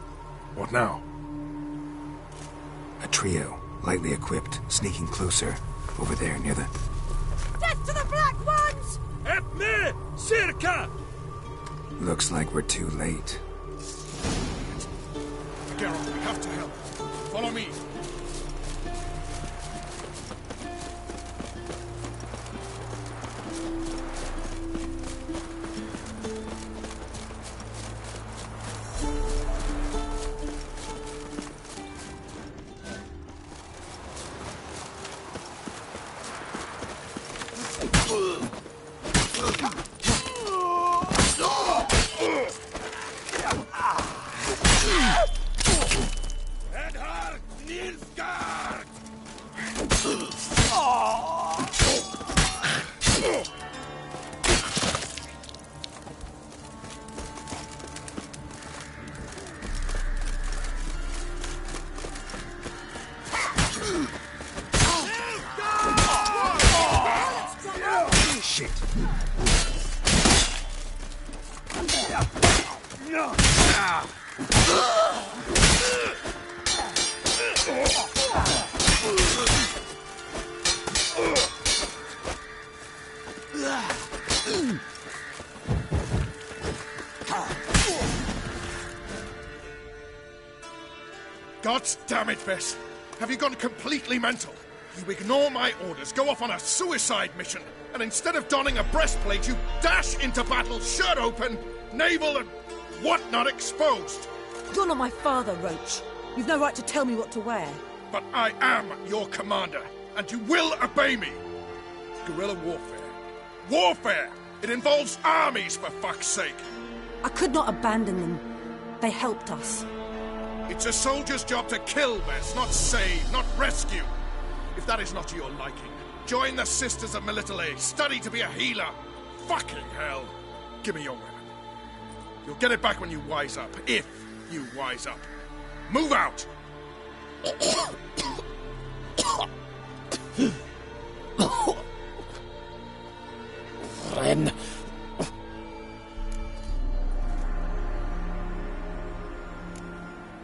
What now? A trio, lightly equipped, sneaking closer. Over there, near the... Death to the Black Ones! Help me! Circa! Looks like we're too late. Geralt, we have to help. Follow me. God damn it, Vess! Have you gone completely mental? You ignore my orders, go off on a suicide mission, and instead of donning a breastplate, you dash into battle, shirt open, navel and whatnot exposed! You're not my father, Roach. You've no right to tell me what to wear. But I am your commander, and you will obey me! Guerrilla warfare. Warfare! It involves armies, for fuck's sake! I could not abandon them. They helped us. It's a soldier's job to kill, Vess, not save, not rescue. If that is not to your liking, join the Sisters of Melitele, study to be a healer. Fucking hell. Give me your weapon. You'll get it back when you wise up, if you wise up. Move out! Ren.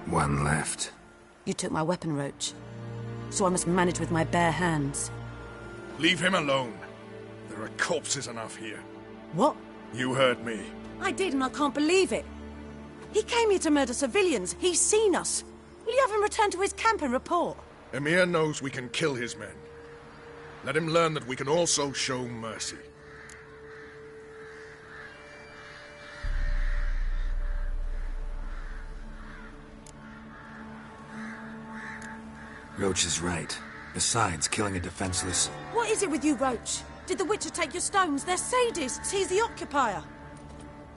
One left. You took my weapon, Roach. so I must manage with my bare hands. Leave him alone. There are corpses enough here. What? You heard me. I did, and I can't believe it. He came here to murder civilians. He's seen us. Will you have him return to his camp and report? Emir knows we can kill his men. Let him learn that we can also show mercy. Roach is right. Besides, killing a defenseless... What is it with you, Roach? Did the Witcher take your stones? They're sadists. He's the occupier.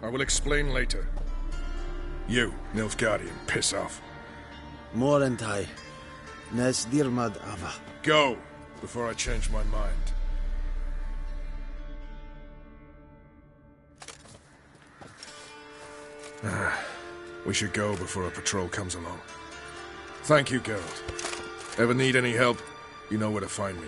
I will explain later. You, Nilfgaardian, piss off. Morentai. Nes dirmad ava. Go, before I change my mind. We should go before a patrol comes along. Thank you, Geralt. Ever need any help, you know where to find me.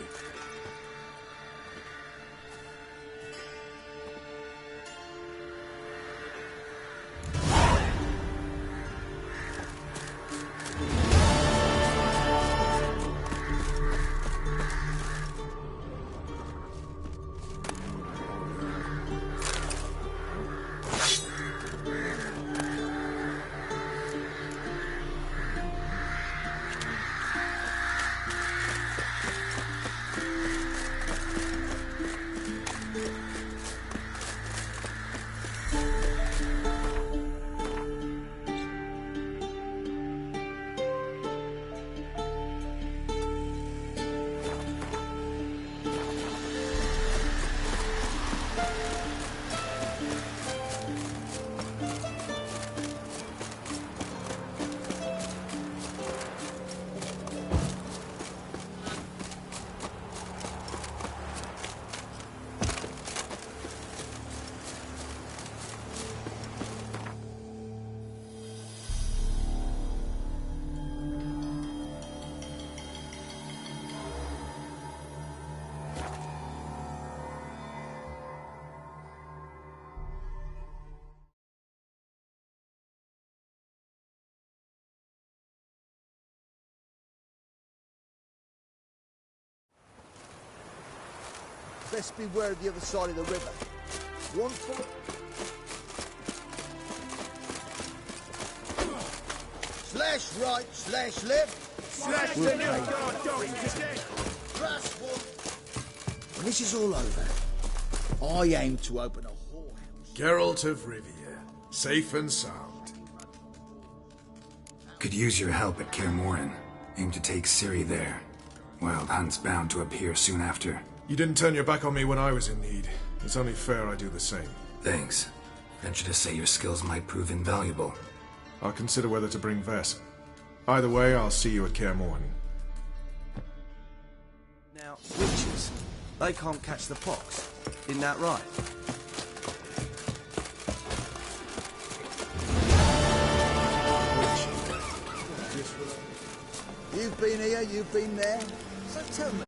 Best beware of the other side of the river. One foot. Slash right, slash left. Slash We'll the new guard going today. Press one. When this is all over, I aim to open a whorehouse. Geralt of Rivia, safe and sound. Could use your help at Kaer Morhen. Aim to take Ciri there. Wild Hunt's bound to appear soon after. You didn't turn your back on me when I was in need. It's only fair I do the same. Thanks. Venture to say your skills might prove invaluable. I'll consider whether to bring Vess. Either way, I'll see you at Kaer Morhen. Now, witches, they can't catch the pox. Isn't that right? You've been here, you've been there. So tell me.